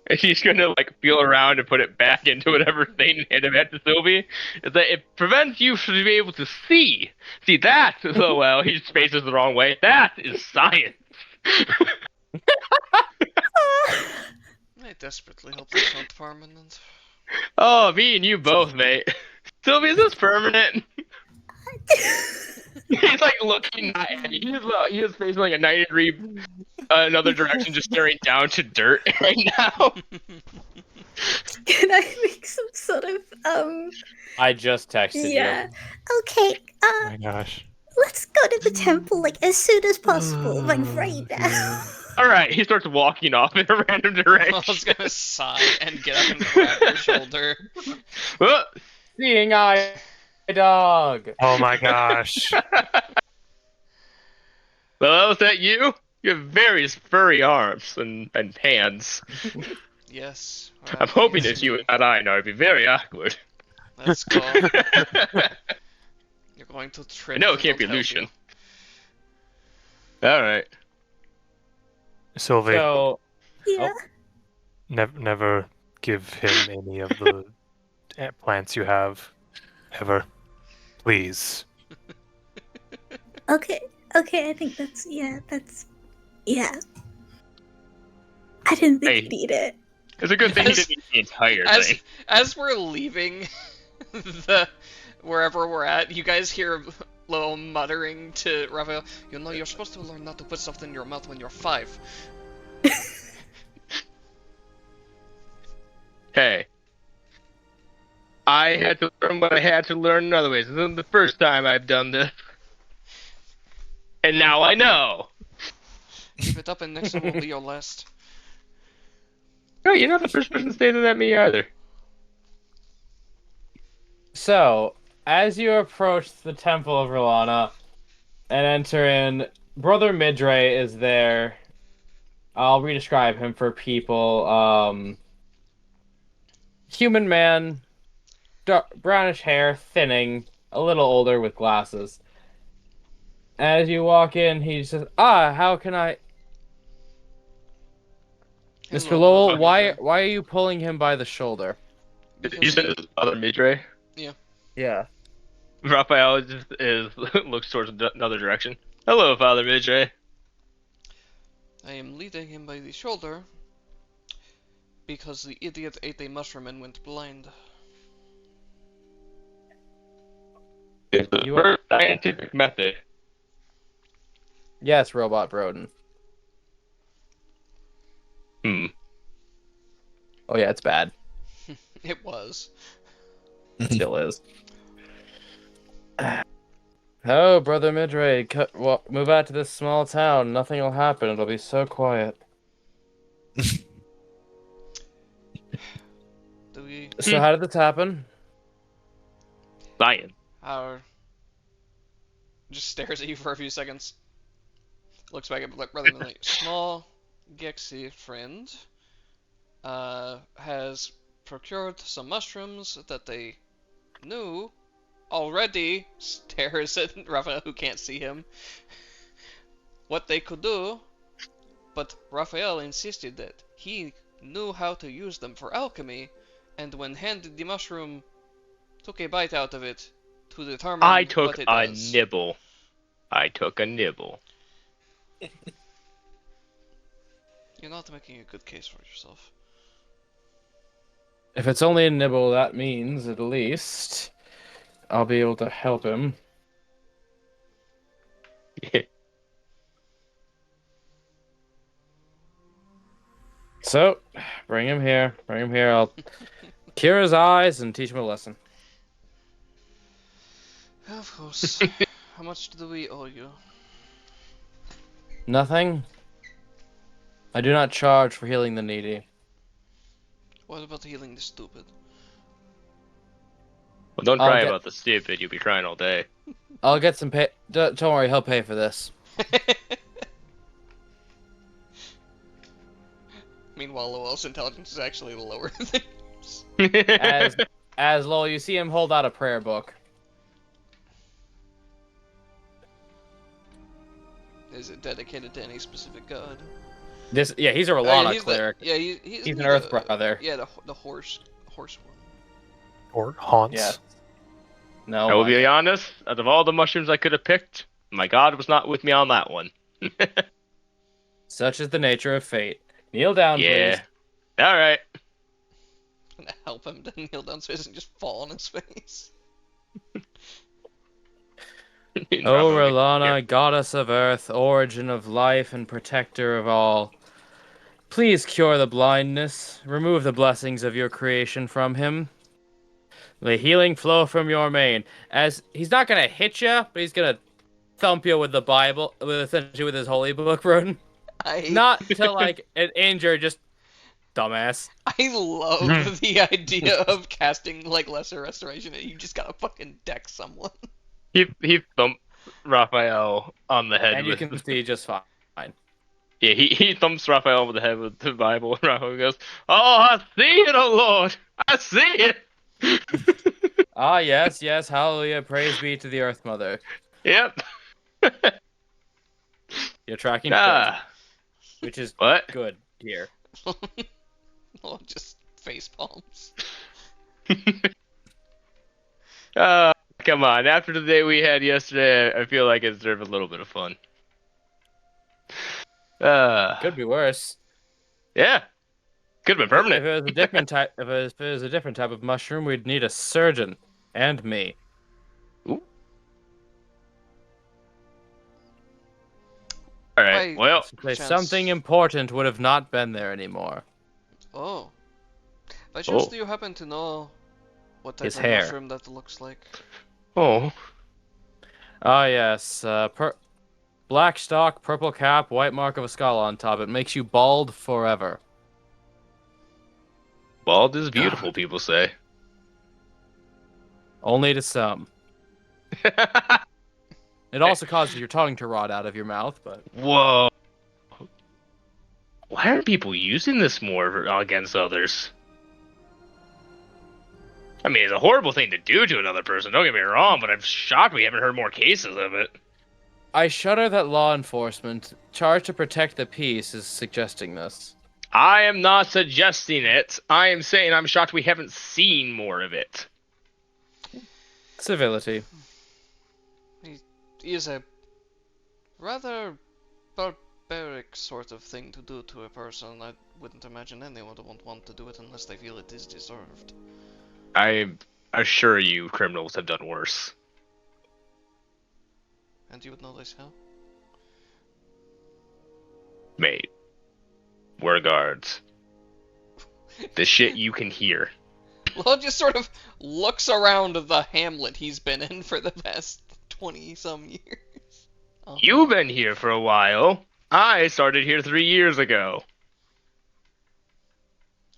is he's gonna like feel around and put it back into whatever thing handed back to Sylvie. Is that it prevents you from being able to see. See that? So well, he faces the wrong way. That is science. I desperately hope that's not permanent. Oh, me and you both, mate. Sylvie, is this permanent? He's like looking at you. He is facing like a 90-degree another direction, just staring down to dirt right now. Can I make some sort of I just texted Yeah. Okay. Oh my gosh. Let's go to the temple like as soon as possible, like right now. All right, he starts walking off in a random I direction. was gonna sigh and get up and grab your shoulder. Oh, you. Seeing eye dog. Oh my gosh. well, was that you? You have very furry arms and hands. Yes. I'm hoping it's you and not I. Now it'd be very awkward. Let's go. You're going to trip. I know it and can't be I'll help Lucien. you. All right. Sylvie, So Yeah. never give him any of the plants you have. Ever. Please. Okay. Okay, I think that's yeah. I didn't think Hey. you'd eat it. It's a good thing he didn't eat the entire thing. As we're leaving the wherever we're at, you guys hear a little muttering to Raphael. You know, you're supposed to learn not to put stuff in your mouth when you're 5. Hey. I had to learn what I had to learn in other ways. This isn't the first time I've done this. And now I know. Keep it up, and next time will be your last. No, you're not the first person to say that at me either. So, as you approach the Temple of Rolana and enter in, Brother Midray is there. I'll redescribe him for people. Human man, brownish hair, thinning, a little older with glasses. As you walk in, he says, how can I... Mr. Hello, Lowell, Brother Midray. why are you pulling him by the shoulder? You said his other Midray? Yeah. Raphael looks towards another direction. Hello, Father Midray. I am leading him by the shoulder because the idiot ate a mushroom and went blind. It's the You first scientific method. Yes, Robot Broden. Hmm. Oh yeah, it's bad. It was. Still is. Oh, Brother Midray, move out to this small town. Nothing will happen. It'll be so quiet. Do we... So how did this happen? Lion. Our... Just stares at you for a few seconds. Looks back at Brother Midray. Small Gexy friend has procured some mushrooms that they knew already. Stares at Raphael, who can't see him, what they could do, but Raphael insisted that he knew how to use them for alchemy, and when handed the mushroom, took a bite out of it to determine I took what it a does. nibble. I took a nibble. You're not making a good case for yourself. If it's only a nibble, that means at least I'll be able to help him. So, bring him here. Bring him here. I'll cure his eyes and teach him a lesson. Of course. How much do we owe you? Nothing. I do not charge for healing the needy. What about healing the stupid? Well, don't I'll cry get- about the stupid. You'll be crying all day. I'll get some pay. Don't worry, he'll pay for this. Meanwhile, Lowell's intelligence is actually lower than yours. As Lowell, you see him hold out a prayer book. Is it dedicated to any specific god? He's a Oh, Rolana yeah, he's cleric. he's He's an the- Earth brother. Yeah, the horse one. Or haunts. Yeah. No. I will be honest. Out of all the mushrooms I could have picked, my god was not with me on that one. Such is the nature of fate. Kneel down, Yeah. please. All right. I'm gonna help him to kneel down so he doesn't just fall on his face. O Rolana, goddess of earth, origin of life and protector of all, please cure the blindness, remove the blessings of your creation from him. The healing flow from your mane. As he's not gonna hit you, but he's gonna thump you with the Bible, essentially with his holy book, Roden. Not to like an injure, just dumbass. I love the idea of casting like lesser restoration and you just gotta fucking deck someone. He thumped Raphael on the head. And you with can see just fine. Yeah, he thumps Raphael over the head with the Bible, and Raphael goes, "Oh, I see it, oh Lord, I see it." Ah, yes, hallelujah, praise be to the Earth Mother. Yep. You're tracking which is What? good here. Oh, just face palms. Come on. After the day we had yesterday, I feel like I deserve a little bit of fun. Could be worse. Yeah. Could have been permanent. If it was a different type, if it was a different type of mushroom, we'd need a surgeon and me. Ooh. All right. Well, Something important would have not been there anymore. Oh. By chance, Oh. do you happen to know what type His of hair. mushroom that looks like? oh, Ah, yes. Black stalk, purple cap, white mark of a skull on top. It makes you bald forever. bald is beautiful. People say. Only to some. It also causes your tongue to rot out of your mouth, but Whoa. Why aren't people using this more against others? I mean, it's a horrible thing to do to another person, don't get me wrong, but I'm shocked we haven't heard more cases of it. I shudder that law enforcement, charged to protect the peace, is suggesting this. I am not suggesting it. I am saying I'm shocked we haven't seen more of it. Civility. He is a rather barbaric sort of thing to do to a person. I wouldn't imagine anyone would want to do it unless they feel it is deserved. I assure you, criminals have done worse. And you would know this how? Mate, we're guards. The shit you can hear. Lowell just sort of looks around the hamlet he's been in for the past 20-some years. You've been here for a while. I started here 3 years ago.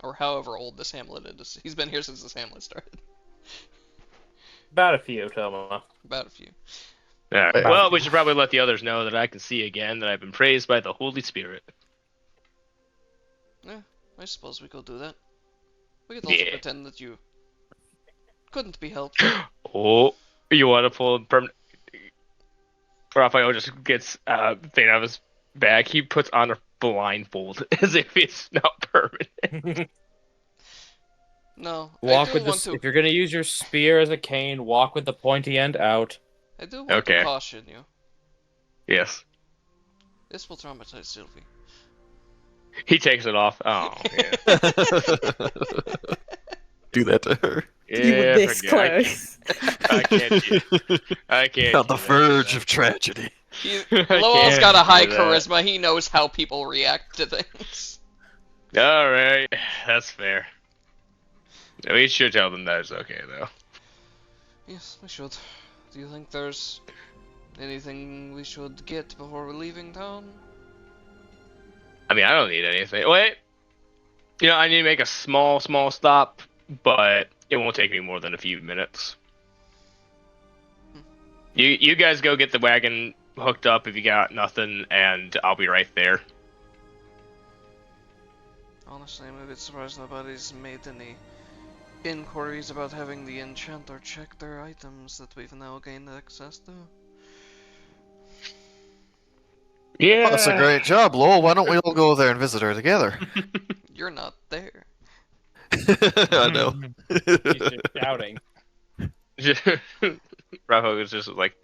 Or however old this hamlet is. He's been here since this hamlet started. About a few, Toma. About a few. Alright, well, we should probably let the others know that I can see again that I've been praised by the Holy Spirit. Yeah, I suppose we could do that. We could also pretend that you couldn't be helped. Oh, you want to pull a permanent... Raphael just gets thing out of his bag. He puts on a blindfold as if it's not permanent. No, Walk with this. If you're gonna use your spear as a cane, walk with the pointy end out. I do want to caution you. Yes. This will traumatize Sylvie. He takes it off. Oh, yeah. Do that to her. You were this close. I can't. On the verge of tragedy. Lowell's got a high charisma. He knows how people react to things. Alright, that's fair. We should tell them that it's okay, though. Yes, we should. Do you think there's anything we should get before we're leaving town? I mean, I don't need anything. Wait! You know, I need to make a small stop, but it won't take me more than a few minutes. You guys go get the wagon hooked up if you got nothing, and I'll be right there. Honestly, I'm a bit surprised nobody's made any inquiries about having the enchanter check their items that we've now gained access to. Yeah, Oh, that's a great job, Lowell. Why don't we all go there and visit her together? You're not there. I know. He's just shouting. Rafa was just like,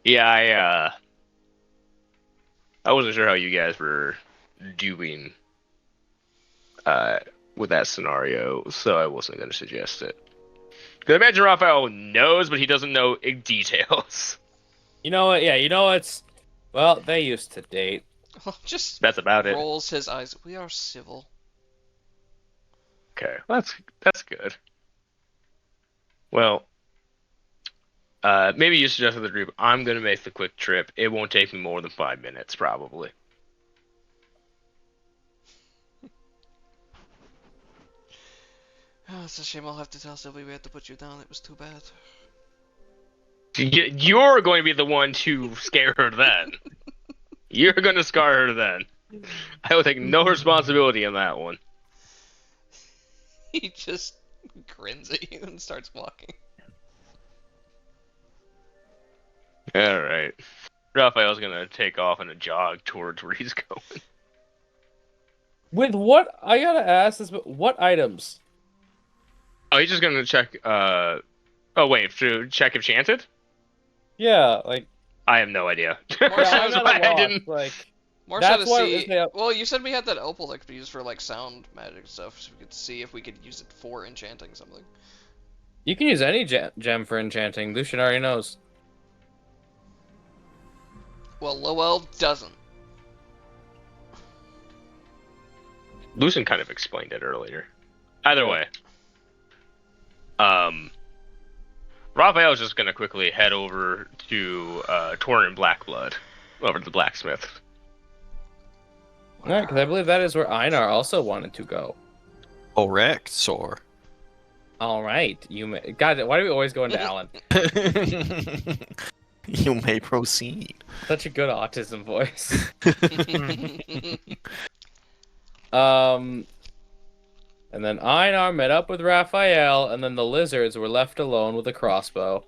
yeah, I wasn't sure how you guys were doing with that scenario, so I wasn't going to suggest it. Because I imagine Raphael knows, but he doesn't know details. You know what? Yeah, you know what's... Well, they used to date. Just that's about it. Rolls his eyes. We are civil. Okay, well, that's good. Well, maybe you suggest to the group, I'm going to make the quick trip. It won't take me more than 5 minutes, probably. Oh, it's a shame I'll have to tell Sylvie we had to put you down. It was too bad. You're going to be the one to scare her then. You're going to scar her then. I will take no responsibility in that one. He just grins at you and starts walking. Alright. Raphael's going to take off in a jog towards where he's going. With what? I gotta ask this, but what items? Oh, he's just going to check, oh wait, to check if Enchanted? Yeah, like... I have no idea. More so, I didn't... Like... More so to why see... Well, you said we had that opal that could be used for, like, sound magic stuff, so we could see if we could use it for enchanting something. You can use any gem for enchanting. Lucien already knows. Well, Lowell doesn't. Lucien kind of explained it earlier. Either way. Raphael's just going to quickly head over to Torn and Blackblood, over to the blacksmith. Alright, because I believe that is where Einar also wanted to go. Correct, Sor. Alright, you may... God, why do we always go into Alan? You may proceed. Such a good autism voice. And then Einar met up with Raphael, and then the lizards were left alone with a crossbow.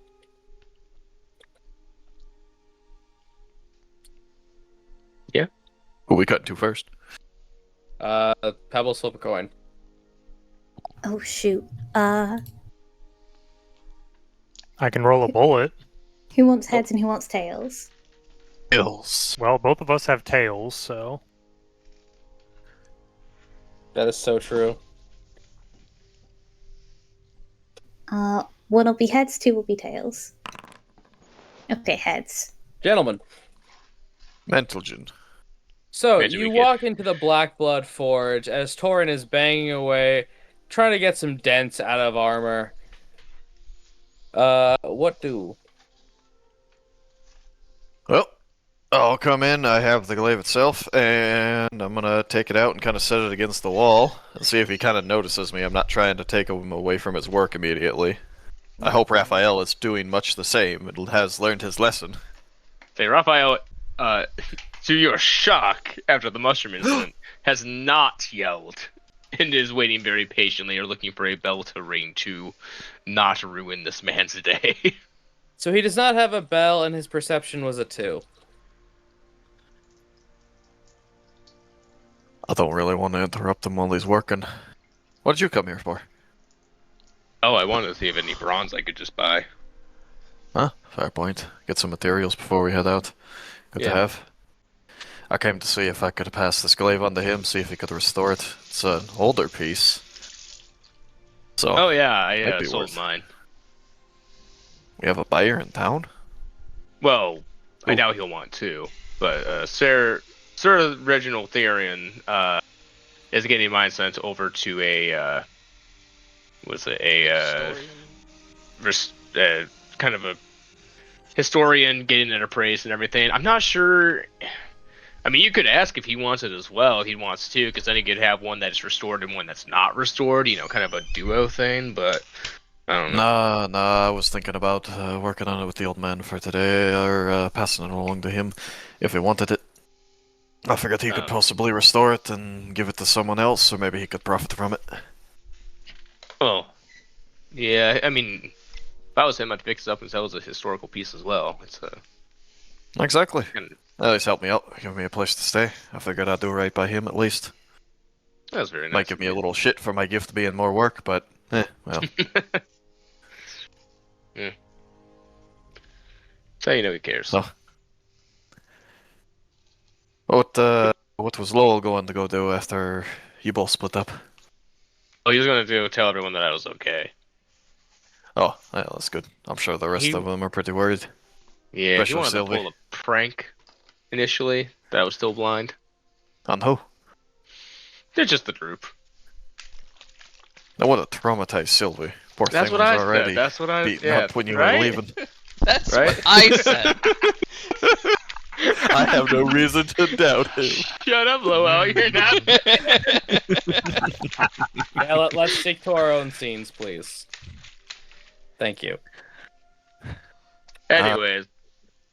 Yeah. Who we cut to first? Pebbles, flip a coin. Oh shoot. I can roll a bullet. Who wants heads and who wants tails? Tails. Well, both of us have tails, so... That is so true. One will be heads, two will be tails. Okay, heads. Gentlemen. Mentalgen. So, Major you weekend. walk into the Blackblood Forge as Torin is banging away trying to get some dents out of armor. What do? Well, I'll come in. I have the glaive itself, and I'm gonna take it out and kind of set it against the wall and see if he kind of notices me. I'm not trying to take him away from his work immediately. I hope Raphael is doing much the same and has learned his lesson. Say, Raphael, to your shock, after the mushroom incident, has not yelled and is waiting very patiently or looking for a bell to ring to not ruin this man's day. So he does not have a bell, and his perception was a 2. I don't really want to interrupt him while he's working. What did you come here for? Oh, I wanted to see if any bronze I could just buy. Huh? Fair point. Get some materials before we head out. Good to Yeah. have. I came to see if I could pass this glaive on to him, see if he could restore it. It's an older piece. So, Oh yeah, might I be sold worth. mine. We have a buyer in town? Well, I Ooh. doubt he'll want to, but Sir Reginald Therian is getting mine sent over to a kind of a historian, getting it appraised and everything. I'm not sure. I mean, you could ask if he wants it as well. If he wants to, because then he could have one that's restored and one that's not restored. You know, kind of a duo thing. But I don't know. Nah, I was thinking about working on it with the old man for today, or passing it along to him if he wanted it. I figured he could Oh. possibly restore it and give it to someone else, or maybe he could profit from it. Well, yeah. I mean, if I was him, I'd fix it up and sell it as a historical piece as well. It's Exactly. kind of, At least help me out, give me a place to stay. I figured I'd do right by him at least. that was very nice. Might give me a little shit for my gift being more work, but well. Yeah. So you know he cares. So, what was Lowell going to go do after you both split up? Oh, he was gonna tell everyone that I was okay. Oh, yeah, that's good. I'm sure the rest He- of them are pretty worried. Yeah, he Especially wanted to Sylvie. pull a prank initially. That I was still blind. On who? They're just the group. I want to traumatize Sylvie. Poor That's thing what was I already said. That's what I beaten yeah, up when you right? were leaving. That's Right? what I said. I have no reason to doubt him. Shut up, Lowell. You're not. Yeah, let's stick to our own scenes, please. Thank you. Anyways,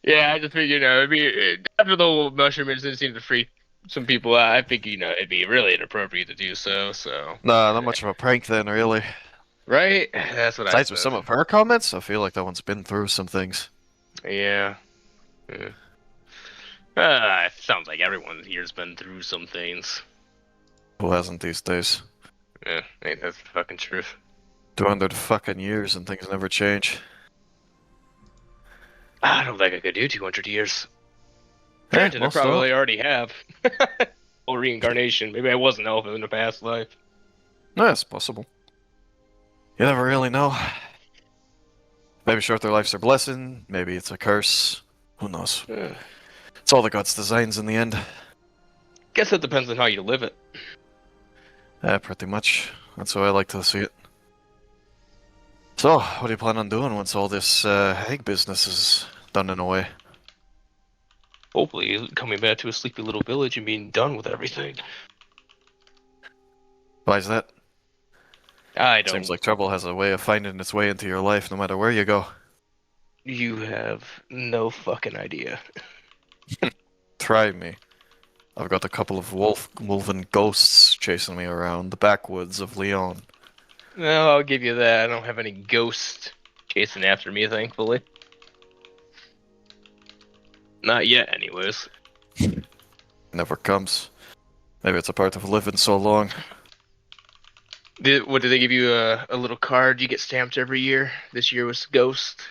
yeah, I just figured, it'd be after the whole mushroom incident seemed to freak some people out. I think it'd be really inappropriate to do so. So Nah, not much of a prank then, really. right, that's what Besides I with said. some of her comments, I feel like that one's been through some things. Yeah. It sounds like everyone here's been through some things. Who hasn't these days? Yeah, ain't that the fucking truth? 200 fucking years and things never change. I don't think I could do 200 years. Hey, Granted, I well, still. probably already have. Or reincarnation. Maybe I was an elf in a past life. No, it's possible. You never really know. Maybe shorter life's a blessing, maybe it's a curse. Who knows? Yeah. It's all the God's designs in the end. Guess it depends on how you live it. Yeah, pretty much. That's how I like to see it. So, what do you plan on doing once all this egg business is done in a way? Hopefully, coming back to a sleepy little village and being done with everything. Why is that? I don't. Seems like trouble has a way of finding its way into your life no matter where you go. You have no fucking idea. Try me. I've got a couple of wolven ghosts chasing me around the backwoods of Lyon. No, I'll give you that. I don't have any ghosts chasing after me, thankfully. Not yet, anyways. Never comes. Maybe it's a part of living so long. Did they give you a little card you get stamped every year? This year was Ghost.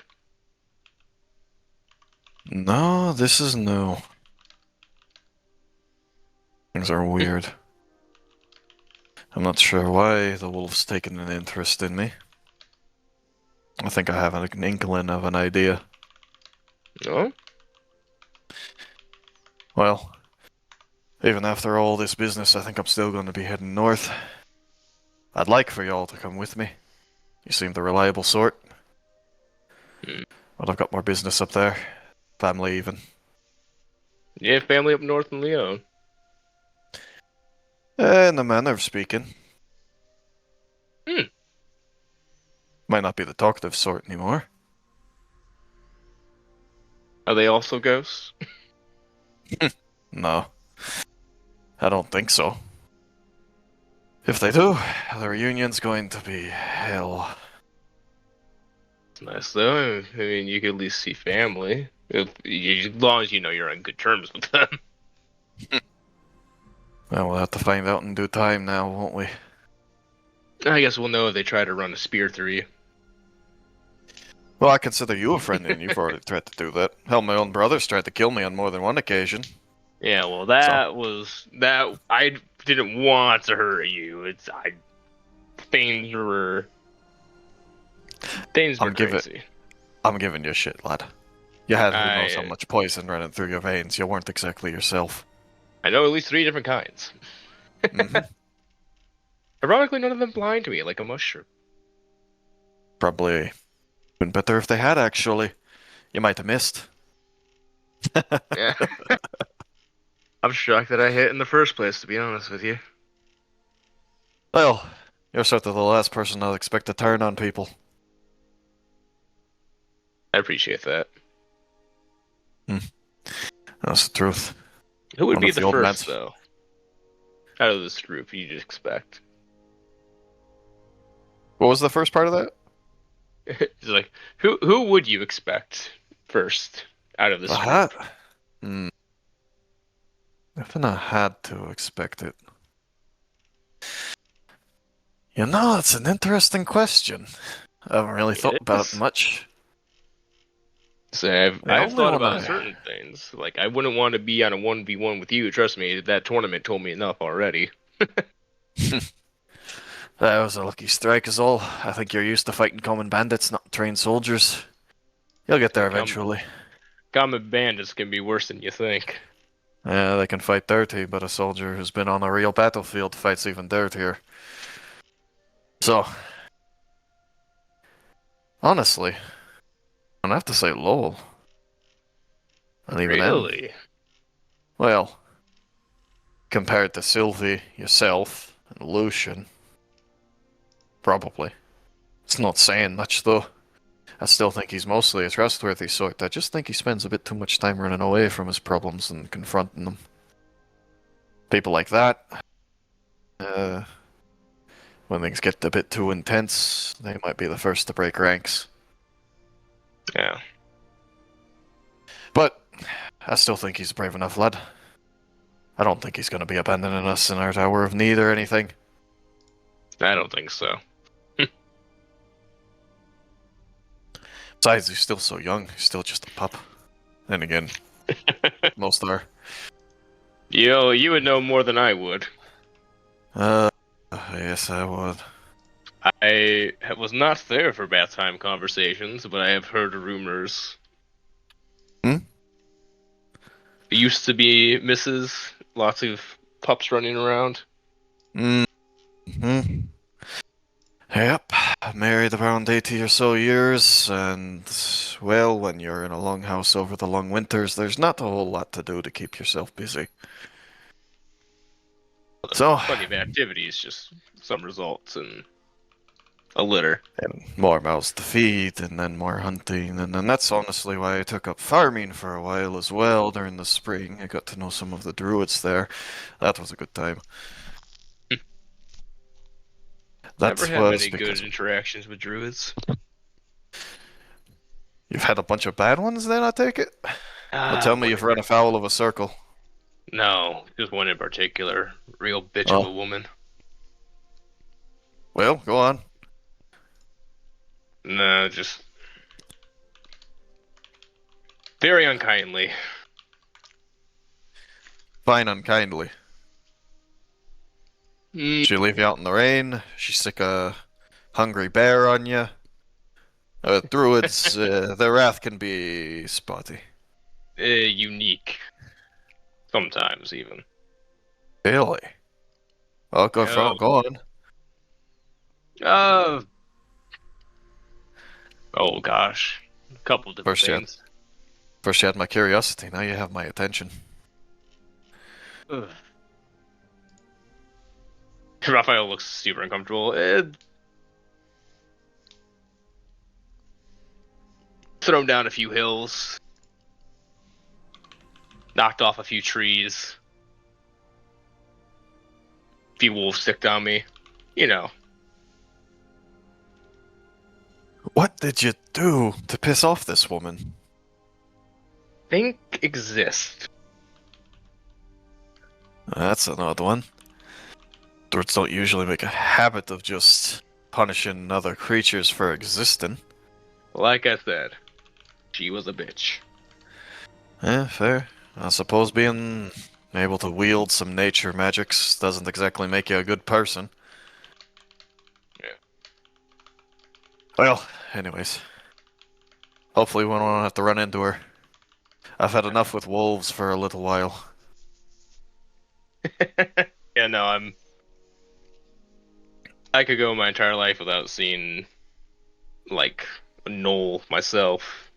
No, this is new. Things are weird. I'm not sure why the wolf's taken an interest in me. I think I have an inkling of an idea. No? Well, even after all this business, I think I'm still going to be heading north. I'd like for y'all to come with me. You seem the reliable sort. Hmm. But I've got more business up there. Family even. You have family up north in Leon. In the manner of speaking. Hmm. Might not be the talkative sort anymore. Are they also ghosts? No. I don't think so. If they do, the reunion's going to be hell. It's nice though. I mean, you could at least see family. As long as you know you're on good terms with them. Well, we'll have to find out in due time now, won't we? I guess we'll know if they try to run a spear through you. Well, I consider you a friend, and you've already tried to do that. Hell, my own brother's tried to kill me on more than one occasion. Yeah, well, that was that. I didn't want to hurt you. Things were crazy. I'm giving you shit, lad. You had who knows how I much poison running through your veins. You weren't exactly yourself. I know at least 3 different kinds. Mhm. Ironically, none of them blind to me like a mushroom. Probably been better if they had, actually. You might have missed. Yeah. I'm shocked that I hit in the first place, to be honest with you. Well, you're sort of the last person I'd expect to turn on people. I appreciate that. That's the truth. Who would One be of the the old first, man's- though? Out of this group, you'd expect. What was the first part of that? It's like, who would you expect first out of this The group? hat? If I had to expect it. You know, it's an interesting question. I haven't really thought about it is. much. So I've The only thought one about I- certain things. Like, I wouldn't want to be on a 1v1 with you. Trust me, that tournament told me enough already. That was a lucky strike is all. I think you're used to fighting common bandits, not trained soldiers. You'll get there eventually. Common bandits can be worse than you think. Yeah, they can fight dirty, but a soldier who's been on a real battlefield fights even dirtier. So, honestly, I'm gonna have to say Lowell. And even then, Really? well, compared to Sylvie, yourself, and Lucien, probably. It's not saying much, though. I still think he's mostly a trustworthy sort. I just think he spends a bit too much time running away from his problems and confronting them. People like that, when things get a bit too intense, they might be the first to break ranks. Yeah. But I still think he's a brave enough lad. I don't think he's going to be abandoning us in our hour of need or anything. I don't think so. Besides, he's still so young. He's still just a pup. Then again, most are. You would know more than I would. Yes, I would. I was not there for bath time conversations, but I have heard rumors. Hmm? It used to be Mrs. Lots of pups running around. Mm-hmm. Yep, married around 80 or so years, and, well, when you're in a longhouse over the long winters, there's not a whole lot to do to keep yourself busy. So, Plenty of activities, just some results and a litter. and more mouths to feed, and then more hunting, and then that's honestly why I took up farming for a while as well during the spring. I got to know some of the druids there. That was a good time. Never had was many because good interactions with druids. you've had a bunch of bad ones then, I take it? Well, tell me you've run afoul of a circle. No, just one in particular. Real bitch of a woman. Well, go on. No, just very unkindly. Fine unkindly. Mm, She leave you out in the rain. She sick a hungry bear on you. Druids, their wrath can be spotty. unique. Sometimes even. Really? Oh, go No. on. Oh gosh, a couple different First you had- things. First you had my curiosity, now you have my attention. Ugh. Raphael looks super uncomfortable. Thrown down a few hills. Knocked off a few trees. A few wolves sticked on me. You know. What did you do to piss off this woman? Think exist. That's an odd one. Dwarves don't usually make a habit of just punishing other creatures for existing. Like I said, she was a bitch. Fair. I suppose being able to wield some nature magics doesn't exactly make you a good person. Yeah. Well, anyways. Hopefully we won't have to run into her. I've had enough with wolves for a little while. Yeah, no, I could go my entire life without seeing, like, a gnoll myself.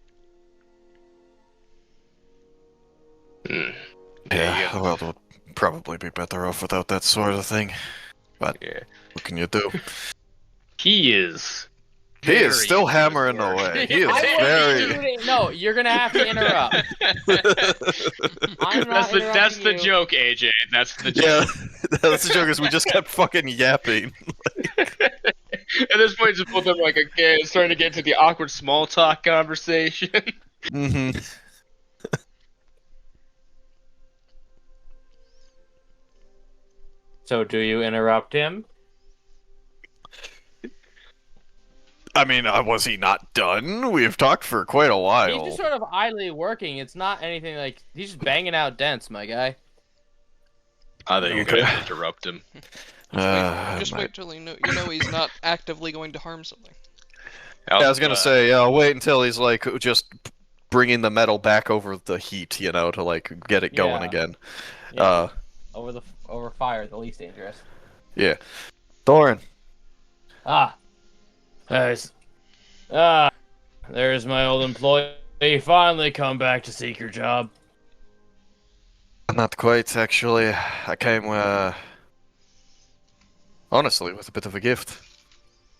Hmm. Yeah, well, we'll probably be better off without that sort of thing. But Yeah. what can you do? He is. He is very still into his hammering work. away. He is I wasn't very. shooting- No, you're gonna have to interrupt. I'm not That's the interrupting you. joke, AJ. That's the Yeah, joke. that's the joke. Is we just kept fucking yapping. At this point, just both of them like, okay, it's starting to get to the awkward small talk conversation. hmm So do you interrupt him? I mean, was he not done? We've talked for quite a He's while. just sort of idly working. It's not anything like he's just banging out dents, my guy. I thought you were Okay. gonna interrupt him. Just wait till you know he's not actively going to harm something. Yeah, I was gonna say, I'll wait until he's like just bringing the metal back over the heat, you know, to like get it going Yeah. again. Yeah. Over fire, the least dangerous. Yeah. Thorin. There's my old employee. Finally come back to seek your job. Not quite, actually. I came, honestly, with a bit of a gift.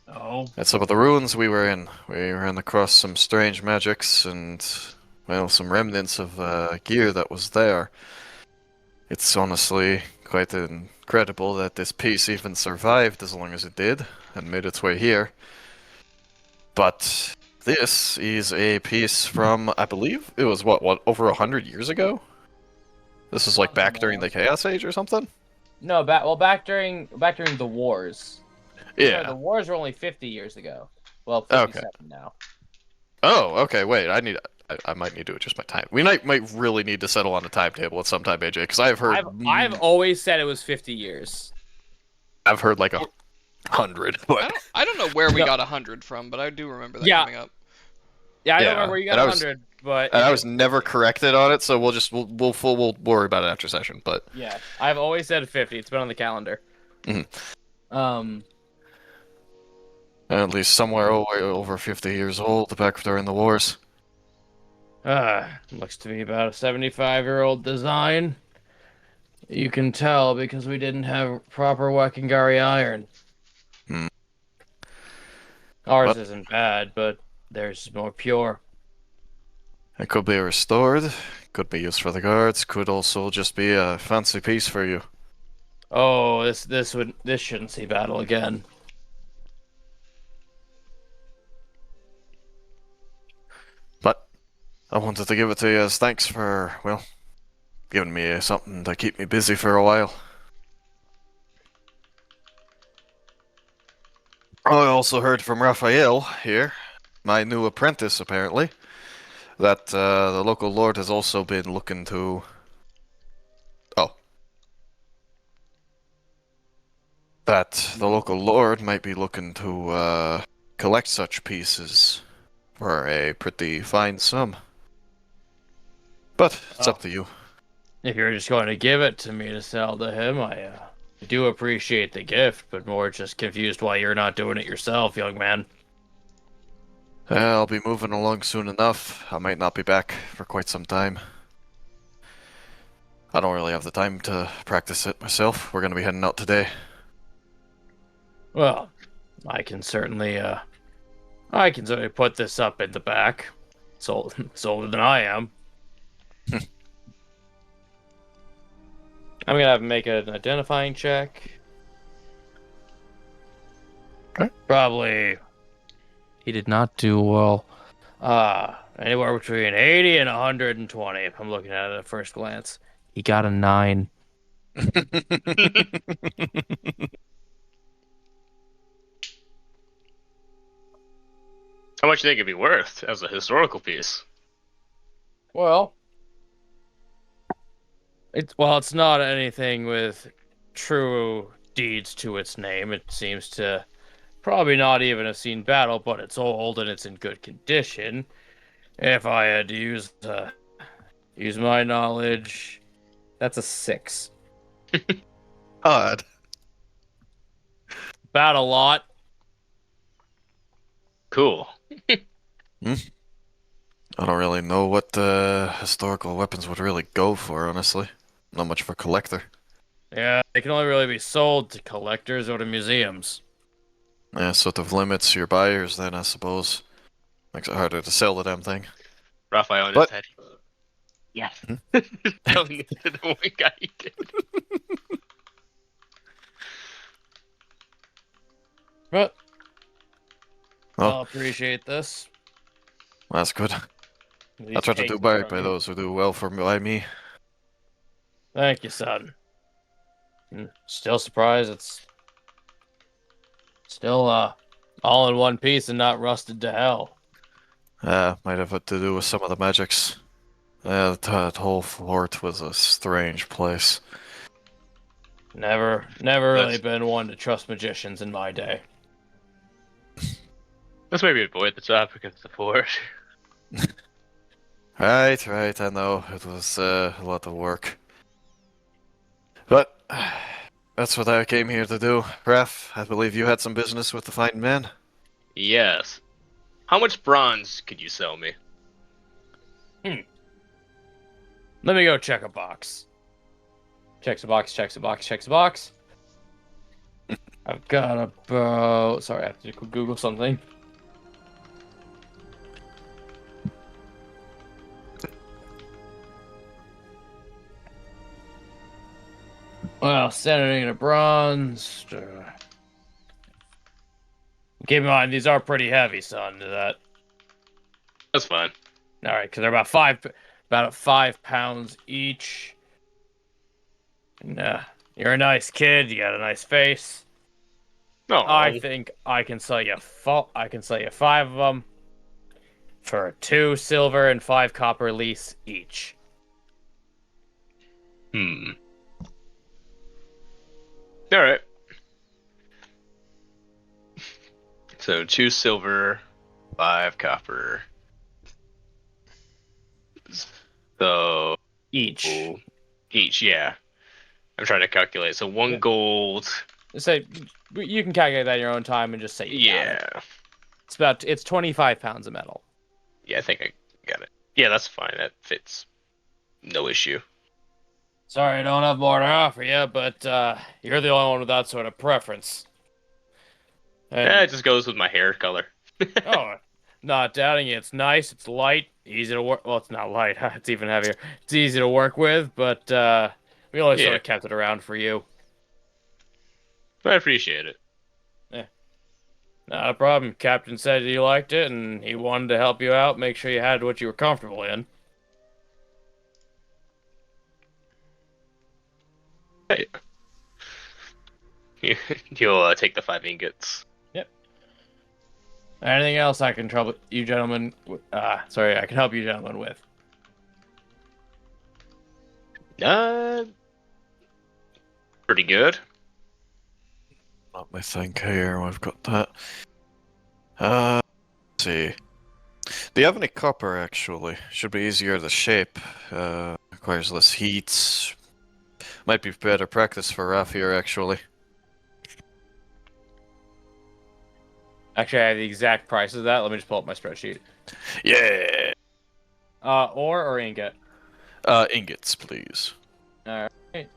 Oh. At some of the ruins we were in. We ran across some strange magics and, well, some remnants of gear that was there. It's honestly quite incredible that this piece even survived as long as it did and made its way here. But this is a piece from, I believe it was what over 100 years ago? This is like back during the Chaos Age or something? No, back during the wars. Yeah. No, the wars were only 50 years ago. Well, 57 now. Oh, okay, wait, I might need to adjust my time. We might really need to settle on a timetable at some time, AJ, because I've heard... I've always said it was 50 years. I've heard like 100, but... I don't know where we got 100 from, but I do remember that coming up. Yeah, I Yeah, don't remember where you got and 100, but... And I was never corrected on it, so we'll worry about it after session, but... Yeah, I've always said 50. It's been on the calendar. Mhm. At least somewhere over 50 years old, back during the wars. Looks to be about a 75-year-old design. You can tell because we didn't have proper Wakingari iron. Hmm. Ours What? isn't bad, but theirs is more pure. It could be restored, could be used for the guards, could also just be a fancy piece for you. Oh, this shouldn't see battle again. But I wanted to give it to you as thanks for, well, giving me something to keep me busy for a while. I also heard from Raphael here, my new apprentice apparently, that the local lord has also been looking to... Oh. That the local lord might be looking to collect such pieces for a pretty fine sum. But it's up to you. If you're just going to give it to me to sell to him, I do appreciate the gift, but more just confused why you're not doing it yourself, young man. I'll be moving along soon enough. I might not be back for quite some time. I don't really have the time to practice it myself. We're gonna be heading out today. Well, I can certainly put this up in the back. It's older than I am. I'm gonna have him make an identifying check. Okay. Probably. He did not do well. Anywhere between 80 and 120 if I'm looking at it at first glance. He got a 9. How much do you think it'd be worth as a historical piece? Well, it's not anything with true deeds to its name. It seems to probably not even have seen battle, but it's old and it's in good condition. If I had to use my knowledge, that's a 6. Odd. About a lot. Cool. I don't really know what historical weapons would really go for, honestly. Not much of a collector. Yeah, they can only really be sold to collectors or to museums. Yeah, sort of limits your buyers then, I suppose. Makes it harder to sell the damn thing. Raphael in But- his head. Yes. Telling it to the one guy he did. But Oh. I'll appreciate this. That's good. I try to do by those who do well by me. Thank you, son. Still surprised it's still all in one piece and not rusted to hell. Might have had to do with some of the magics. That whole fort was a strange place. Never really been one to trust magicians in my day. Let's maybe avoid the topic of the fort. Right, I know. It was a lot of work. But that's what I came here to do. Raph, I believe you had some business with the fine man? Yes. How much bronze could you sell me? Let me go check a box. Checks a box, checks a box, checks a box. I've got about... Sorry, I have to Google something. Well, standard in a bronze. Keep in mind, these are pretty heavy, son. That That's fine. all right? Because they're about 5 pounds each. And, you're a nice kid. You got a nice face. No. I think I can sell you 5 of them for 2 silver and 5 copper lease each. Alright. So 2 silver, 5 copper. So Each. each, yeah. I'm trying to calculate. So 1 gold. Say you can calculate that in your own time and just say you got it. It's 25 pounds of metal. Yeah, I think I got it. Yeah, that's fine. That fits. No issue. Sorry, I don't have more to offer you, but you're the only one with that sort of preference. And, Yeah, it just goes with my hair color. oh, not doubting it. It's nice. It's light. Easy to work. Well, it's not light. It's even heavier. It's easy to work with, but we always sort of kept it around for you. I appreciate it. Not a problem. Captain said he liked it, and he wanted to help you out, make sure you had what you were comfortable in. Hey. You'll take the 5 ingots. Yep. Anything else I can trouble you gentlemen? I can help you gentlemen with. Pretty good. Let me think here. We've got that. Let's see. Do you have any copper, actually? Should be easier to shape. Requires less heat. Might be better practice for Raph here, actually. Actually, I have the exact price of that. Let me just pull up my spreadsheet. Yeah. Ore or ingot? Ingots, please. All right.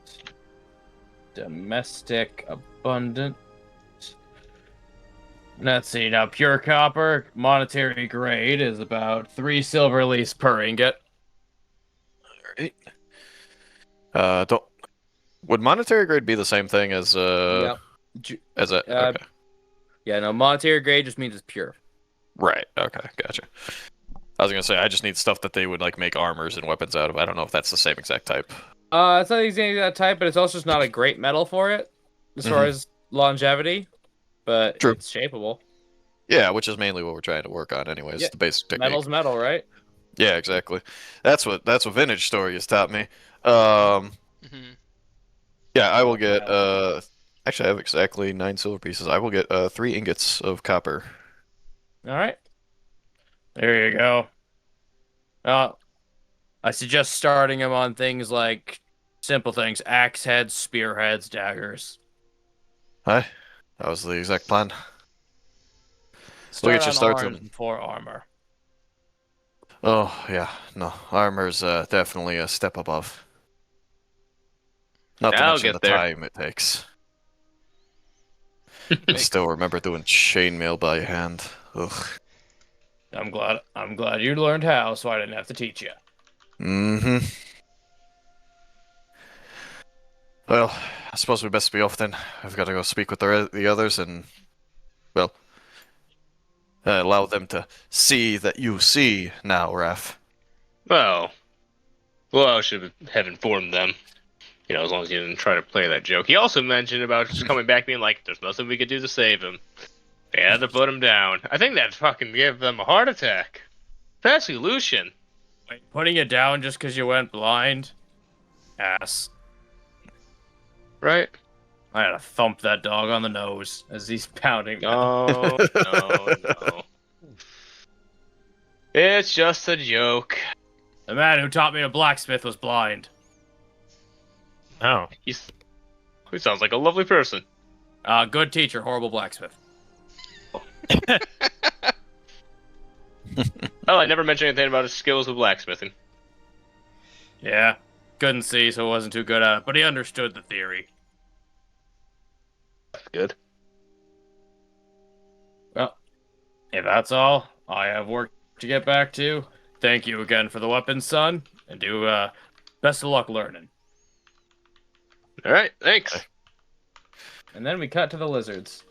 Domestic abundant. Let's see. Now, pure copper monetary grade is about 3 silver leaves per ingot. Alright. Don't. Would monetary grade be the same thing as Yep. As a okay. Yeah, no, monetary grade just means it's pure. Right. Okay. Gotcha. I was gonna say I just need stuff that they would like make armors and weapons out of. I don't know if that's the same exact type. It's not the exact type, but it's also just not a great metal for it as far as longevity. But True. It's shapeable. Yeah, which is mainly what we're trying to work on, anyways. Yeah. The basic technique. Metal's metal, right? Yeah, exactly. That's what Vintage Story has taught me. Mm-hmm. Yeah, I will get actually I have exactly 9 silver pieces. I will get 3 ingots of copper. All right. There you go. I suggest starting them on things like simple things: axe heads, spear heads, daggers. Hi. That was the exact plan. Start Look at you on start arms them. before armor. Oh yeah, no. Armor's definitely a step above. Not to I'll mention get the there. time it takes. I still remember doing chainmail by hand. Ugh. I'm glad you learned how, so I didn't have to teach you. Mm-hmm. Well, I suppose we best be off then. I've got to go speak with the others and, well, allow them to see that you see now, Raph. Well, I should have informed them. You know, as long as you didn't try to play that joke. He also mentioned about just coming back being like, there's nothing we could do to save him. They had to put him down. I think that fucking gave them a heart attack. Especially Lucien. Wait, putting you down just because you went blind? Ass. Right? I had to thump that dog on the nose as he's pounding. No. It's just a joke. The man who taught me to blacksmith was blind. Oh. He sounds like a lovely person. Good teacher, horrible blacksmith. Oh, I never mentioned anything about his skills with blacksmithing. Yeah, couldn't see, so wasn't too good at it, but he understood the theory. That's good. Well, if that's all, I have work to get back to. Thank you again for the weapons, son, and do best of luck learning. All right, thanks. And then we cut to the lizards.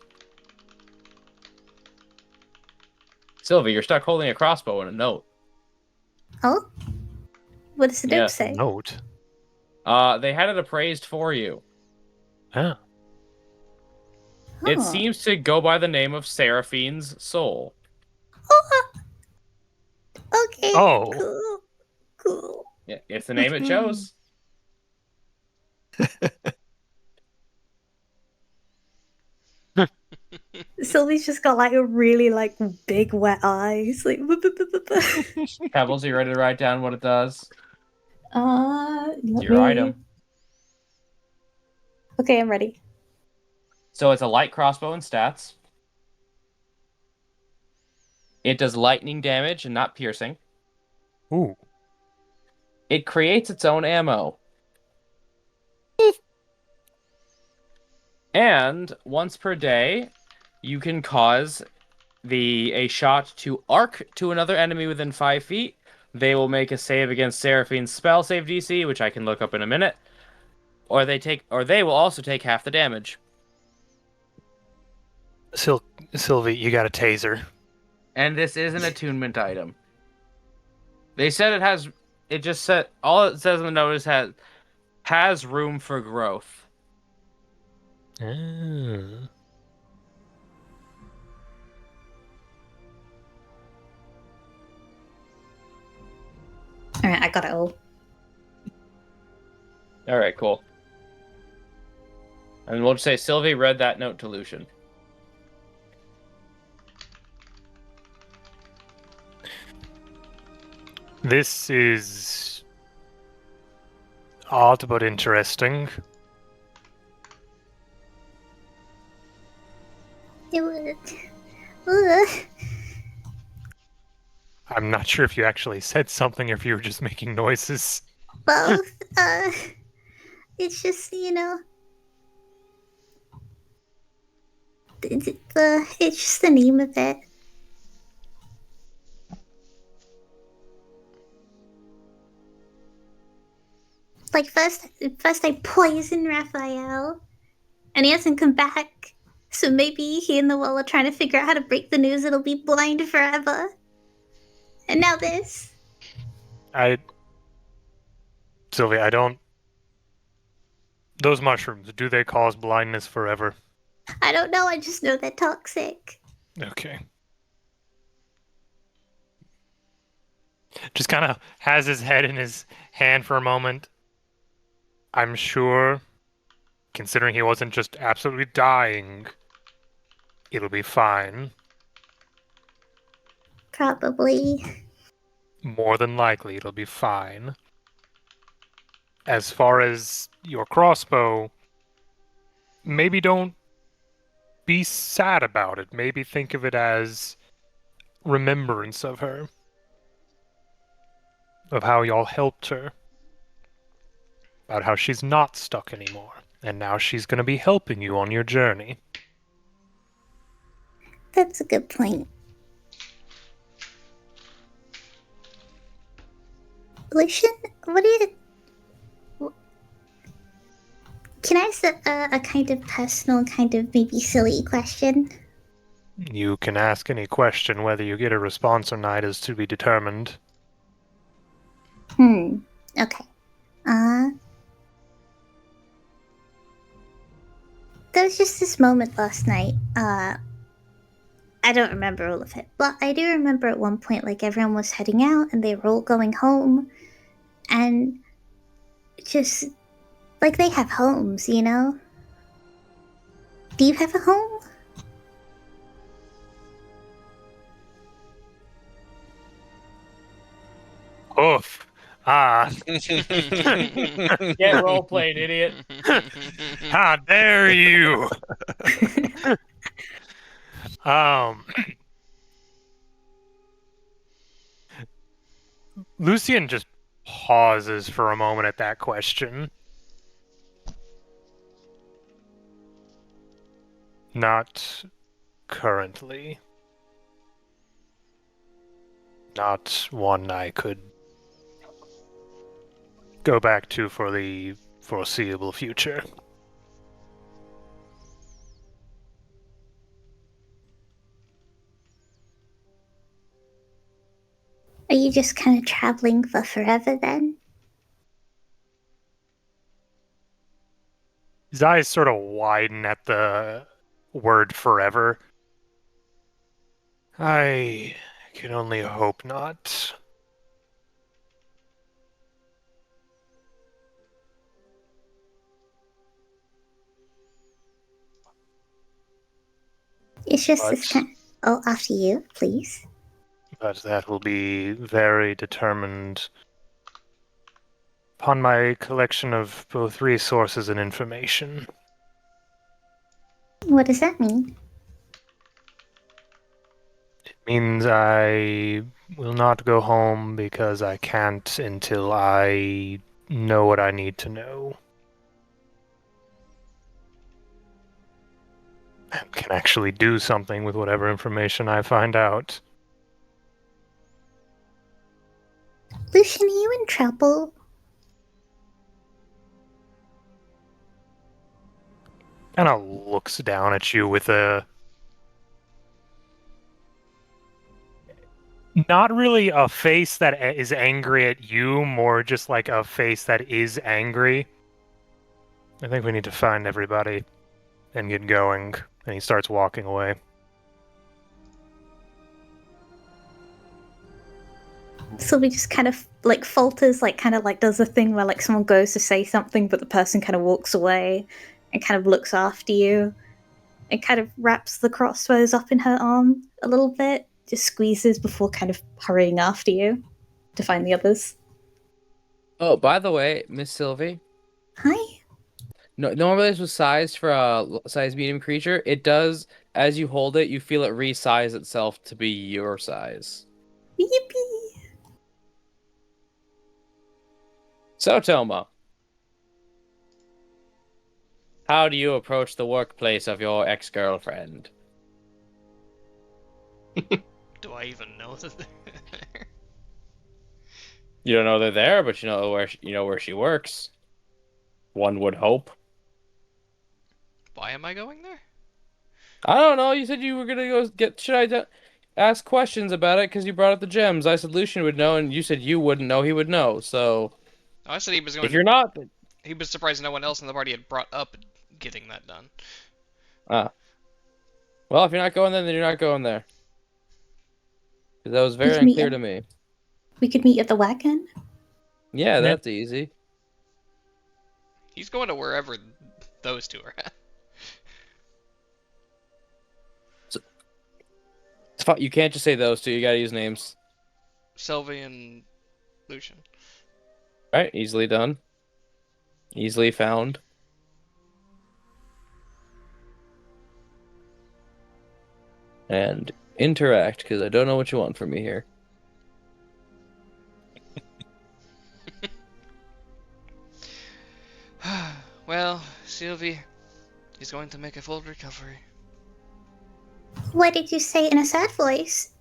Sylvie, you're stuck holding a crossbow and a note. Oh? What does the Yeah. note say? Note. They had it appraised for you. Huh. It Oh. seems to go by the name of Seraphine's Soul. Okay. Oh. Cool. Yeah, it's the name it chose. Sylvie's just got like a really like big wet eyes. Like Pebbles, are you ready to write down what it does? let Your me- item. Okay, I'm ready. So it's a light crossbow in stats. It does lightning damage and not piercing. Ooh. It creates its own ammo. And once per day, you can cause a shot to arc to another enemy within 5 feet. They will make a save against Seraphine's spell save DC, which I can look up in a minute. Or they will also take half the damage. Sylvie, you got a taser. And this is an attunement item. They said it just said, all it says in the notice has room for growth. Ah. Alright, I got it all. Alright, cool. And we'll just say Sylvie read that note to Lucien. This is odd but interesting. It was. Ugh. I'm not sure if you actually said something or if you were just making noises. Both. It's just, it's just the name of it. Like first I poisoned Raphael, and he hasn't come back. So maybe he and the wall are trying to figure out how to break the news. It'll be blind forever. And now this. Sylvia, I don't. Those mushrooms, do they cause blindness forever? I don't know. I just know they're toxic. Okay. Just kind of has his head in his hand for a moment. I'm sure, considering he wasn't just absolutely dying, it'll be fine. Probably. More than likely, it'll be fine. As far as your crossbow, maybe don't be sad about it. Maybe think of it as remembrance of her. Of how y'all helped her. About how she's not stuck anymore. And now she's going to be helping you on your journey. That's a good point. Lucien, what do you... Can I ask a kind of personal, kind of maybe silly question? You can ask any question. Whether you get a response or not is to be determined. Okay. There was just this moment last night. I don't remember all of it, but I do remember at one point, like, everyone was heading out and they were all going home. And just, like, they have homes, you know? Do you have a home? Oof. Ah. Get role played, idiot. How dare you? Lucien just pauses for a moment at that question. Not currently. Not one I could go back to for the foreseeable future. Are you just kind of traveling for forever then? His eyes sort of widen at the word forever. I can only hope not. It's just this kind. Oh, after you, please. But that will be very determined upon my collection of both resources and information. What does that mean? It means I will not go home because I can't until I know what I need to know. And can actually do something with whatever information I find out. Lucien, are you in trouble? Kind of looks down at you with a... Not really a face that is angry at you, more just like a face that is angry. I think we need to find everybody and get going. And he starts walking away. So we just kind of like falters, like kind of like does a thing where like someone goes to say something, but the person kind of walks away and kind of looks after you and kind of wraps the crossbows up in her arm a little bit, just squeezes before kind of hurrying after you to find the others. Oh, by the way, Miss Sylvie. Hi. No, normally this was sized for a size medium creature. It does, as you hold it, you feel it resize itself to be your size. Yippee! So, Toma, how do you approach the workplace of your ex-girlfriend? Do I even know that? You don't know they're there, but you know where she works. One would hope. Why am I going there? I don't know. You said you were gonna go get. Ask questions about it because you brought up the gems? I said Lucien would know, and you said you wouldn't know. He would know. So Oh, I said he was going if you're not, He was surprised no one else in the party had brought up getting that done. well, if you're not going there, then you're not going there. 'Cause that was We very could meet unclear at- to me. We could meet at the wagon. Yeah, that's easy. He's going to wherever those two are at. It's fine. You can't just say those two. You gotta use names. Sylvie and Lucien. Right? Easily done. Easily found. And interact, because I don't know what you want from me here. Well, Sylvie, he's going to make a full recovery. What did you say in a sad voice?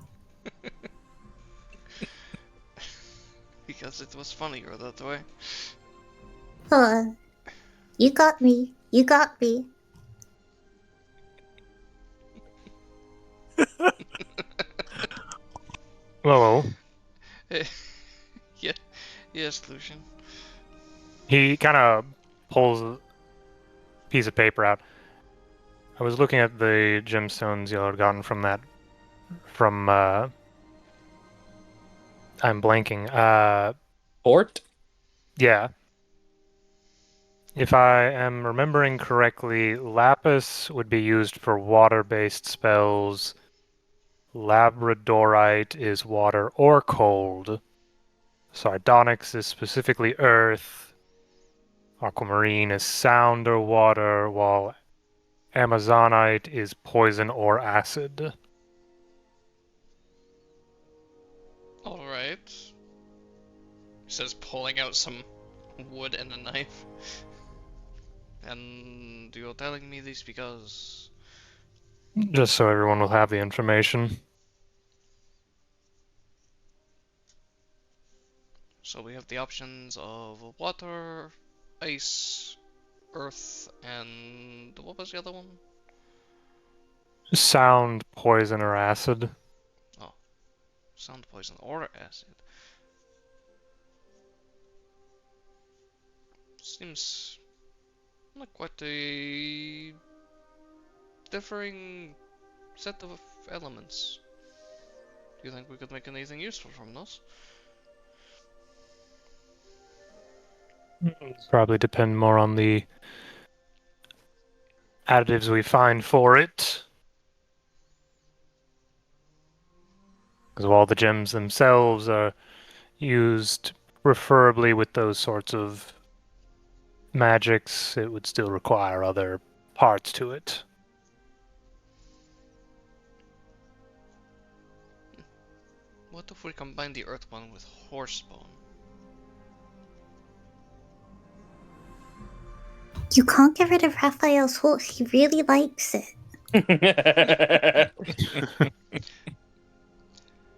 Because it was funnier that way. You got me. You got me. Hello. Yeah, yes, Lucien. He kind of pulls a piece of paper out. I was looking at the gemstones you had gotten from I'm blanking. Port? Yeah. If I am remembering correctly, lapis would be used for water-based spells. Labradorite is water or cold. Sardonyx is specifically earth. Aquamarine is sound or water, while Amazonite is poison or acid. Alright. He says pulling out some wood and a knife. And you're telling me this because... Just so everyone will have the information. So we have the options of water, ice, earth, and what was the other one? Sound, poison, or acid. Sound, poison, or acid. Seems like quite a differing set of elements. Do you think we could make anything useful from those? Probably depend more on the additives we find for it. Because while the gems themselves are used preferably with those sorts of magics, it would still require other parts to it. What if we combine the earth one with horse bone? You can't get rid of Raphael's horse. He really likes it.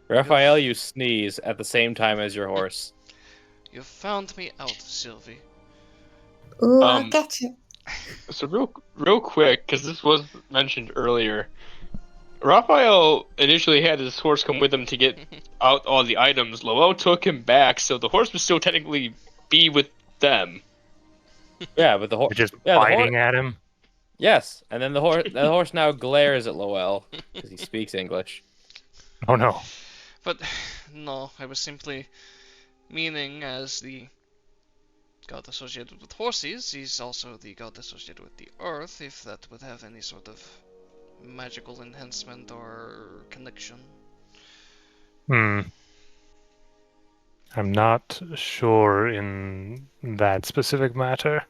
Raphael, you sneeze at the same time as your horse. You found me out, Sylvie. Ooh, I'll get you. So real quick, because this was mentioned earlier, Raphael initially had his horse come with him to get out all the items. Lowell took him back, so the horse would still technically be with them. Yeah, but the horse Just biting at him. Yes, and then the horse now glares at Lowell because he speaks English. Oh no. But no, I was simply meaning as the god associated with horses, he's also the god associated with the earth, if that would have any sort of magical enhancement or connection. I'm not sure in that specific matter.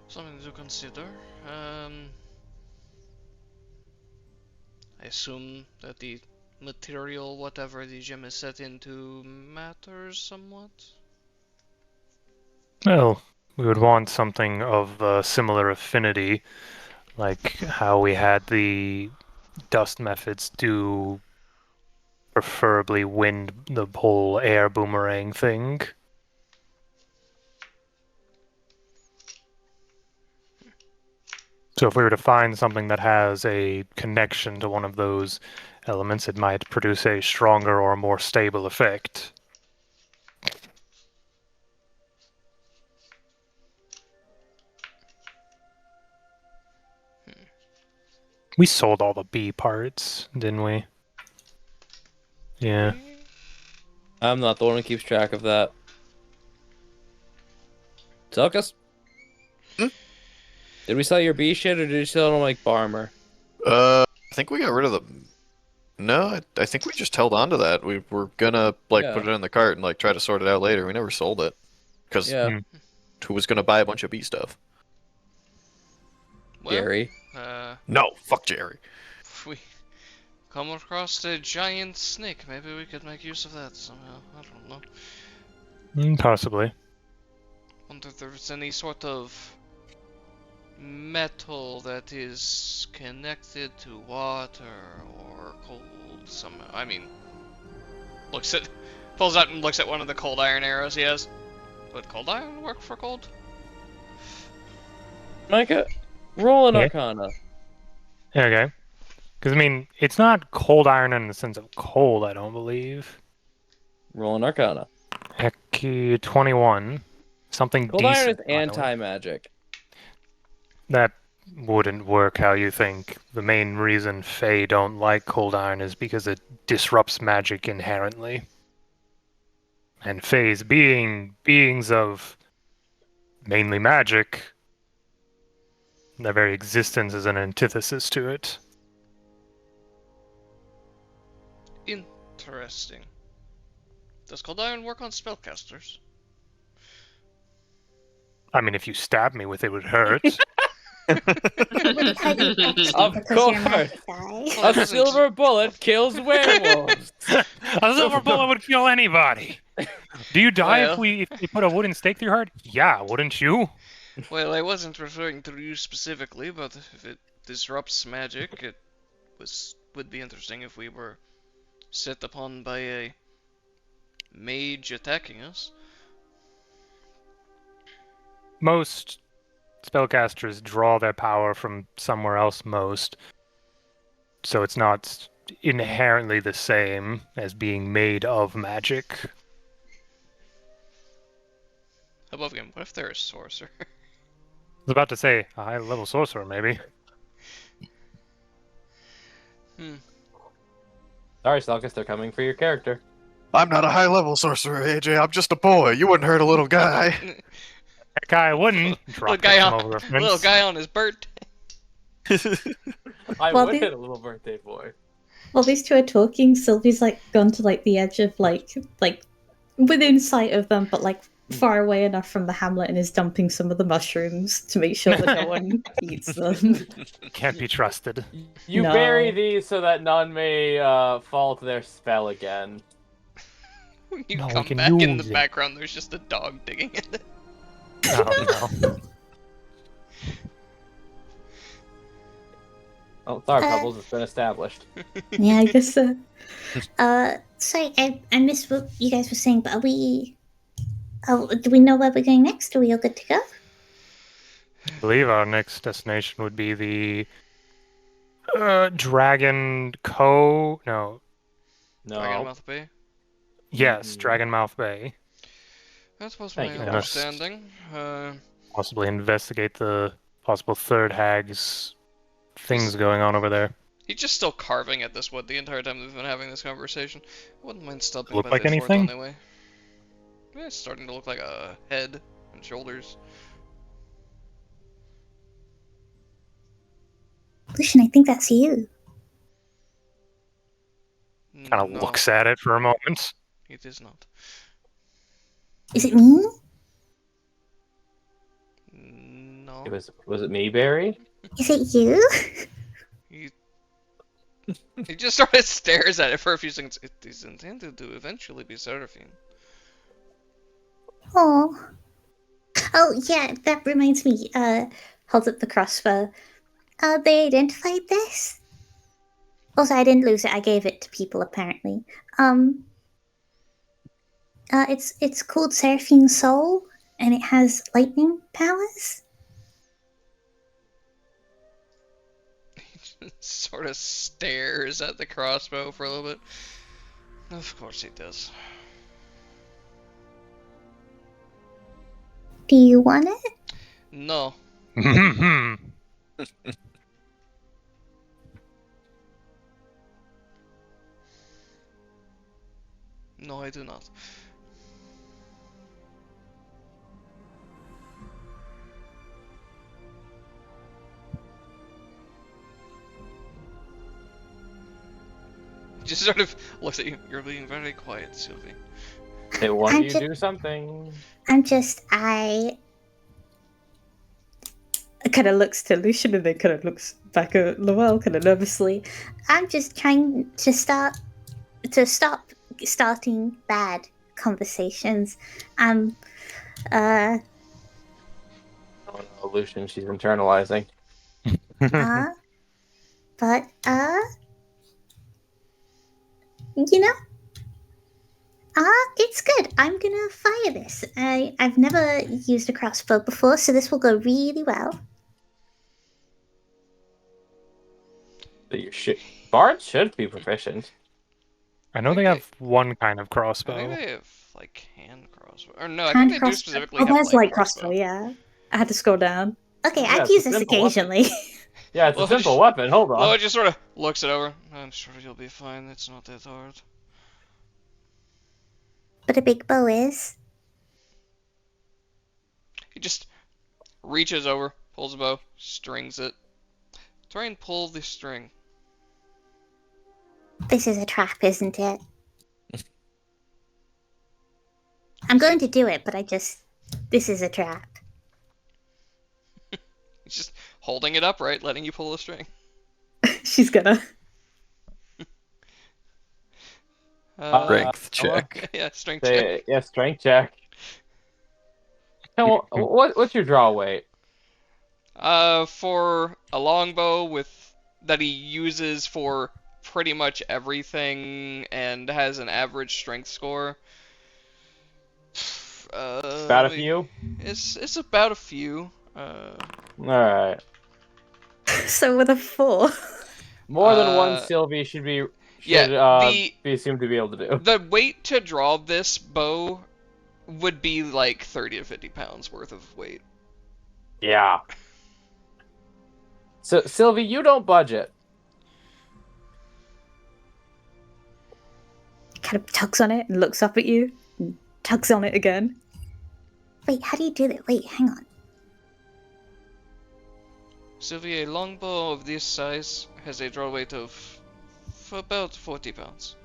Something to consider. I assume that the material, whatever the gem is set into, matters somewhat. Well, we would want something of a similar affinity, like how we had the dust methods do, preferably wind, the whole air boomerang thing. So if we were to find something that has a connection to one of those elements, it might produce a stronger or more stable effect. We sold all the B parts, didn't we? Yeah. I'm not the one who keeps track of that. Zelkus? Hmm? Did we sell your B shit, or did you sell them like Barmer? I think we got rid of the. No, I think we just held on to that. We were gonna like Yeah. put it in the cart and like try to sort it out later. We never sold it because Yeah, Hmm. who was gonna buy a bunch of B stuff? Well, Gary. No, fuck Jerry. if we come across a giant snake, maybe we could make use of that somehow. I don't know. Possibly. Wonder if there's any sort of metal that is connected to water or cold somehow. I mean, pulls out and looks at one of the cold iron arrows he has. Would cold iron work for cold? Micah, roll an Yeah. Arcana. Okay. Because, I mean, it's not cold iron in the sense of cold, I don't believe. Roll an Arcana. Heck, 21. Something Cold iron decent. is finally. anti-magic. That wouldn't work how you think. The main reason Fae don't like cold iron is because it disrupts magic inherently. And Faes being beings of mainly magic, their very existence is an antithesis to it. Interesting. Does cold iron work on spellcasters? I mean, if you stab me with it, it would hurt. It would cut you extra Of because you're a course. magic guy. Well, A silver bullet kills werewolves. A silver bullet would kill anybody. Do you die Well. if we put a wooden stake through your heart? Yeah, wouldn't you? Well, I wasn't referring to you specifically, but if it disrupts magic, it would be interesting if we were set upon by a mage attacking us. Most spellcasters draw their power from somewhere else so it's not inherently the same as being made of magic. Above him, what if they're a sorcerer? I was about to say, a high-level sorcerer, maybe. Sorry, Stalkus, they're coming for your character. I'm not a high-level sorcerer, AJ. I'm just a boy. You wouldn't hurt a little guy. That guy wouldn't. Drop Little guy him on, over a fence. little guy on his birthday. I Well, would the- hit a little birthday boy. While these two are talking, Sylvie's like gone to like the edge of like within sight of them, but like far away enough from the hamlet, and is dumping some of the mushrooms to make sure that no one eats them. Can't be trusted. You No. bury these so that none may fall to their spell again. You No, we come can back in the use it. background, there's just a dog digging at it. Oh, no. Oh, sorry, Pebbles, it's been established. Yeah, I guess so. Sorry, I missed what you guys were saying, but are we? Oh, do we know where we're going next? Are we all good to go? I believe our next destination would be the Dragon Co. No. No. Dragonmouth Bay. Yes, Mhm. Dragonmouth Bay. That was Thank my you, Doc. understanding. Possibly investigate the possible third hag's things going on over there. He's just still carving at this wood the entire time we've been having this conversation. I wouldn't mind stopping Look by like the fort anything? anyway. Yeah, it's starting to look like a head and shoulders. Lucien, I think that's you. Kind of No, looks at it for a moment. it is not. Is it me? No. No. Was it me, Barry? Is it you? He just sort of stares at it for a few seconds. It is intended to eventually be Seraphine. Oh. Oh, yeah, that reminds me. Holds up the crossbow. They identified this? Also, I didn't lose it. I gave it to people, apparently. It's called Seraphine Soul, and it has lightning powers. Sort of stares at the crossbow for a little bit. Of course he does. Do you want it? No. No, I do not. He just sort of looks at you. You're being very quiet, Sylvie. They want I'm you ju- to do something. I kind of looks to Lucian and then kind of looks back at Lowell kind of nervously. I'm just trying to stop starting bad conversations. Oh no, Lucien, she's internalizing. But you know, it's good. I'm gonna fire this. I've never used a crossbow before, so this will go really well. Bards should be proficient. I know they have one kind of I think crossbow. they have like hand crossbow. Or no, I Hand think they do crossbow. specifically Oh, have there's light light crossbow. Yeah, I had to scroll down. Okay, Yeah, I'd it's a use this simple weapon. occasionally. Yeah, it's Well, a simple weapon. Hold on. Loa just sort of looks it over. I'm sure you'll be fine. It's not that hard. But a big bow is. He just reaches over, pulls a bow, strings it. Try and pull the string. This is a trap, isn't it? I'm going to do it, but this is a trap. He's just holding it upright, letting you pull the string. She's gonna. Strength check. Yeah, strength check. Yeah, strength check. What's your draw weight? For a longbow that he uses for pretty much everything and has an average strength score. About a few? It's about a few. Alright. So with a 4. More than one Sylvie should be assumed to be able to do. The weight to draw this bow would be like 30 to 50 pounds worth of weight. Yeah. So, Sylvie, you don't budget. Kind of tugs on it and looks up at you. And tugs on it again. Wait, how do you do that? Wait, hang on. Sylvie, a longbow of this size has a draw weight of about 40 pounds.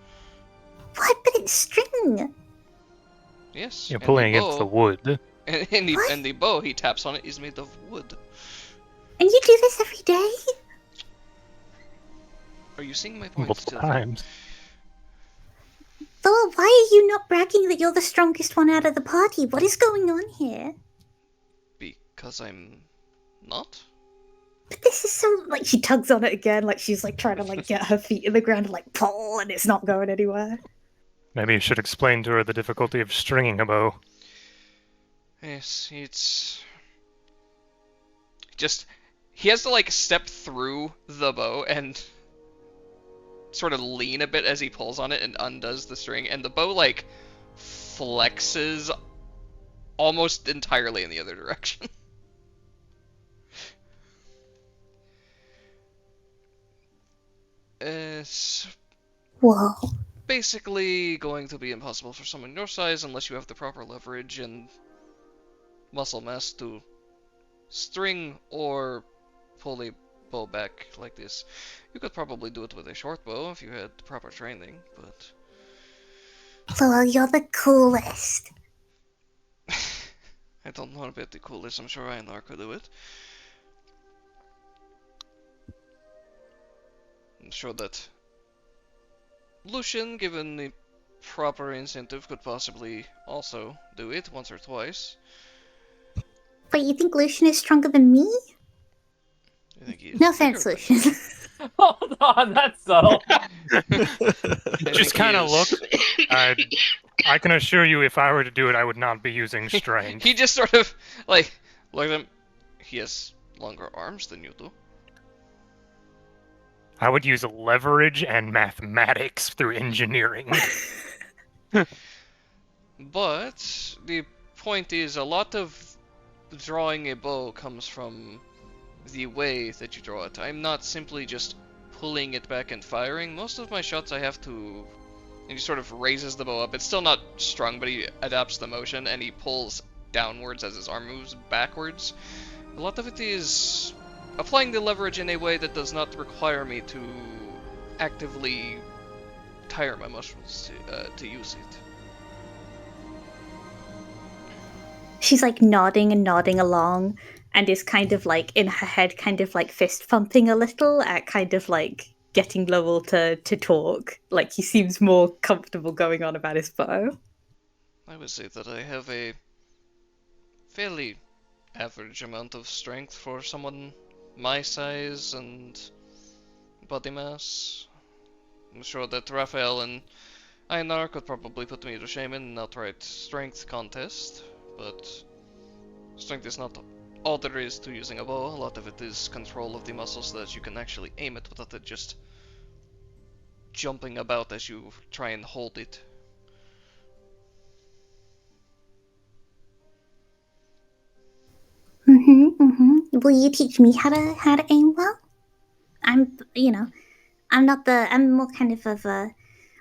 What? But it's string. Yes. You're pulling against the wood. And the bow he taps on it is made of wood. And you do this every day? Are you seeing my point, Multiple Sylvie? times. Thor, why are you not bragging that you're the strongest one out of the party? What is going on here? Because I'm not? But this is so, like, she tugs on it again, like she's like trying to like get her feet in the ground and like pull, and it's not going anywhere. Maybe you should explain to her the difficulty of stringing a bow. Yes, it's just he has to like step through the bow and sort of lean a bit as he pulls on it and undoes the string, and the bow like flexes almost entirely in the other direction. It's Whoa. basically going to be impossible for someone your size unless you have the proper leverage and muscle mass to string or pull a bow back like this. You could probably do it with a short bow if you had proper training, but... Lowell, you're the coolest. I don't know about the coolest. I'm sure Einar could do it. I'm sure that Lucien, given the proper incentive, could possibly also do it once or twice. But you think Lucian is stronger than me? I think he is No bigger offense, than Lucian. Hold on, that's subtle. Just kind of look. I can assure you, if I were to do it, I would not be using strength. He just sort of, like, look at him. He has longer arms than you do. I would use leverage and mathematics through engineering. But the point is, a lot of drawing a bow comes from the way that you draw it. I'm not simply just pulling it back and firing. Most of my shots I have to... And he sort of raises the bow up. It's still not strung, but he adapts the motion, and he pulls downwards as his arm moves backwards. A lot of it is applying the leverage in a way that does not require me to actively tire my muscles to use it. She's like nodding and nodding along, and is kind of like in her head, kind of like fist pumping a little at kind of like getting Lowell to talk. Like he seems more comfortable going on about his bow. I would say that I have a fairly average amount of strength for someone my size and body mass. I'm sure that Raphael and Einar could probably put me to shame in an outright strength contest, but strength is not all there is to using a bow. A lot of it is control of the muscles so that you can actually aim it without it just jumping about as you try and hold it. Will you teach me how to aim well? I'm more kind of a,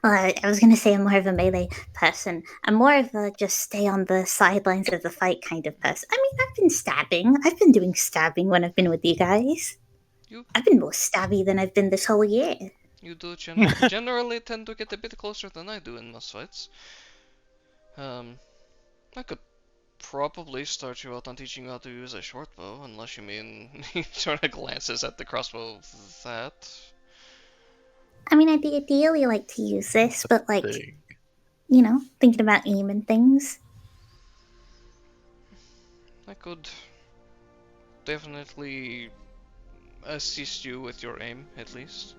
well, I was gonna say I'm more of a melee person. I'm more of a just stay on the sidelines of the fight kind of person. I mean, I've been stabbing. I've been doing stabbing when I've been with you guys. I've been more stabby than I've been this whole year. You do generally tend to get a bit closer than I do in most fights. I could probably start you out on teaching you how to use a short bow, unless you mean he sort of glances at the crossbow of that. I mean, I'd ideally like to use this, but like, Big. Thinking about aim and things. I could definitely assist you with your aim, at least.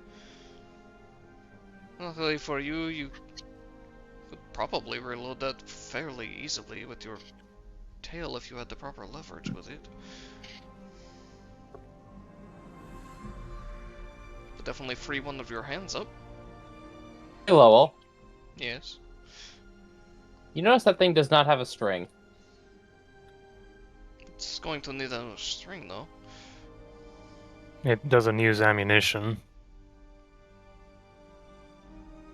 Luckily for you, you could probably reload that fairly easily with your tail if you had the proper leverage with it. But definitely free one of your hands up. Hey, Lowell. Yes. You notice that thing does not have a string. It's going to need a string, though. It doesn't use ammunition.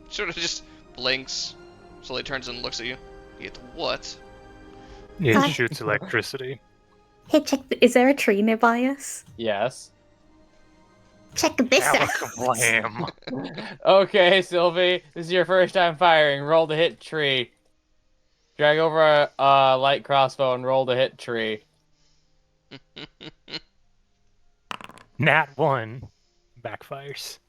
Sort of just blinks, slowly turns and looks at you. It what? It shoots electricity. Hey, check. Is there a tree nearby us? Yes. Check this out. Alakablam. Okay, Sylvie, this is your first time firing. Roll to hit tree. Drag over a light crossbow and roll to hit tree. Nat 1 backfires.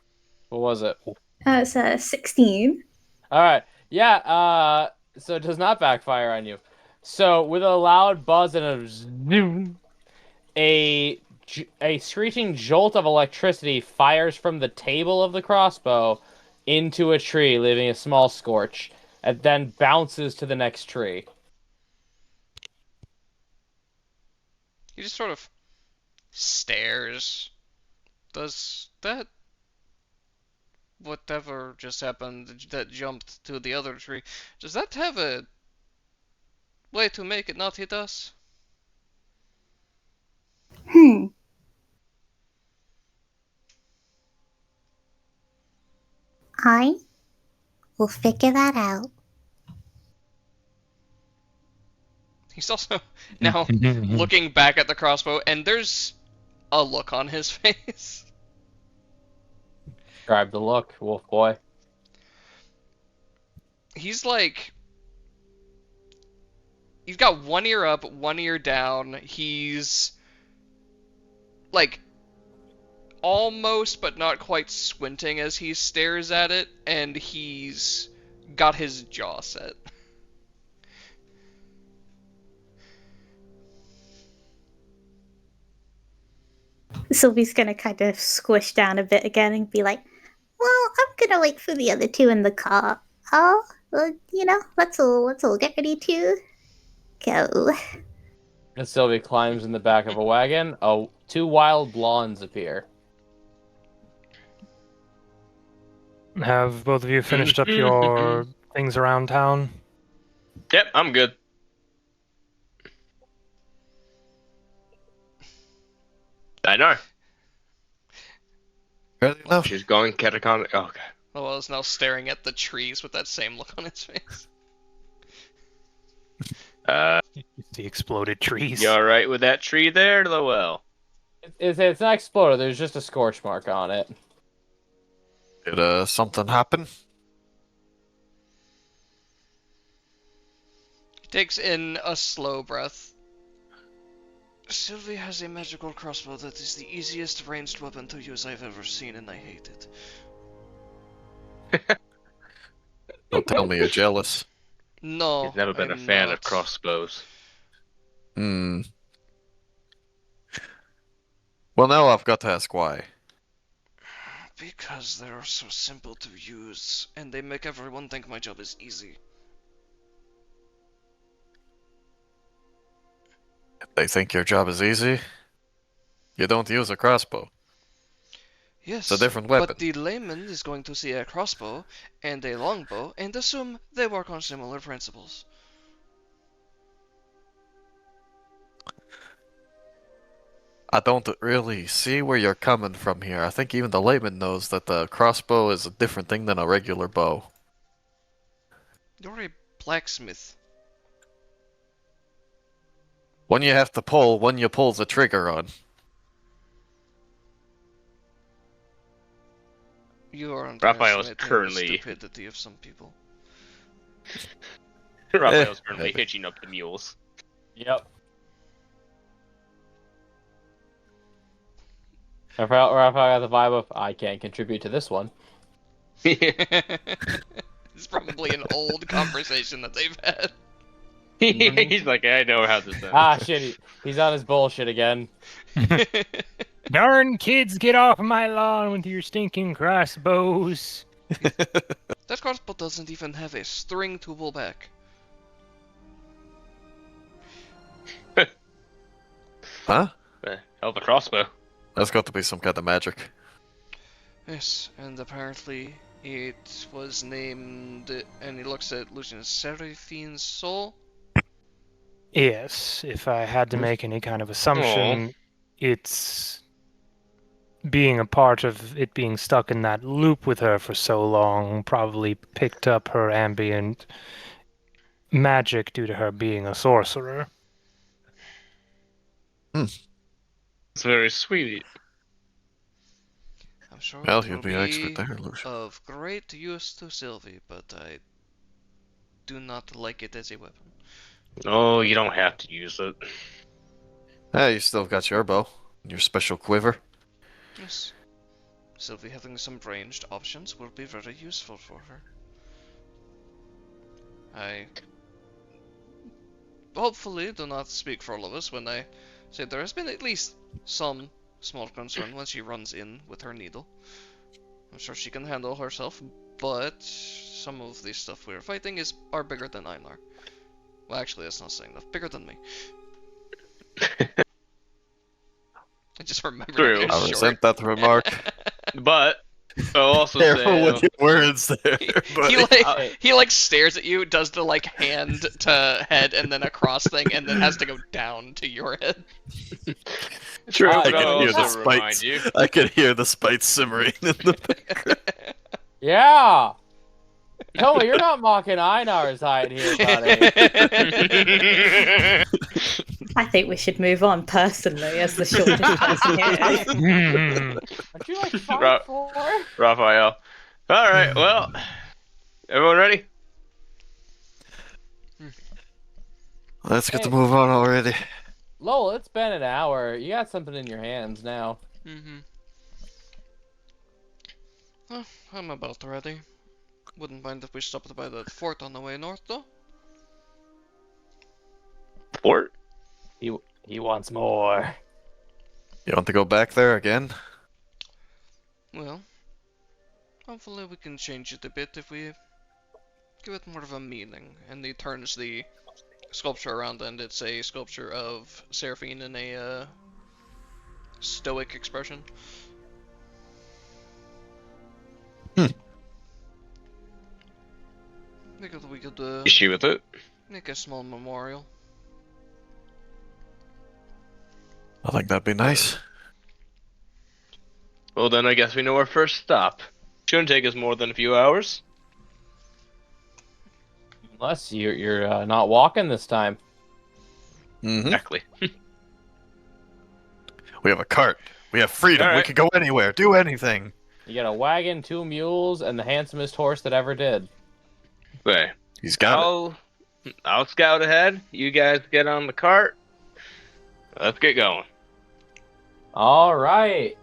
What was it? It's a 16. All right. Yeah. So it does not backfire on you. So with a loud buzz and a zoom, a screeching jolt of electricity fires from the table of the crossbow into a tree, leaving a small scorch, and then bounces to the next tree. He just sort of stares. Does that... whatever just happened that jumped to the other tree, does that have a way to make it not hit us? I will figure that out. He's also now looking back at the crossbow, and there's a look on his face. Describe the look, wolf boy. He's like... You've got one ear up, one ear down. He's like almost but not quite squinting as he stares at it, and he's got his jaw set. Sylvie's gonna kind of squish down a bit again and be like, "Well, I'm gonna wait for the other two in the car. Let's all get ready to go." And Sylvie climbs in the back of a wagon. Oh, two wild blondes appear. Have both of you finished up your things around town? Yep, I'm good. I know. Ready enough? She's going catacomb. Oh, okay. Lowell is now staring at the trees with that same look on his face. The exploded trees. You alright with that tree there, Lowell? It's not exploded. There's just a scorch mark on it. Did something happen? He takes in a slow breath. Sylvie has a magical crossbow that is the easiest ranged weapon to use I've ever seen, and I hate it. Don't tell me you're jealous. No, He's never been I'm a fan not. of crossbows. Hmm. Well, now I've got to ask why. Because they are so simple to use, and they make everyone think my job is easy. If they think your job is easy, you don't use a crossbow. Yes, It's a different weapon. but the layman is going to see a crossbow and a longbow and assume they work on similar principles. I don't really see where you're coming from here. I think even the layman knows that the crossbow is a different thing than a regular bow. You're a blacksmith. One you have to pull, one you pull the trigger on. You are Raphael's underestimating currently- the stupidity of some people. Raphael's currently maybe. hitching up the mules. Yep. Raphael got the vibe of, I can't contribute to this one. It's probably an old conversation that they've had. He's like, I know how this ends. Ah, shit. He's on his bullshit again. Darn kids, get off my lawn with your stinking crossbows. That crossbow doesn't even have a string to pull back. Huh? Hell of a crossbow. That's got to be some kind of magic. Yes, and apparently it was named, and he looks at Lucien, Seraphine's Soul. Yes, if I had to make any kind of assumption, it's being a part of it being stuck in that loop with her for so long, probably picked up her ambient magic due to her being a sorcerer. It's very sweet. I'm sure Well, it will you'd be expert there, Lucien. of great use to Sylvie, but I do not like it as a weapon. Oh, you don't have to use it. Hey, you still got your bow. Your special quiver. Yes. Sylvie having some ranged options will be very useful for her. I hopefully do not speak for all of us when I say there has been at least some small concern when she runs in with her needle. I'm sure she can handle herself, but some of the stuff we're fighting are bigger than Einar. Well, actually, that's not saying that. Bigger than me. I just remembered. True. it I was short. resent that remark. But I'll also Careful say, with your words there, buddy. He like stares at you, does the like hand to head and then across thing, and then has to go down to your head. true. I But can I'll hear the also remind spikes. you. I could hear the spite simmering in the background. Yeah! Toma, you're not mocking Einar's height here, buddy. I think we should move on personally as the shortest person here. Aren't you like Right. 5'4"? Raphael. Alright, well. Everyone ready? Let's get the Hey. move on already. Lowell, it's been an hour. You got something in your hands now. Well, I'm about ready. Wouldn't mind if we stopped by that fort on the way north, though. Fort? He wants more. You want to go back there again? Well, hopefully we can change it a bit if we give it more of a meaning. And he turns the sculpture around, and it's a sculpture of Seraphine in a stoic expression. We could Issue with it? make a small memorial. I think that'd be nice. Well, then I guess we know our first stop. Shouldn't take us more than a few hours. Unless you're not walking this time. Exactly. We have a cart. We have freedom. All We right. can go anywhere, do anything. You got a wagon, 2 mules, and the handsomest horse that ever did. Okay. He's got it. I'll scout ahead. You guys get on the cart. Let's get going. All right.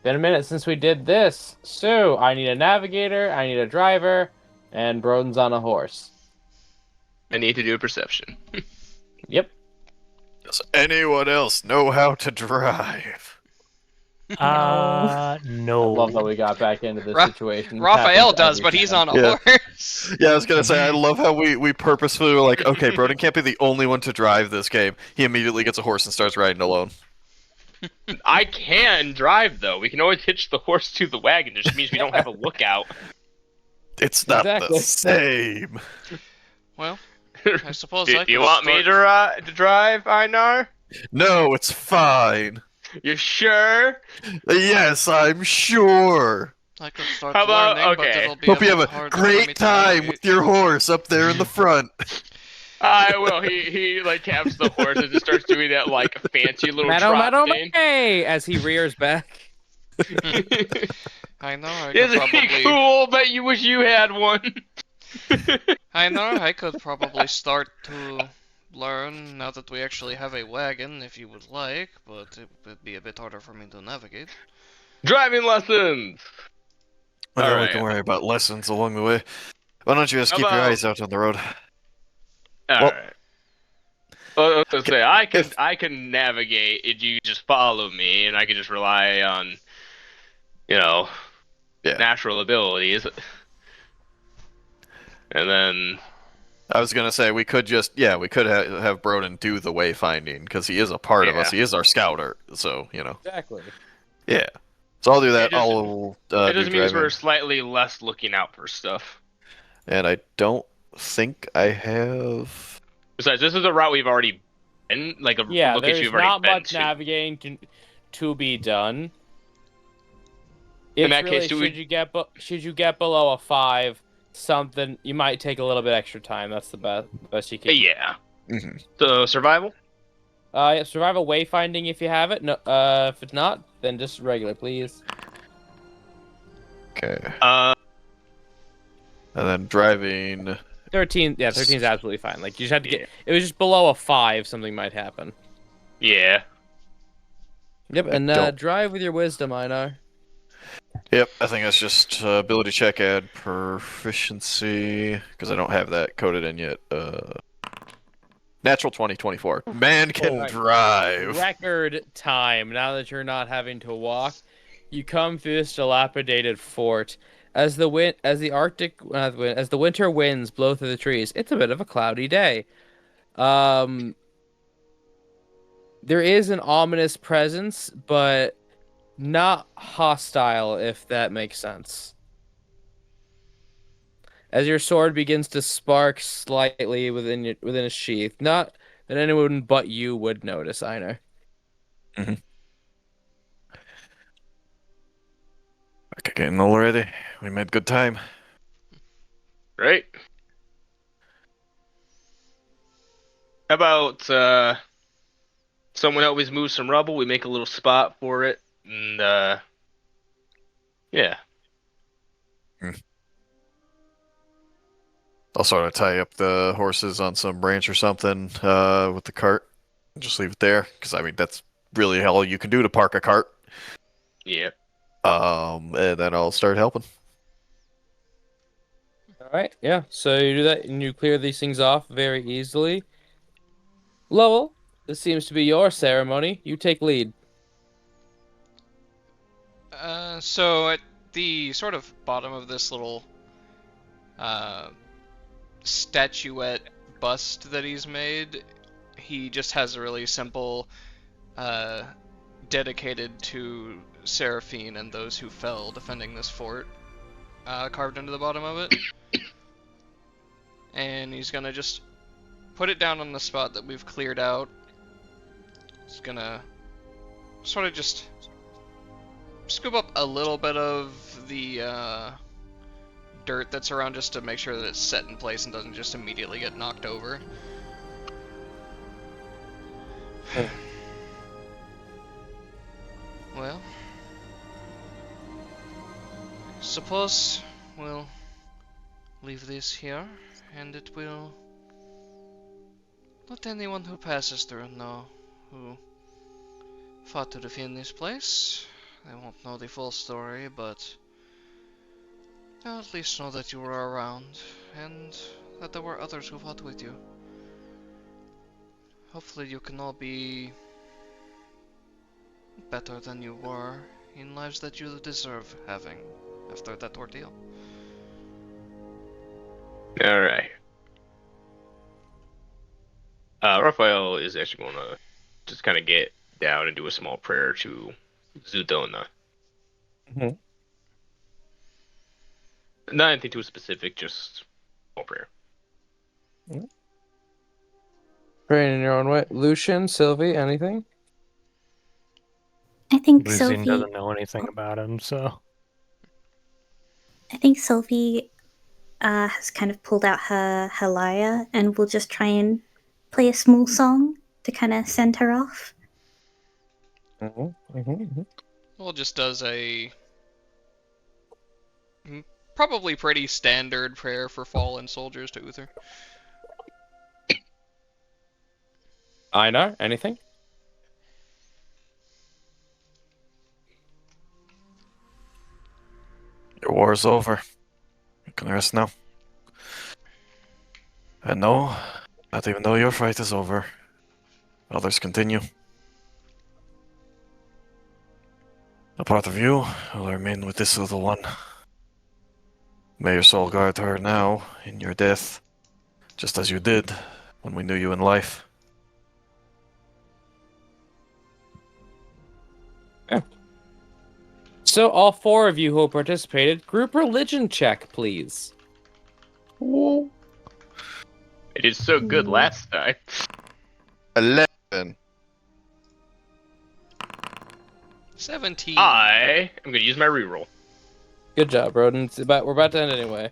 Been a minute since we did this. So, I need a navigator, I need a driver, and Broden's on a horse. I need to do a perception. Yep. Does anyone else know how to drive? No. I love that we got back into this situation. This Raphael happens does, every but he's time. on a Yeah. horse. Yeah, I was gonna say, I love how we purposefully were like, okay, Broden can't be the only one to drive this game. He immediately gets a horse and starts riding alone. I can drive, though. We can always hitch the horse to the wagon. It just means we don't have a lookout. It's not Exactly. the same. Well, I suppose I Do could you want me start- to drive, Einar? No, it's fine. You sure? Yes, I'm sure. I could start How about- learning, but okay. it'll be Hope a you bit have a harder for me great to time navigate. with your horse up there in the front. I will. He like taps the horse and just starts doing that like fancy little Meadow, trot meadow, thing. hey! As he rears back. I know I could Isn't probably. he cool? Bet you wish you had one. I know I could probably start to learn now that we actually have a wagon, if you would like, but it would be a bit harder for me to navigate. Driving lessons. Well, we Alright. can worry about lessons along the way. Why don't you just How keep your about- eyes out on the road? All Well- right. Well, I was gonna say I can navigate if you just follow me, and I can just rely on, Yeah. natural abilities. And then I was gonna say we could just we could have Broden do the wayfinding because he is a part of us. Yeah. He is our scouter, so Exactly. yeah. So I'll do that. It just- I'll it do just means driving. we're slightly less looking out for stuff. And I don't think I have. Besides, this is a route we've already been, like a Yeah, location there's we've already not been much to. navigating to be done. In It's that case, really, should you get below a 5, something you might take a little bit extra time. That's the best you can. Yeah. Mm-hmm. So survival. Yeah, survival wayfinding if you have it. No, if it's not, then just regular, please. Okay. Uh, And then driving. 13. Yeah, 13 is absolutely fine. Like you just had to Yeah. get. It was just below a 5. Something might happen. yeah. Yep, and don't- drive with your wisdom, Einar. Yep, I think that's just ability check, add proficiency because I don't have that coded in yet. Natural 20, 24. Man can Alright. drive. Record time. Now that you're not having to walk, you come through this dilapidated fort. As the winter winds blow through the trees, it's a bit of a cloudy day. There is an ominous presence, but not hostile, if that makes sense. As your sword begins to spark slightly within a sheath, not that anyone but you would notice, Einar. Okay, getting already. We made good time. Right. How about someone always moves some rubble? We make a little spot for it, and yeah. I'll sort of tie up the horses on some branch or something with the cart. Just leave it there, because I mean that's really all you can do to park a cart. Yeah. And then I'll start helping. All right, yeah. So you do that, and you clear these things off very easily. Lowell, this seems to be your ceremony. You take lead. So at the sort of bottom of this little statuette bust that he's made, he just has a really simple dedicated to Seraphine and those who fell defending this fort carved into the bottom of it. And he's gonna just put it down on the spot that we've cleared out. He's gonna sort of just scoop up a little bit of the dirt that's around just to make sure that it's set in place and doesn't just immediately get knocked over. Well, suppose we'll leave this here, and it will let anyone who passes through know who fought to defend this place. They won't know the full story, but they'll at least know that you were around, and that there were others who fought with you. Hopefully you can all be better than you were in lives that you deserve having after that ordeal. Alright. Raphael is actually going to just kind of get down and do a small prayer to Zudona. Mhm. Not anything too specific, just small prayer. Praying in your own way. Lucien, Sylvie, anything? I think Lucien Sylvie. doesn't know anything about him, so. I think Sylvie has kind of pulled out her lyre and will just try and play a small song to kind of send her off. Well, just does a probably pretty standard prayer for fallen soldiers to Uther. Einar, anything? Your war's over. You can rest now. And no, not even though your fight is over, others continue. A part of you will remain with this little one. May your soul guard her now in your death, just as you did when we knew you in life. Yeah. So all four of you who participated, group religion check, please. Ooh. It did so good last time. 11. 17. I am going to use my reroll. Good job, Roden. We're about to end anyway.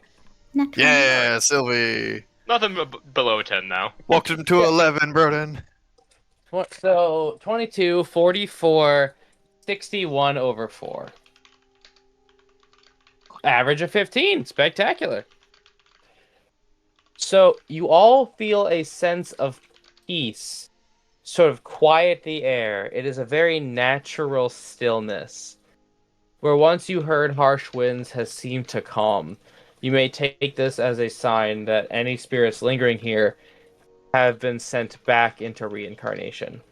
Nat 20. Yeah, Sylvie. Nothing below 10 now. Welcome to 11, Broden. So 22, 44, 61 over 4. Average of 15. Spectacular. So you all feel a sense of peace sort of quiet the air. It is a very natural stillness, where once you heard harsh winds has seemed to calm. You may take this as a sign that any spirits lingering here have been sent back into reincarnation.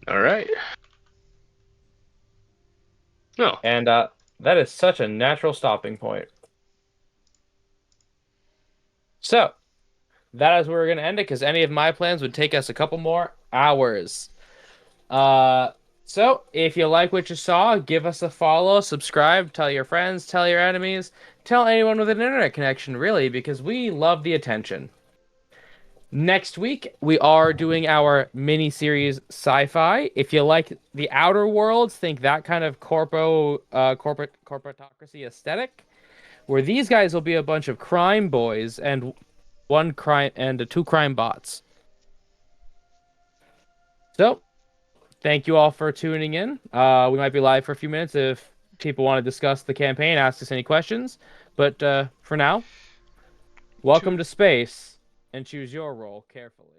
Alright. Oh. And that is such a natural stopping point. So, that is where we're going to end it, because any of my plans would take us a couple more hours. So, if you like what you saw, give us a follow, subscribe, tell your friends, tell your enemies, tell anyone with an internet connection, really, because we love the attention. Next week, we are doing our mini-series Sci-Fi. If you like the Outer Worlds, think that kind of corporatocracy aesthetic, where these guys will be a bunch of crime boys and two crime bots. So, thank you all for tuning in. We might be live for a few minutes if people want to discuss the campaign, ask us any questions. But for now, welcome to space, and choose your role carefully.